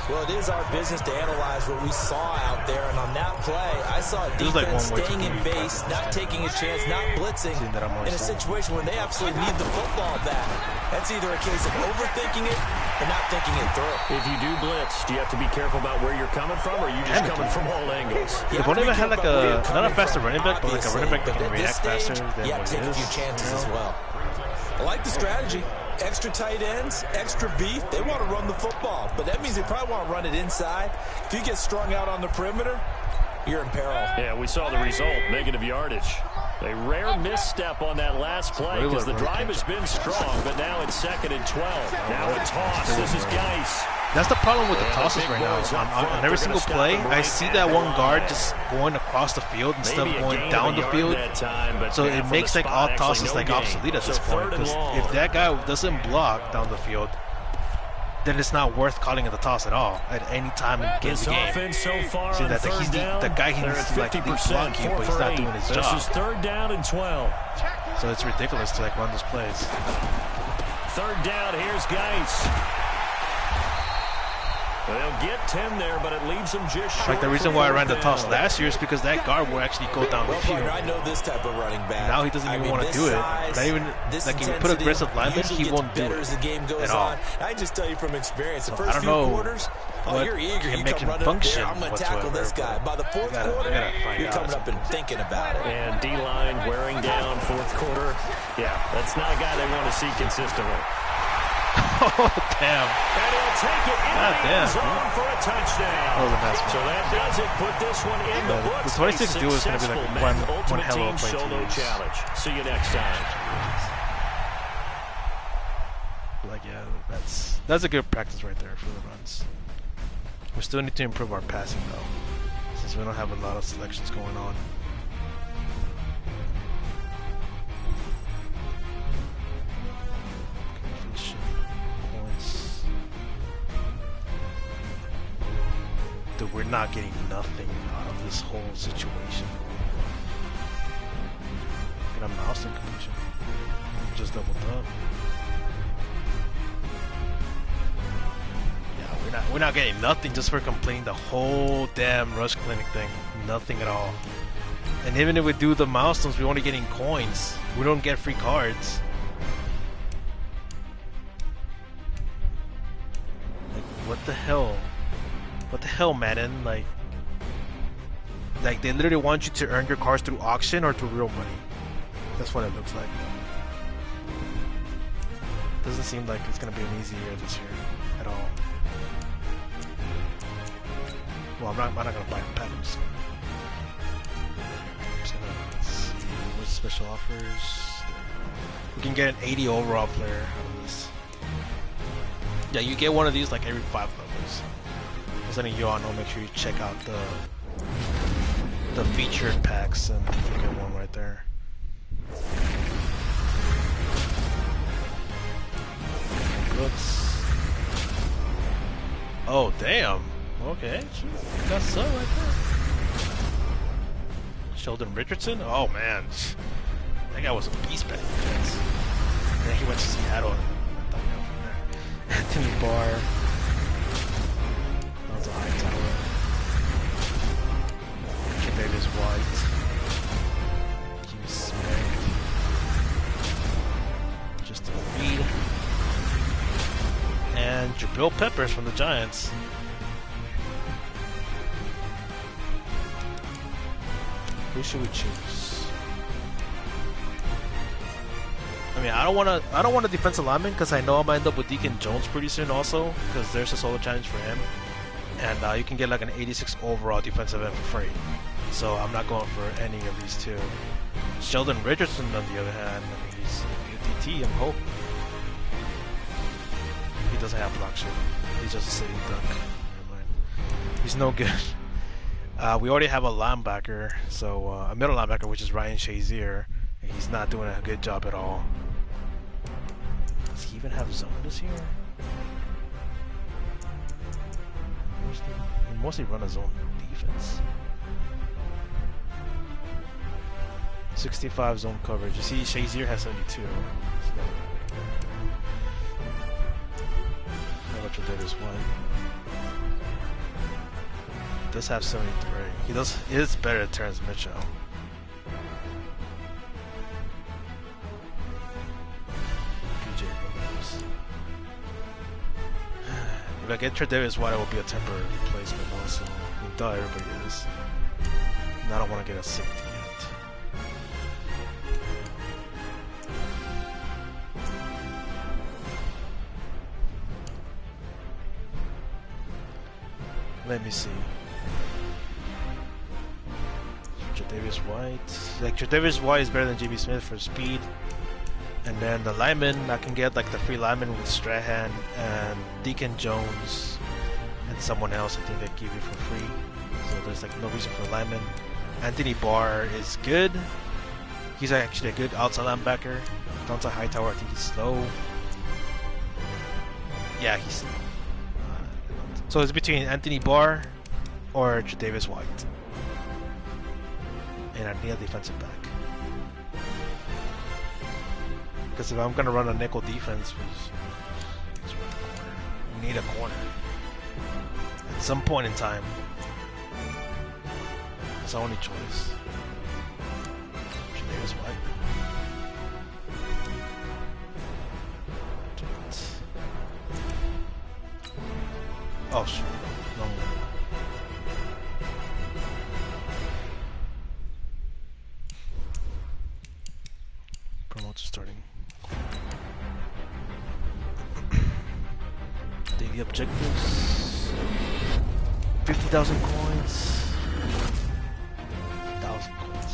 Speaker 3: Well, it is our business to analyze what we saw out there, and on that play, I saw a defense staying in base, not taking a chance, not blitzing, in a situation where they absolutely need the football back. That's either a case of overthinking it or not thinking it through.
Speaker 2: If you do blitz, do you have to be careful about where you're coming from, or are you just coming from all angles?
Speaker 1: If one of them had like a, not a faster running back, but like a running back that can react faster than what it is.
Speaker 3: Take a few chances as well. I like the strategy. Extra tight ends, extra beef. They want to run the football, but that means they probably want to run it inside. If you get strung out on the perimeter, you're in peril.
Speaker 2: Yeah, we saw the result, negative yardage. A rare misstep on that last play because the drive has been strong, but now it's second and 12. Now a toss. This is Geis.
Speaker 1: That's the problem with the tosses right now. On every single play, I see that one guard just going across the field instead of going down the field. So it makes like all tosses like obsolete at this point. Because if that guy doesn't block down the field, then it's not worth calling it a toss at all at any time in the game.
Speaker 2: So far
Speaker 1: see that he's the guy he needs to like block you, but he's not doing his job.
Speaker 2: This is third down and 12.
Speaker 1: So it's ridiculous to like run those plays.
Speaker 2: Third down, here's Geis. They'll get 10 there, but it leaves them just short.
Speaker 1: Like the reason why I ran the toss last year is because that guard will actually go down the field.
Speaker 3: I know this type of running back.
Speaker 1: Now he doesn't even want to do it. Not even like if you put aggressive lineman, he won't do it at all.
Speaker 3: I just tell you from experience, the
Speaker 1: So
Speaker 3: first
Speaker 1: I don't
Speaker 3: few
Speaker 1: know
Speaker 3: quarters, you're eager. You come running up there. I'm going to tackle this guy. By the fourth quarter, you're coming up and thinking about it.
Speaker 2: And D-line wearing down fourth quarter. Yeah, that's not a guy they want to see consistently.
Speaker 1: Oh, damn.
Speaker 2: And he'll take it in the end zone for a touchdown. So that does it. Put this one in the books.
Speaker 1: The 26 duel is going to be like one hell of a play
Speaker 2: solo challenge. See you next time.
Speaker 1: Like like, yeah, that's a good practice right there for the runs. We still need to improve our passing though, since we don't have a lot of selections going on. Points. Dude, we're not getting nothing out of this whole situation. Get a mouse completion. Just doubled up. We're not getting nothing just for completing the whole damn rush clinic thing. Nothing at all. And even if we do the milestones, we're only getting coins. We don't get free cards. Like, what the hell? What the hell, Madden? Like they literally want you to earn your cards through auction or through real money. That's what it looks like. Doesn't seem like it's gonna be an easy year this year at all. Well, I'm not gonna buy a pack. I'm just gonna see what's special offers. We can get an 80 overall player out of this. Yeah, you get one of these like every 5 levels. As any of you all know, make sure you check out the featured packs and you get one right there. Looks. Oh damn. Okay, that's so right there. Sheldon Richardson? Oh man, that guy was a beast back then. Then he went to Seattle. Anthony Barr. That was a high tower. Davis White. Jimmy Smith. Just a read. And Jabril Peppers from the Giants. Who should we choose? I mean, I don't want a defensive lineman because I know I'm gonna end up with Deacon Jones pretty soon also, because there's a solo challenge for him, and you can get like an 86 overall defensive end for free. So I'm not going for any of these two. Sheldon Richardson, on the other hand, I mean, he's a DT. I'm hoping he doesn't have block shit. He's just a sitting duck. Never mind. He's no good. We already have a linebacker, so a middle linebacker, which is Ryan Shazier, and he's not doing a good job at all. Does he even have zone this year? He mostly run his own defense. 65 zone coverage. You see, Shazier has 72. How much of this one? Does have 73. He is better than Terrence Mitchell. PJ Williams. If I get Tre'Davious White, it will be a temporary replacement also. Duh, everybody is. And I don't want to get a safety yet. Let me see. Tre'Davious White. Like, Tre'Davious White is better than JB Smith for speed. And then the lineman, I can get like the free lineman with Strahan and Deacon Jones and someone else. I think they give you for free. So there's like no reason for the lineman. Anthony Barr is good. He's actually a good outside linebacker. Downside Hightower, I think he's slow. Yeah, he's slow. So it's between Anthony Barr or Tre'Davious White. And I need a defensive back. Because if I'm going to run a nickel defense, let's run a corner. We need a corner. At some point in time. It's our only choice. Tre'Davious White. Oh, shoot. No. Promote to starting. Daily objectives. 50,000 coins. 1,000 coins.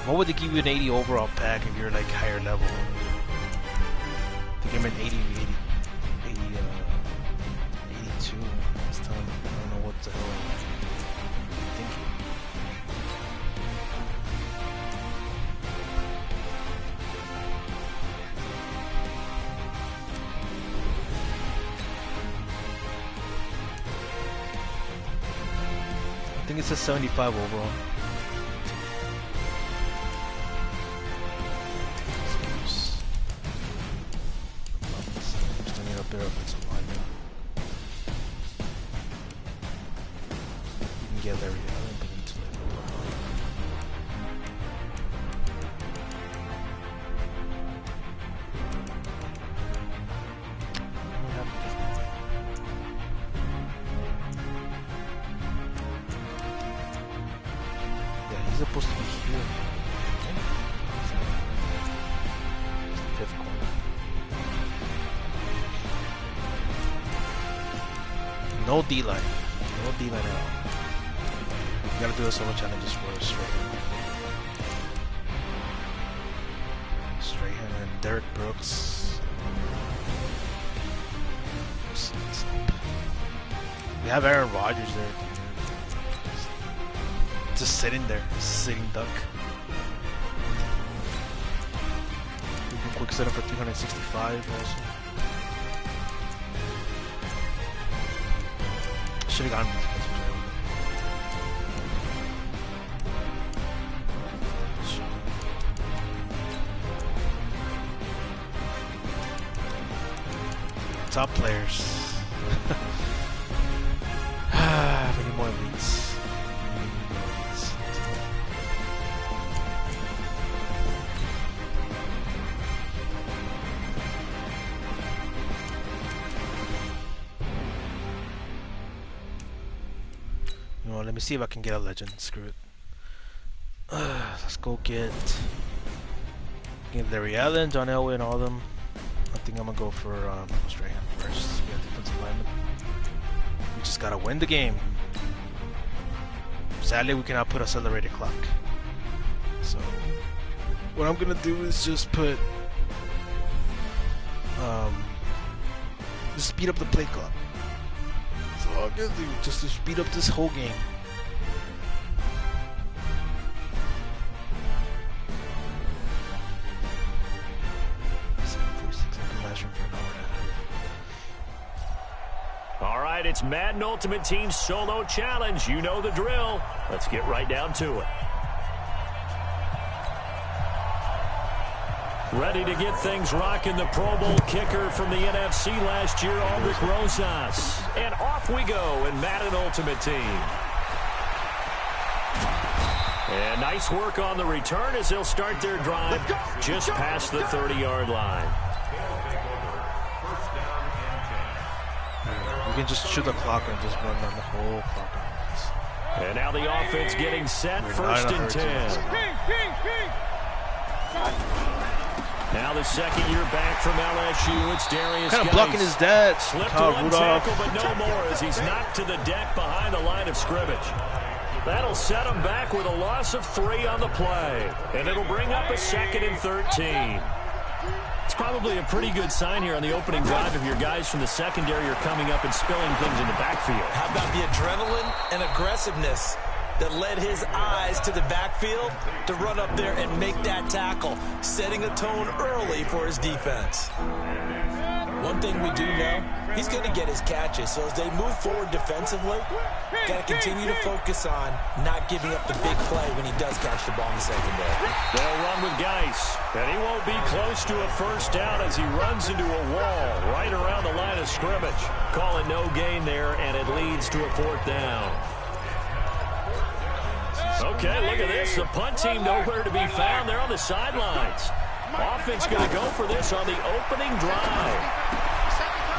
Speaker 1: What would they give you an 80 overall pack if you're like higher level? They give me an 80, 82 this time. I don't know what the hell I'm thinking. I think it says 75 overall. Better offensive lineman. You can get Larry Allen, but into it. Yeah, he's supposed to be here. He's the 5th corner. No D-line. No D-line at all. You gotta do a solo challenges for a Strahan and Derek Brooks. We have Aaron Rodgers there. Just sitting there. Sitting duck. We can quick set up for 365 also. Should have gone. Top players. Many more elites. Let me see if I can get a legend. Screw it. Let's go get Larry Allen, John Elway, and all of them. I think I'm gonna go for Strahan first. We have defensive lineman. We just gotta win the game. Sadly, we cannot put accelerated clock. So what I'm gonna do is just put just speed up the play clock. That's all I'm gonna do, just to speed up this whole game.
Speaker 2: All right, it's Madden Ultimate Team Solo Challenge. You know the drill. Let's get right down to it. Ready to get things rocking, the Pro Bowl kicker from the NFC last year, Aldrich Rosas. And off we go in Madden Ultimate Team. And nice work on the return as they'll start their drive just past the 30-yard line.
Speaker 1: We can just shoot the clock and just run down the whole clock.
Speaker 2: And now the offense getting set, first and 10. Now the second year back from LSU, it's Darius
Speaker 1: Kind of
Speaker 2: Geis.
Speaker 1: blocking his dad.
Speaker 2: Slipped
Speaker 1: Kyle
Speaker 2: one
Speaker 1: Rudolph.
Speaker 2: tackle, but no more as he's knocked to the deck behind the line of scrimmage. That'll set him back with a loss of 3 on the play. And it'll bring up a 2nd and 13. It's probably a pretty good sign here on the opening drive if your guys from the secondary are coming up and spilling things in the backfield.
Speaker 3: How about the adrenaline and aggressiveness that led his eyes to the backfield to run up there and make that tackle, setting a tone early for his defense. One thing we do know, he's going to get his catches. So as they move forward defensively, got to continue to focus on not giving up the big play when he does catch the ball in the secondary.
Speaker 2: They'll run with Geis, and he won't be close to a first down as he runs into a wall right around the line of scrimmage. Call it no gain there, and it leads to a 4th down. Okay, look at this. The punt team nowhere to be found. They're on the sidelines. Offense going to go for this on the opening drive.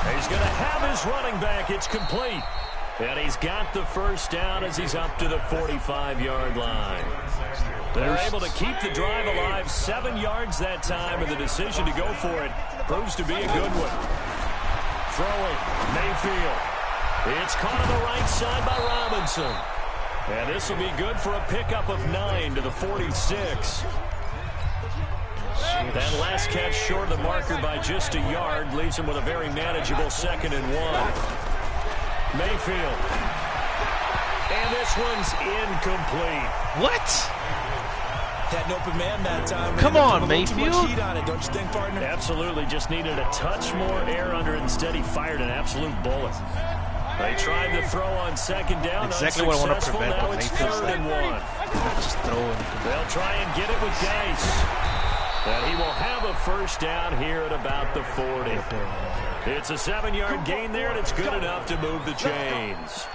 Speaker 2: He's going to have his running back. It's complete. And he's got the first down as he's up to the 45-yard line. They're able to keep the drive alive 7 yards that time, and the decision to go for it proves to be a good one. Throwing, Mayfield. It's caught on the right side by Robinson. And this will be good for a pickup of 9 to the 46. That last catch short of the marker by just a yard leaves him with a very manageable 2nd and 1. Mayfield. And this one's incomplete.
Speaker 1: What?
Speaker 3: Had an open man that time.
Speaker 1: Come on,
Speaker 3: Mayfield. Too
Speaker 1: Mayfield.
Speaker 3: much heat on it, don't you think, partner?
Speaker 2: Absolutely, just needed a touch more air under it. Instead, he fired an absolute bullet. They tried to throw on 2nd down.
Speaker 1: Exactly what I want to
Speaker 2: Unsuccessful.
Speaker 1: prevent.
Speaker 2: Now it's 3rd and 1.
Speaker 1: Just throw it.
Speaker 2: They'll try and get it with Geis. And he will have a 1st down here at about the 40. It's a 7-yard gain there, and it's good enough to move the chains.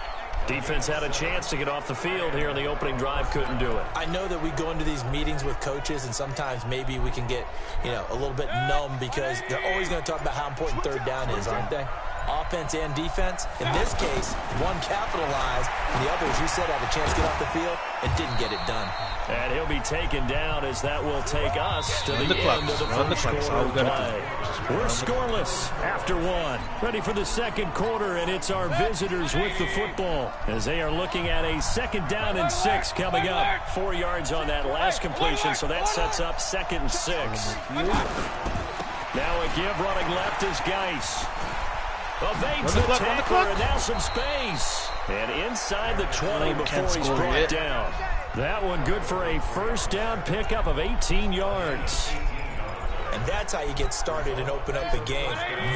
Speaker 2: Defense had a chance to get off the field here on the opening drive, couldn't do it.
Speaker 3: I know that we go into these meetings with coaches, and sometimes maybe we can get, a little bit numb because they're always going to talk about how important 3rd down is, aren't they? Offense and defense. In this case, one capitalized, and the other, as you said, had a chance to get off the field and didn't get it done.
Speaker 2: And he'll be taken down as that will take us to the end of the first quarter play. We're scoreless after 1. Ready for the 2nd quarter, and it's our visitors with the football as they are looking at a 2nd down and 6 coming up. 4 yards on that last completion, so that sets up 2nd and 6. Now a give running left is Geis. Evades the tackler, and now some space. And inside the 20 before he's brought down. That one good for a 1st down pickup of 18 yards.
Speaker 3: And that's how you get started and open up the game.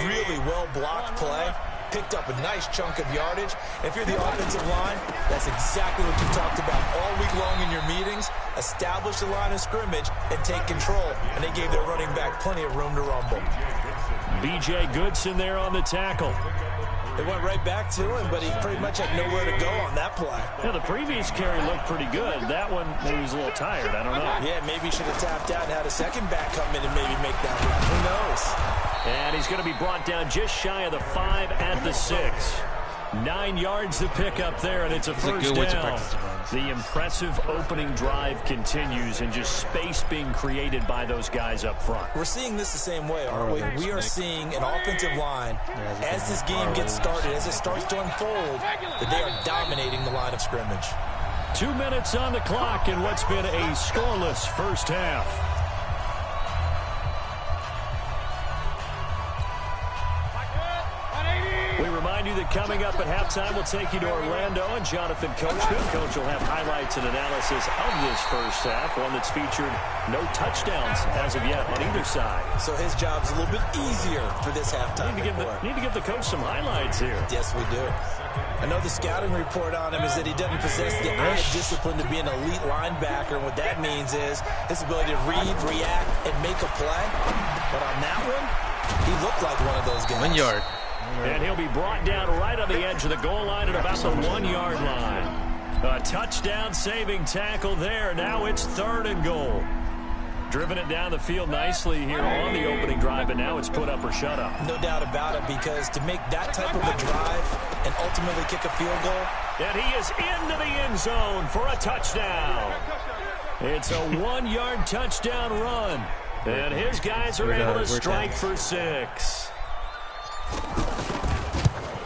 Speaker 3: Really well-blocked play. Picked up a nice chunk of yardage. If you're the offensive line, that's exactly what you talked about all week long in your meetings. Establish the line of scrimmage and take control. And they gave their running back plenty of room to rumble.
Speaker 2: B.J. Goodson there on the tackle.
Speaker 3: They went right back to him, but he pretty much had nowhere to go on that play.
Speaker 2: Yeah, the previous carry looked pretty good. That one, maybe he was a little tired. I don't know.
Speaker 3: Yeah, maybe he should have tapped out and had a 2nd back come in and maybe make that run. Who knows?
Speaker 2: And he's going to be brought down just shy of the 5 at the 6. 9 yards to pick up there, and it's a 1st down. The impressive opening drive continues, and just space being created by those guys up front.
Speaker 3: We're seeing this the same way, aren't we? We are seeing an offensive line, as this game gets started, as it starts to unfold, that they are dominating the line of scrimmage.
Speaker 2: 2 minutes on the clock in what's been a scoreless 1st half. We remind you that coming up at halftime, we'll take you to Orlando and Jonathan Coachman. Coach will have highlights and analysis of this 1st half, one that's featured no touchdowns as of yet on either side.
Speaker 3: So his job's a little bit easier for this halftime.
Speaker 2: Need to give the coach some highlights here.
Speaker 3: Yes, we do. I know the scouting report on him is that he doesn't possess the eye of discipline to be an elite linebacker. And what that means is his ability to read, react, and make a play. But on that one, he looked like one of those guys.
Speaker 1: 1 yard.
Speaker 2: And he'll be brought down right on the edge of the goal line at about the 1 yard line. A touchdown saving tackle there. Now it's 3rd and goal. Driven it down the field nicely here on the opening drive, but now it's put up or shut up.
Speaker 3: No doubt about it, because to make that type of a drive and ultimately kick a field goal.
Speaker 2: And he is into the end zone for a touchdown. It's a 1 yard touchdown run. And his guys are able to strike for 6.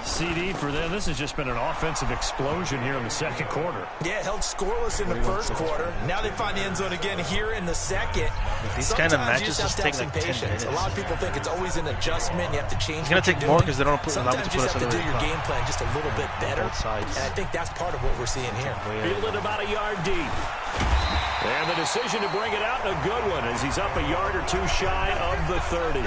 Speaker 2: CD for them. This has just been an offensive explosion here in the 2nd quarter.
Speaker 3: Yeah, held scoreless in the 1st quarter. Now they find the end zone again here in the 2nd.
Speaker 1: These kind of matches just take
Speaker 3: some
Speaker 1: like 10
Speaker 3: patience.
Speaker 1: minutes.
Speaker 3: A lot of people think it's always an adjustment. You have to change.
Speaker 1: It's going to take more because they don't put
Speaker 3: Sometimes you just have to do your game plan just a little bit better.
Speaker 1: Both sides.
Speaker 3: And I think that's part of what we're seeing here.
Speaker 2: Fielded about a yard deep. And the decision to bring it out, a good one, as he's up a yard or 2 shy of the 30.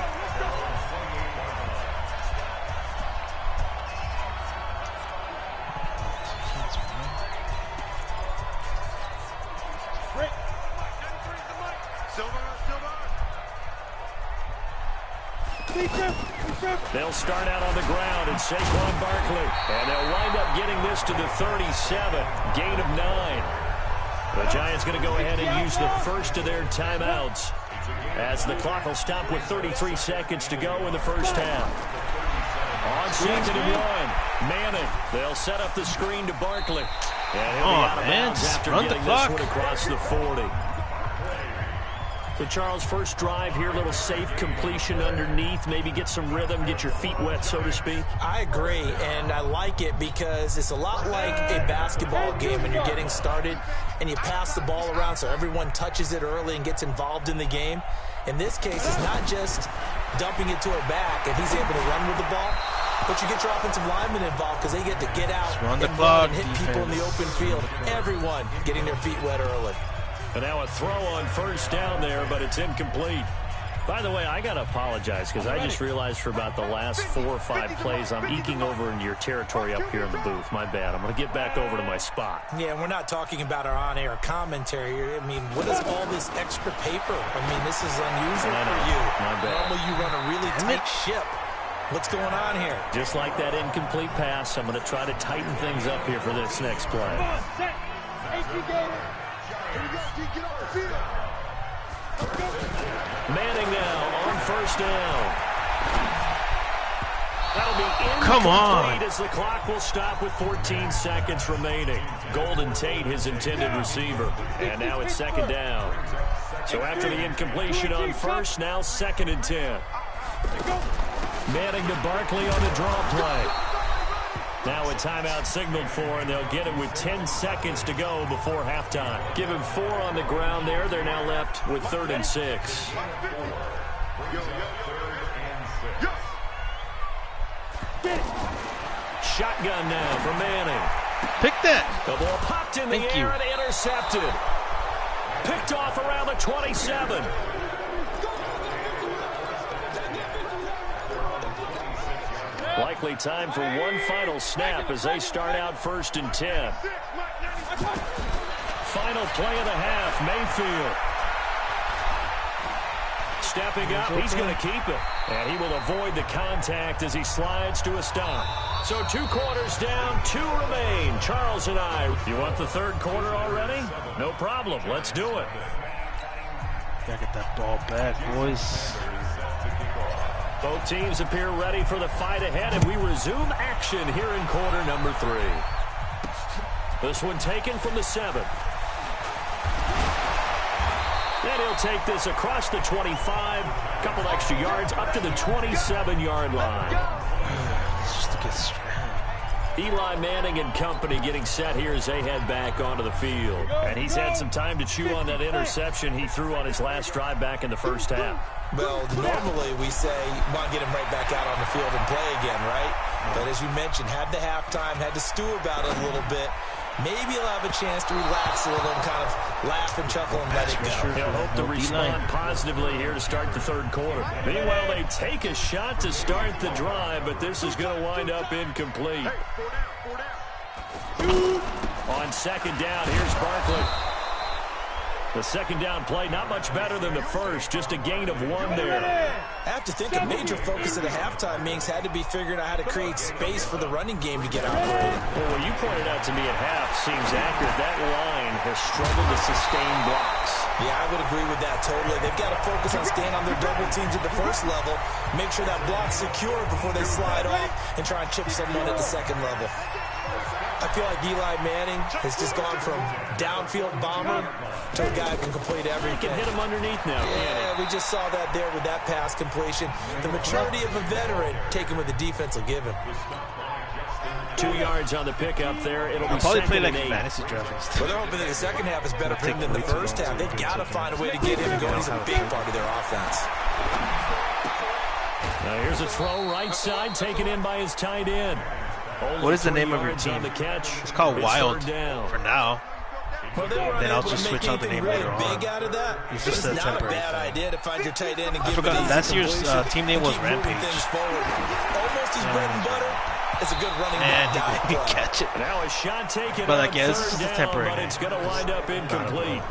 Speaker 2: They'll start out on the ground, and Saquon Barkley. And they'll wind up getting this to the 37. Gain of 9. The Giants going to go ahead and use the first of their timeouts, as the clock will stop with 33 seconds to go in the 1st half. On 2nd and 1, Manning. They'll set up the screen to Barkley. And he'll be out of bounds after getting this one across the 40. So, Charles, first drive here, little safe completion underneath, maybe get some rhythm, get your feet wet, so to speak.
Speaker 3: I agree, and I like it because it's a lot like a basketball game when you're getting started and you pass the ball around so everyone touches it early and gets involved in the game. In this case, it's not just dumping it to her back if he's able to run with the ball, but you get your offensive linemen involved because they get to get out
Speaker 1: run the
Speaker 3: and
Speaker 1: clock,
Speaker 3: run and hit people in the open field. Everyone getting their feet wet early.
Speaker 2: And now a throw on first down there, but it's incomplete. By the way, I got to apologize because I just realized for about the last 4 or 5 plays, I'm eking over into your territory up here in the booth. My bad. I'm going to get back over to my spot.
Speaker 3: Yeah, we're not talking about our on-air commentary. I mean, what is all this extra paper? I mean, this is unusual for you.
Speaker 2: My bad.
Speaker 3: Normally you run a really tight ship. What's going on here?
Speaker 2: Just like that incomplete pass, I'm going to try to tighten things up here for this next play. Manning now on first down. That'll be incomplete.
Speaker 1: Come on.
Speaker 2: As the clock will stop with 14 seconds remaining. Golden Tate, his intended receiver. And now it's second down. So after the incompletion on first, now 2nd and 10. Manning to Barkley on the draw play. Now a timeout signaled for, and they'll get it with 10 seconds to go before halftime. Give him 4 on the ground there. They're now left with 3rd and 6. Shotgun now for Manning.
Speaker 1: Pick that.
Speaker 2: The ball popped in the air and intercepted. Picked off around the 27. Likely time for one final snap as they start out 1st and 10. Final play of the half, Mayfield. Stepping up, he's going to keep it. And he will avoid the contact as he slides to a stop. So 2 quarters down, 2 remain. Charles and I, you want the 3rd quarter already? No problem, let's do it.
Speaker 1: Gotta get that ball back, boys.
Speaker 2: Both teams appear ready for the fight ahead, and we resume action here in quarter number 3. This one taken from the 7. And he'll take this across the 25, couple extra yards, up to the 27-yard line.
Speaker 1: Just to get
Speaker 2: Eli Manning and company getting set here as they head back onto the field. And he's had some time to chew on that interception he threw on his last drive back in the first half.
Speaker 3: Well, normally we say you want to get him right back out on the field and play again, right? But as you mentioned, had the halftime, had to stew about it a little bit. Maybe he'll have a chance to relax a little and kind of laugh and chuckle and let it go.
Speaker 2: He'll hope to respond positively here to start the 3rd quarter. Meanwhile, they take a shot to start the drive, but this is going to wind up incomplete. On 2nd down, here's Barkley. The 2nd down play, not much better than the first, just a gain of 1 there.
Speaker 3: I have to think a major focus at a halftime meetings had to be figuring out how to create space for the running game to get operated.
Speaker 2: Well, what you pointed out to me at half seems accurate. That line has struggled to sustain blocks.
Speaker 3: Yeah, I would agree with that totally. They've got to focus on staying on their double teams at the first level, make sure that block's secure before they slide off and try and chip someone at the 2nd level. I feel like Eli Manning has just gone from downfield bomber to a guy who can complete everything.
Speaker 2: He can hit him underneath now.
Speaker 3: Yeah, we just saw that there with that pass completion. The maturity of a veteran taken with the defense will give him.
Speaker 2: 2 yards on the pickup there. It'll be
Speaker 1: probably play
Speaker 2: 2nd
Speaker 1: like
Speaker 2: and 8.
Speaker 1: fantasy draft.
Speaker 3: Well, they're hoping that the 2nd half is better for him than the first half. They've got to find a way to get him going. He's a big part of their offense.
Speaker 2: Now here's a throw right side taken in by his tight end.
Speaker 1: What is the name of your team? It's called Wild for now.
Speaker 3: Well,
Speaker 1: then I'll just switch out the name later on.
Speaker 3: Big out of that.
Speaker 1: It's just
Speaker 3: not a
Speaker 1: temporary
Speaker 3: bad
Speaker 1: thing.
Speaker 3: idea to find your tight end and give
Speaker 1: forgot
Speaker 3: it
Speaker 1: last year's team name was Rampage.
Speaker 3: Almost his bread and butter. It's a good running back dive
Speaker 1: he
Speaker 3: play.
Speaker 1: catch it.
Speaker 2: Now a shot taken
Speaker 1: But
Speaker 2: on
Speaker 1: like, yeah, this is
Speaker 2: 3rd
Speaker 1: a
Speaker 2: down,
Speaker 1: temporary
Speaker 2: but
Speaker 1: name.
Speaker 2: it's going to wind up incomplete.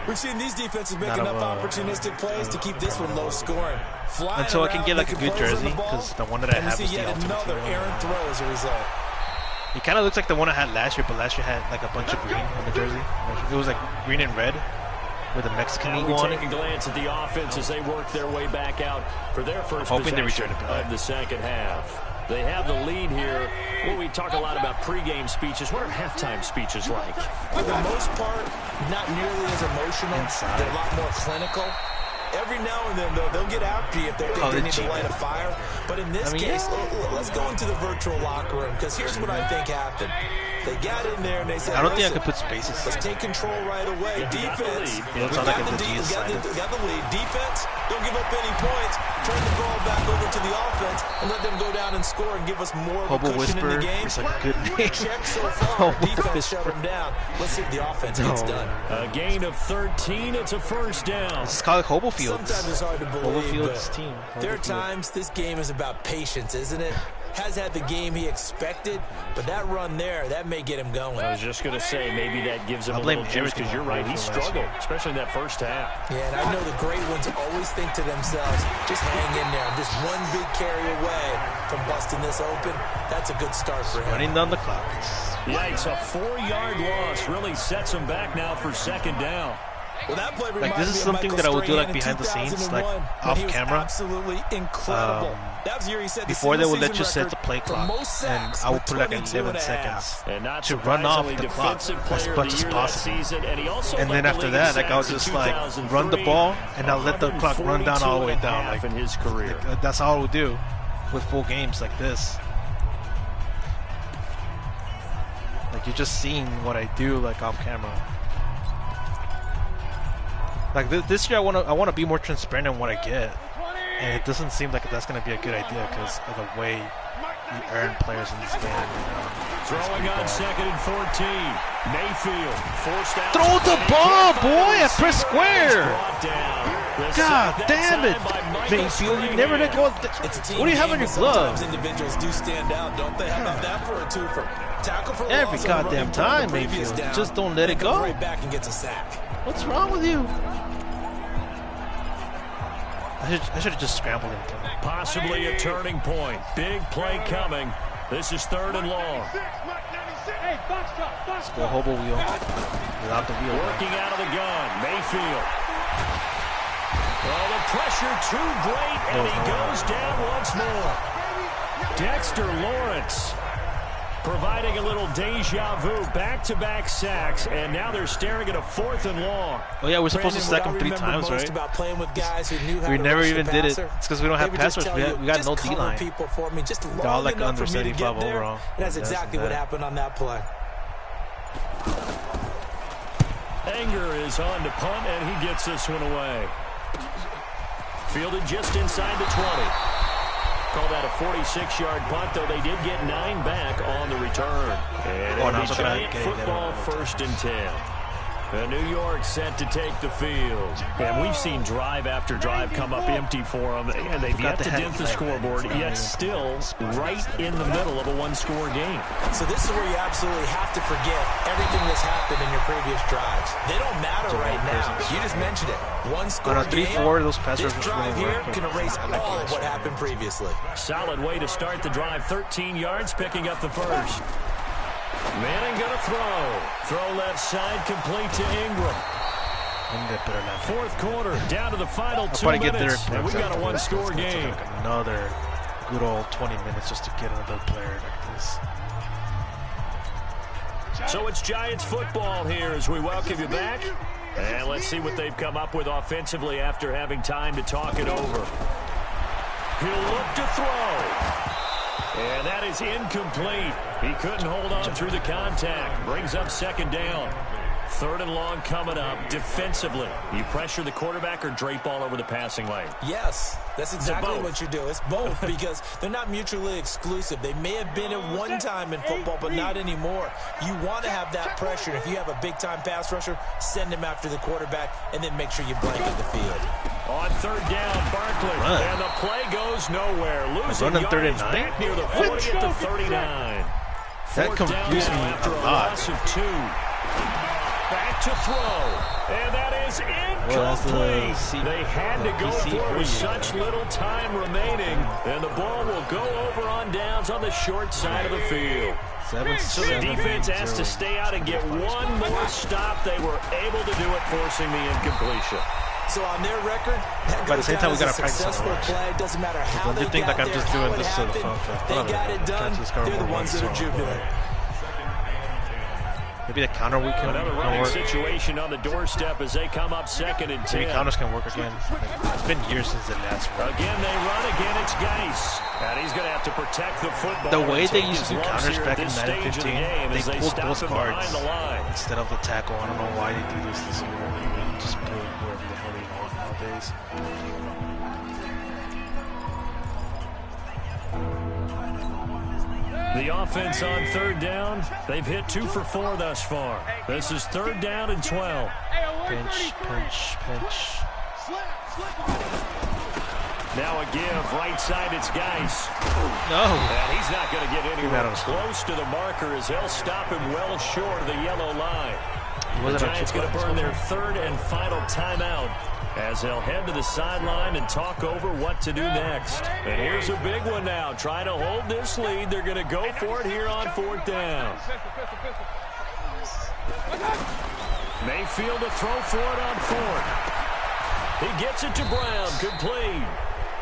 Speaker 3: We've seen these defenses make
Speaker 1: Not
Speaker 3: enough
Speaker 1: a-
Speaker 3: opportunistic plays to keep this one low scoring. Flying
Speaker 1: Until I can
Speaker 3: around,
Speaker 1: get like a
Speaker 3: making
Speaker 1: good
Speaker 3: plays on
Speaker 1: jersey,
Speaker 3: the ball,
Speaker 1: because the one that I
Speaker 3: and we
Speaker 1: have
Speaker 3: see
Speaker 1: is the
Speaker 3: yet
Speaker 1: ultimate
Speaker 3: another
Speaker 1: team.
Speaker 3: errant throw as a result.
Speaker 1: It kind of looks like the one I had last year, but last year had like a bunch of green on the jersey. It was like green and red with a Mexican
Speaker 2: Now
Speaker 1: eagle
Speaker 2: we
Speaker 1: on
Speaker 2: take
Speaker 1: it.
Speaker 2: a glance at the offense as they work their way back out for their first
Speaker 1: Hoping they
Speaker 2: possession
Speaker 1: return it back.
Speaker 2: of the 2nd half. They have the lead here. Well, we talk a lot about pregame speeches. What are halftime speeches like?
Speaker 3: For the most part, not nearly as emotional.
Speaker 1: Inside.
Speaker 3: They're a lot more clinical. Every now and then, though, they'll get after you if they think they need to light a fire. But in this case, let's go into the virtual locker room, because here's what I think happened. They got in there and they said,
Speaker 1: I don't think I could put spaces.
Speaker 3: Let's take control right away. Defense, we got the lead. Defense, don't give up any points. Turn the ball back over to the offense and let them go down and score and give us more of a cushion in the game.
Speaker 1: It's like a good name.
Speaker 3: Check so far. Defense shut them down. Let's see if the offense gets done.
Speaker 2: A gain of 13. It's a first down.
Speaker 1: This is called Hobo Fields.
Speaker 3: Sometimes it's hard to believe,
Speaker 1: Hobo Fields team.
Speaker 3: There are times this game is about patience, isn't it? Has had the game he expected, but that run there, that may get him going.
Speaker 2: I was just going to say, maybe that gives him a little juice, because you're right, he struggled, especially in that first half.
Speaker 3: Yeah, and I know the great ones always think to themselves, just hang in there. I'm just one big carry away from busting this open. That's a good start for him.
Speaker 1: Running down the clock.
Speaker 2: Yikes, a 4-yard loss really sets him back now for second down.
Speaker 3: Well, that play
Speaker 1: like, this is something that I would do like behind the scenes, like off camera.
Speaker 3: Absolutely incredible. That was the year he set
Speaker 1: before they would let you set the play clock, and I would put like 11 seconds to run off the clock as much as possible. And then after that, like I would just like run the ball and I'll let the clock run down all the way down. Like,
Speaker 2: in his career.
Speaker 1: Like, that's all I would do with full games like this. Like you're just seeing what I do like off camera. Like this year, I want to be more transparent on what I get, and it doesn't seem like that's going to be a good idea because of the way you earn players in this game.
Speaker 2: Throwing on 2nd and 14. Mayfield forced out.
Speaker 1: Throw the ball, boy! I press square. God damn it, Mayfield! You never let go. What do you have on your glove?
Speaker 3: Sometimes individuals do stand out, don't they? How about that for a twofer? Tackle for
Speaker 1: every goddamn time, Mayfield. Just don't let it go.
Speaker 3: Right back and gets a sack.
Speaker 1: What's wrong with you? I should have just scrambled him.
Speaker 2: Possibly a turning point. Big play coming. This is 3rd and long.
Speaker 1: Let's go hobo wheel. Without the wheel.
Speaker 2: Working out of the gun. Mayfield. Well, the pressure too great, and he goes down once more. Dexter Lawrence providing a little deja vu, back-to-back sacks, and now they're staring at a 4th and long.
Speaker 1: Oh yeah, we're supposed to stack them 3 times, right?
Speaker 3: About playing with guys who knew how
Speaker 1: we
Speaker 3: to
Speaker 1: never even did it.
Speaker 3: passer.
Speaker 1: It's because we don't have passers. We got no D-line. They're all like under 75 overall.
Speaker 3: That's exactly what happened on that play.
Speaker 2: Anger is on to punt, and he gets this one away. Fielded just inside the 20. Call that a 46-yard punt, though they did get 9 back on the return. And it'll be Giant football 1st and 10. And New York set to take the field. And we've seen drive after drive come up empty for them, and they've yet to dent the scoreboard, yet still right in the middle of a 1-score game.
Speaker 3: So this is where you absolutely have to forget everything that's happened in your previous drives. They don't matter right now. You just mentioned it. 1-score game.
Speaker 1: 3-4, those passers
Speaker 3: this drive here can erase all of what happened previously.
Speaker 2: Solid way to start the drive. 13 yards, picking up the first. Manning gonna throw. Throw left side, complete to Ingram. 4th quarter, down to the final 2 minutes, and we got a 1-score game.
Speaker 1: Like another good old 20 minutes just to get another player like this.
Speaker 2: So it's Giants football here as we welcome you back. And let's see what they've come up with offensively after having time to talk it over. He'll look to throw. And that is incomplete. He couldn't hold on through the contact. Brings up 2nd down. 3rd and long coming up. Defensively, you pressure the quarterback or drape all over the passing lane?
Speaker 3: Yes, that's exactly what you do. It's both because they're not mutually exclusive. They may have been at one time in football, but not anymore. You want to have that pressure. If you have a big-time pass rusher, send him after the quarterback, and then make sure you blanket the field.
Speaker 2: On 3rd down, Barkley, and the play goes nowhere. Losing yards back near the 40 at the 39.
Speaker 1: That confused me
Speaker 2: after a loss of 2. Back to throw, and that is incomplete. They had to go for it with such little time remaining, and the ball will go over on downs on the short side of the field. So the defense has to stay out and get one more stop. They were able to do it, forcing the incompletion.
Speaker 3: So on their record, that
Speaker 1: But at the same time, we gotta practice on the
Speaker 3: successful
Speaker 1: rush.
Speaker 3: play. Doesn't matter how
Speaker 1: Don't
Speaker 3: they
Speaker 1: you think
Speaker 3: got
Speaker 1: like I'm
Speaker 3: there,
Speaker 1: just doing
Speaker 3: how it
Speaker 1: this to the
Speaker 3: happened.
Speaker 1: fun?
Speaker 3: They got it done. They're the ones that are jubilant.
Speaker 1: Maybe the counter we can
Speaker 2: Another running
Speaker 1: work.
Speaker 2: situation on the doorstep as they come up 2nd and 10.
Speaker 1: Maybe counters can work again. Like, it's been years since the last one.
Speaker 2: Again, they run. Again, it's Geis. And he's going to have to protect the football.
Speaker 1: The way
Speaker 2: and
Speaker 1: they
Speaker 2: take
Speaker 1: used to do
Speaker 2: his lumps
Speaker 1: counters
Speaker 2: here
Speaker 1: back
Speaker 2: at
Speaker 1: in
Speaker 2: this
Speaker 1: Madden
Speaker 2: stage of the
Speaker 1: 15,
Speaker 2: game
Speaker 1: they
Speaker 2: as
Speaker 1: pulled
Speaker 2: stop
Speaker 1: both
Speaker 2: him
Speaker 1: guards
Speaker 2: behind the line.
Speaker 1: instead of the tackle. I don't know why they do this year. They just pull wherever the hell they want nowadays.
Speaker 2: The offense on 3rd down. They've hit 2 for 4 thus far. This is 3rd down and 12.
Speaker 1: Pinch, pinch, pinch.
Speaker 2: Now a give. Right side, it's Geis.
Speaker 1: No.
Speaker 2: And he's not going to get anywhere
Speaker 1: out of
Speaker 2: close to the marker as he'll stop him well short of the yellow line. The Giants going to burn their 3rd and final timeout as they'll head to the sideline and talk over what to do next. And here's a big one now. Trying to hold this lead. They're going to go for it here on 4th down. Mayfield to throw for it on 4th. He gets it to Brown. Complete.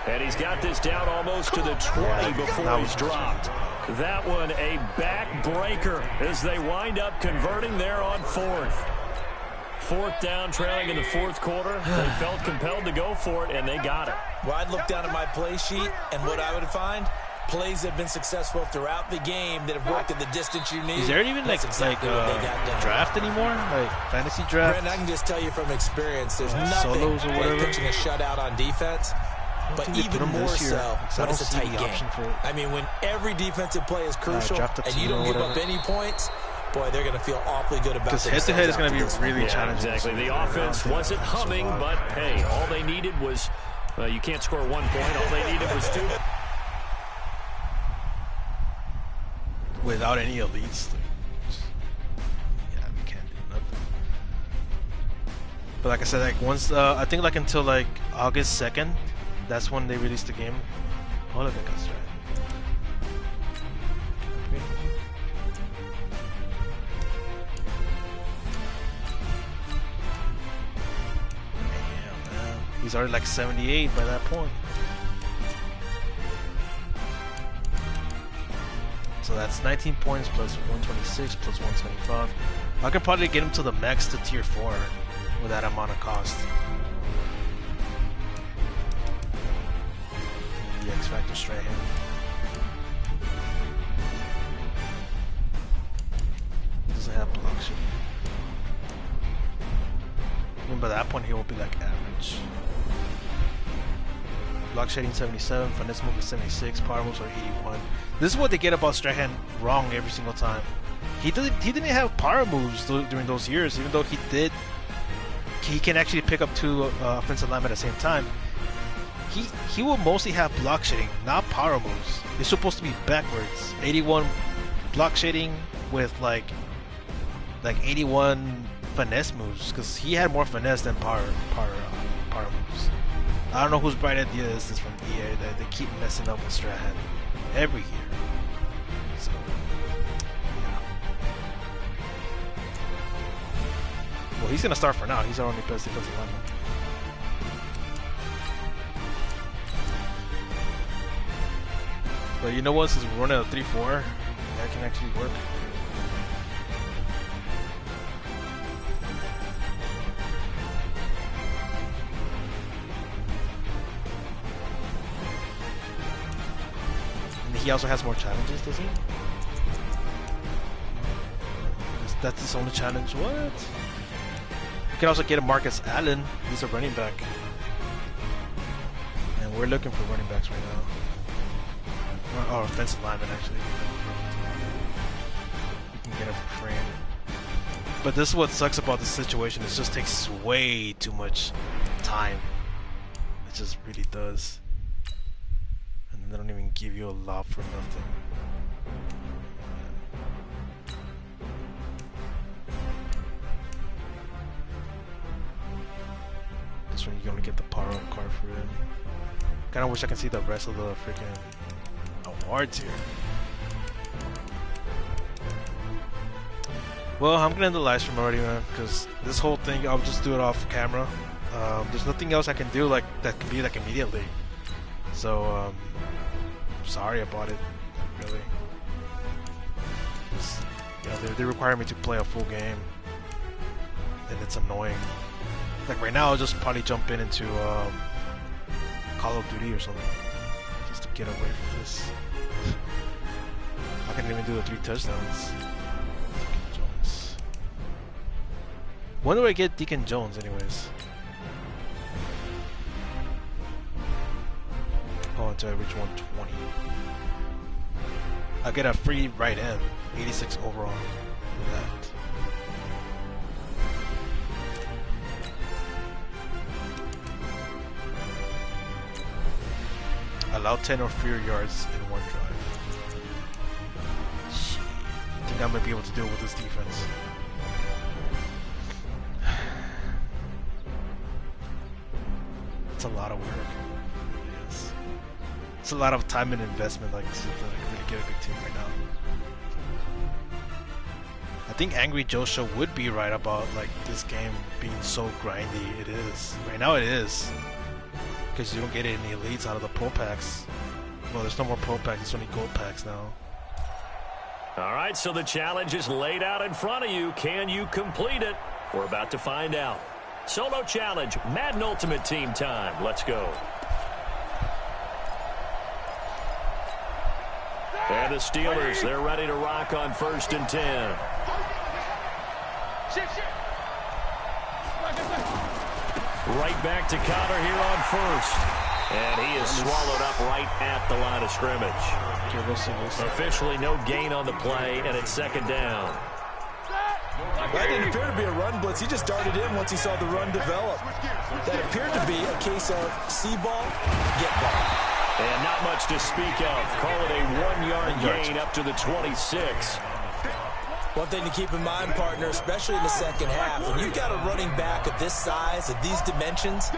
Speaker 2: And he's got this down almost to the 20 before he's dropped. That one a backbreaker as they wind up converting there on 4th. 4th down, trailing in the 4th quarter. They felt compelled to go for it, and they got it.
Speaker 3: Well, I'd look down at my play sheet, and what I would find, plays that have been successful throughout the game that have worked at the distance you need.
Speaker 1: Is there even like draft anymore? Like fantasy draft?
Speaker 3: Brandon, I can just tell you from experience, there's nothing
Speaker 1: solos or
Speaker 3: like
Speaker 1: whatever?
Speaker 3: pitching a shutout on defense. But even more so when it's a tight game. I mean, when every defensive play is crucial and you don't give up any points, boy, they're going to feel awfully good about
Speaker 1: this. Because head-to-head is going to be really challenging.
Speaker 2: Exactly. The offense wasn't humming, but hey, all they needed was, you can't score 1 point. All they needed was 2.
Speaker 1: Without any elites. Yeah, we can't do nothing. But like I said, like once, I think like until like August 2nd, that's when they released the game. Oh, look at Custer. Damn, man. He's already like 78 by that point. So that's 19 points plus 126 plus 125. I could probably get him to the max to tier 4 with that amount of cost. The X Factor Strahan. Doesn't have block shooting. Even by that point, he will be like average. Block shading 77, finesse move is 76, power moves are 81. This is what they get about Strahan wrong every single time. He didn't have power moves during those years, even though he did. He can actually pick up 2 offensive linemen at the same time. He will mostly have block shading, not power moves. It's supposed to be backwards. 81 block shading with like 81 finesse moves, because he had more finesse than power moves. I don't know whose bright idea is this from EA that they keep messing up with Strahan every year. So, yeah. Well, he's gonna start for now. He's our only best defensive lineman. But you know what? Since we're running a 3-4, that can actually work. He also has more challenges, does he? That's his only challenge. What? You can also get a Marcus Allen. He's a running back. And we're looking for running backs right now. Or offensive lineman, actually. We can get him for free. But this is what sucks about this situation. It just takes way too much time. It just really does. They don't even give you a lot for nothing. This one you only get the power up card for it. Kinda wish I could see the rest of the freaking awards here. Well, I'm gonna end the live stream already, man, because this whole thing, I'll just do it off camera. There's nothing else I can do like that can be like immediately. So sorry about it, really. Yeah, they require me to play a full game, and it's annoying. Like right now, I'll just probably jump into Call of Duty or something, just to get away from this. I couldn't even do the 3 touchdowns. Deacon Jones. When do I get Deacon Jones, anyways? Oh, until I reach 120. I get a free right end, 86 overall with that. Allow 10 or fewer yards in one drive. Shit. I think I might be able to deal with this defense. It's a lot of work. Yes. It's a lot of time and investment, like, to really get a good team right now. I think Angry Joshua would be right about like this game being so grindy. It is. Right now it is. Because you don't get any elites out of the pro packs. Well, there's no more pro packs, it's only gold packs now.
Speaker 2: All right, so the challenge is laid out in front of you. Can you complete it? We're about to find out. Solo challenge, Madden Ultimate Team time. Let's go. And the Steelers, they're ready to rock on 1st and 10. Right back to Connor here on 1st. And he is swallowed up right at the line of scrimmage. Officially no gain on the play, and it's 2nd down.
Speaker 3: That didn't appear to be a run blitz. He just darted in once he saw the run develop. That appeared to be a case of see ball, get ball.
Speaker 2: And not much to speak of. Call it a 1-yard gain up to the 26.
Speaker 3: One thing to keep in mind, partner, especially in the second half, when you've got a running back of this size, of these dimensions,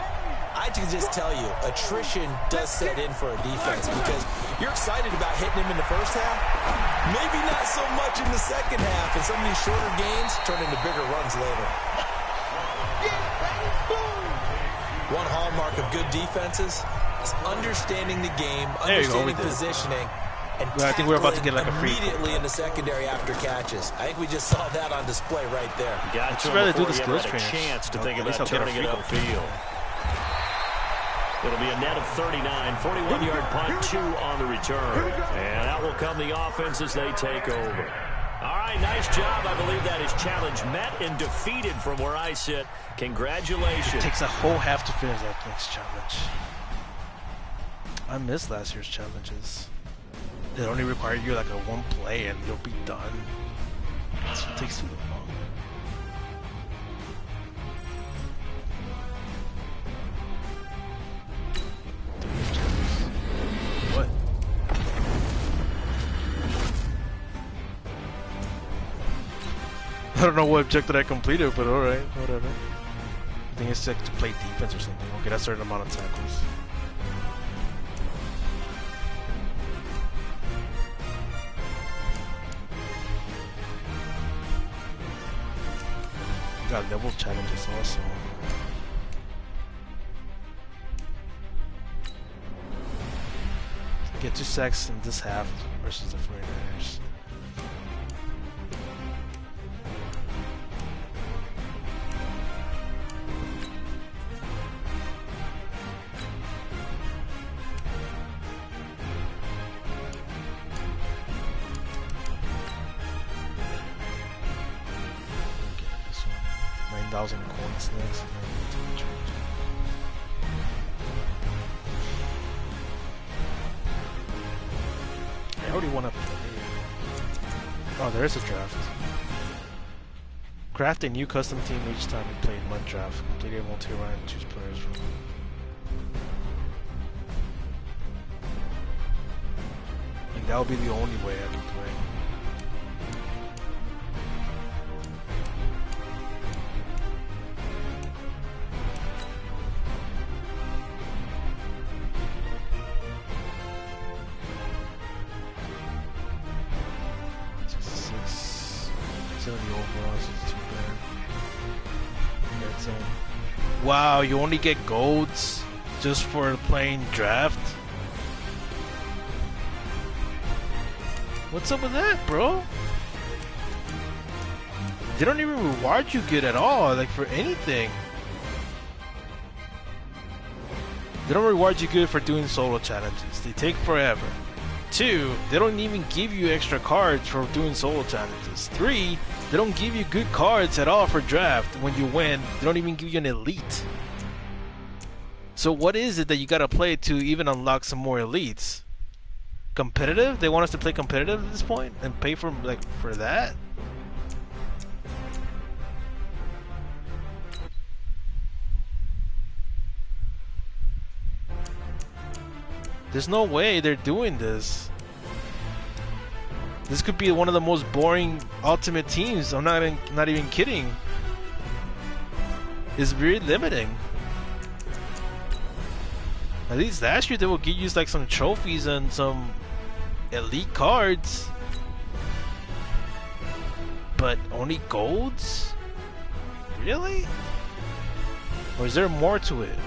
Speaker 3: I can just tell you, attrition does set in for a defense because you're excited about hitting him in the first half. Maybe not so much in the second half, and some of these shorter gains turn into bigger runs later. One hallmark of good defenses is understanding the game, understanding positioning, and
Speaker 1: I think we're about to get like a free
Speaker 3: immediately in the secondary after catches. I think we just saw that on display right there.
Speaker 2: Got to
Speaker 1: rather do
Speaker 2: before
Speaker 1: the
Speaker 2: you ever
Speaker 1: skills
Speaker 2: had a
Speaker 1: training.
Speaker 2: chance to think
Speaker 1: At least
Speaker 2: about
Speaker 1: I'll get a
Speaker 2: turning it
Speaker 1: free
Speaker 2: upfield. It'll be a net of 39, 41-yard punt, 2 on the return. And out will come the offense as they take over. All right, nice job. I believe that is challenge met and defeated from where I sit. Congratulations.
Speaker 1: It takes a whole half to finish that next challenge. I missed last year's challenges. It only required you like a 1 play and you'll be done. It takes too long. What? I don't know what objective I completed, but alright, whatever. I think it's like to play defense or something. Okay, that's a certain amount of tackles. Got level challenges also. Get 2 sacks in this half versus the 49ers. This one, 9,000 coins next. I already want to play. Oh, there is a draft. Craft a new custom team each time you play one draft. Complete a multi-run and choose players from. And that will be the only way I can play. Wow, you only get golds just for playing draft? What's up with that, bro? They don't even reward you good at all, like for anything. They don't reward you good for doing solo challenges. They take forever. 2, they don't even give you extra cards for doing solo challenges. 3, they don't give you good cards at all for draft. When you win, they don't even give you an elite. So what is it that you gotta play to even unlock some more elites? Competitive? They want us to play competitive at this point and pay for that? There's no way they're doing this. This could be one of the most boring Ultimate Teams. I'm not even kidding. It's very limiting. At least last year they will give you like some trophies and some elite cards, but only golds? Really? Or is there more to it?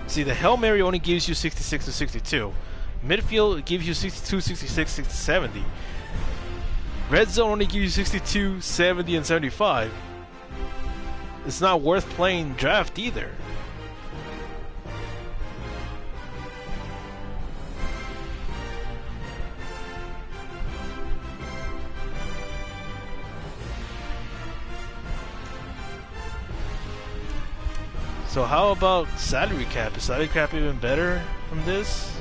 Speaker 1: See, the Hail Mary only gives you 66 to 62. Midfield gives you 62, 66, 60, 70. Red Zone only gives you 62, 70, and 75. It's not worth playing draft either. So how about salary cap? Is salary cap even better than this?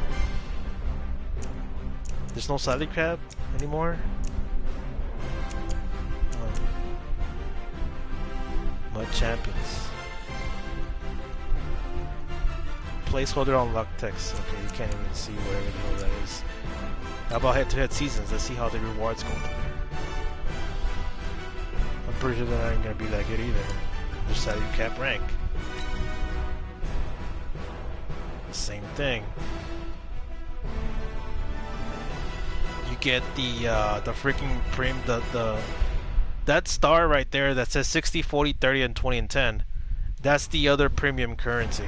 Speaker 1: There's no salary cap anymore? Mud Champions. Placeholder on luck text. Okay, you can't even see whatever the hell that is. How about head-to-head seasons? Let's see how the rewards go. I'm pretty sure they're not gonna be that good either. There's salary cap rank. Same thing. You get the freaking that star right there that says 60, 40, 30, and 20 and 10. That's the other premium currency.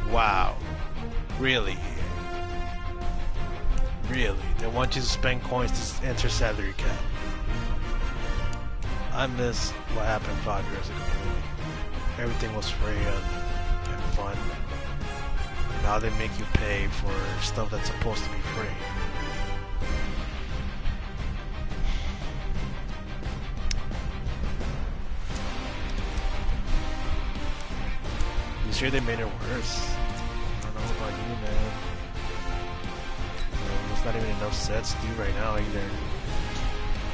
Speaker 1: Wow. Really? Really? They want you to spend coins to enter salary cap. I miss what happened 5 years ago. Everything was free and fun. Now they make you pay for stuff that's supposed to be free. You sure they made it worse? I don't know about you, man. There's not even enough sets to do right now either.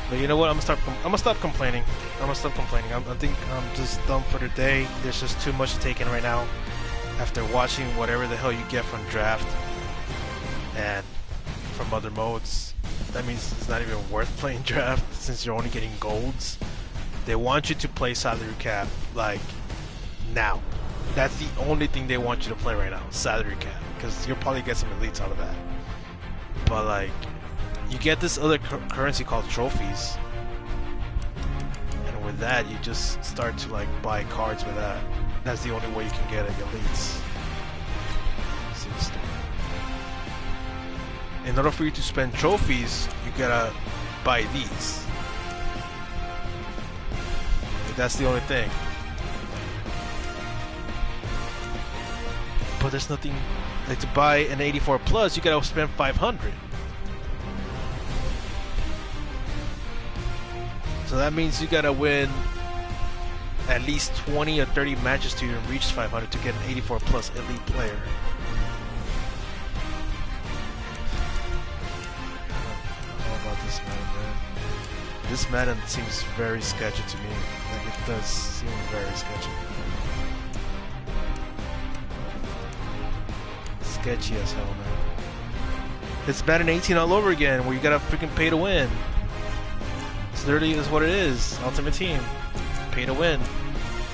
Speaker 1: But you know what? I'm gonna stop complaining. I think I'm just done for the day. There's just too much taken right now. After watching whatever the hell you get from draft and from other modes, that means it's not even worth playing draft since you're only getting golds. They want you to play salary cap like now. That's the only thing they want you to play right now, salary cap, because you'll probably get some elites out of that. But like, you get this other currency called trophies, and with that you just start to like buy cards with that. That's the only way you can get elites. In order for you to spend trophies, you gotta buy these. That's the only thing. But there's nothing like to buy an 84 plus. You gotta spend 500. So that means you gotta win at least 20 or 30 matches to even reach 500 to get an 84 plus elite player. I don't know about this Madden, man. This Madden seems very sketchy to me. Like, it does seem very sketchy. Sketchy as hell, man. It's Madden 18 all over again, where you gotta freaking pay to win. It's literally is what it is. Ultimate Team. Pay to win.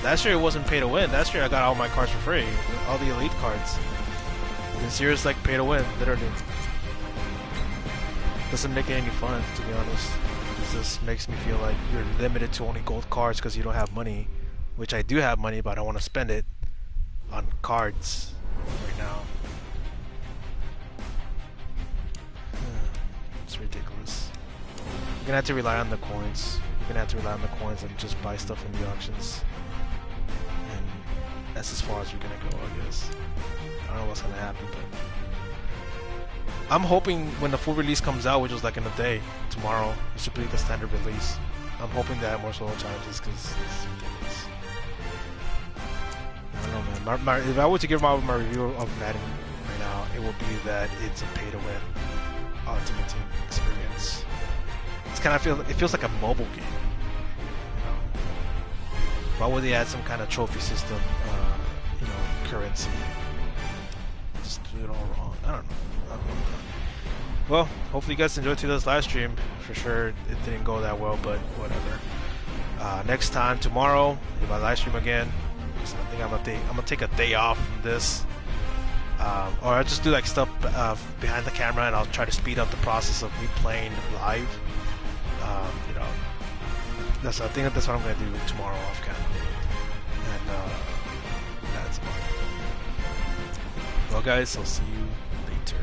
Speaker 1: Last year it wasn't pay to win. Last year I got all my cards for free, all the elite cards. This year it's like pay to win, literally. Doesn't make it any fun, to be honest. This just makes me feel like you're limited to only gold cards because you don't have money, which I do have money, but I don't want to spend it on cards right now. It's ridiculous. You're gonna have to rely on the coins. You're gonna have to rely on the coins and just buy stuff from the auctions. And that's as far as you're gonna go, I guess. I don't know what's gonna happen, but I'm hoping when the full release comes out, which is like in a day, tomorrow, it should be the standard release. I'm hoping that more solo challenges because it's ridiculous. I don't know, man. If I were to give my review of Madden right now, it would be that it's a pay-to-win Ultimate Team experience. It's kind of it feels like a mobile game. You know? Why would they add some kind of trophy system? You know, currency. Just do it all wrong. I don't know. Well, hopefully you guys enjoyed today's live stream. For sure, it didn't go that well, but whatever. Next time, tomorrow, if I live stream again, so I think I'm gonna take a day off from this, or I'll just do like stuff behind the camera, and I'll try to speed up the process of me playing live. You know, I think that's what I'm gonna do tomorrow off camera, and that's about it. Well, guys, I'll see you later.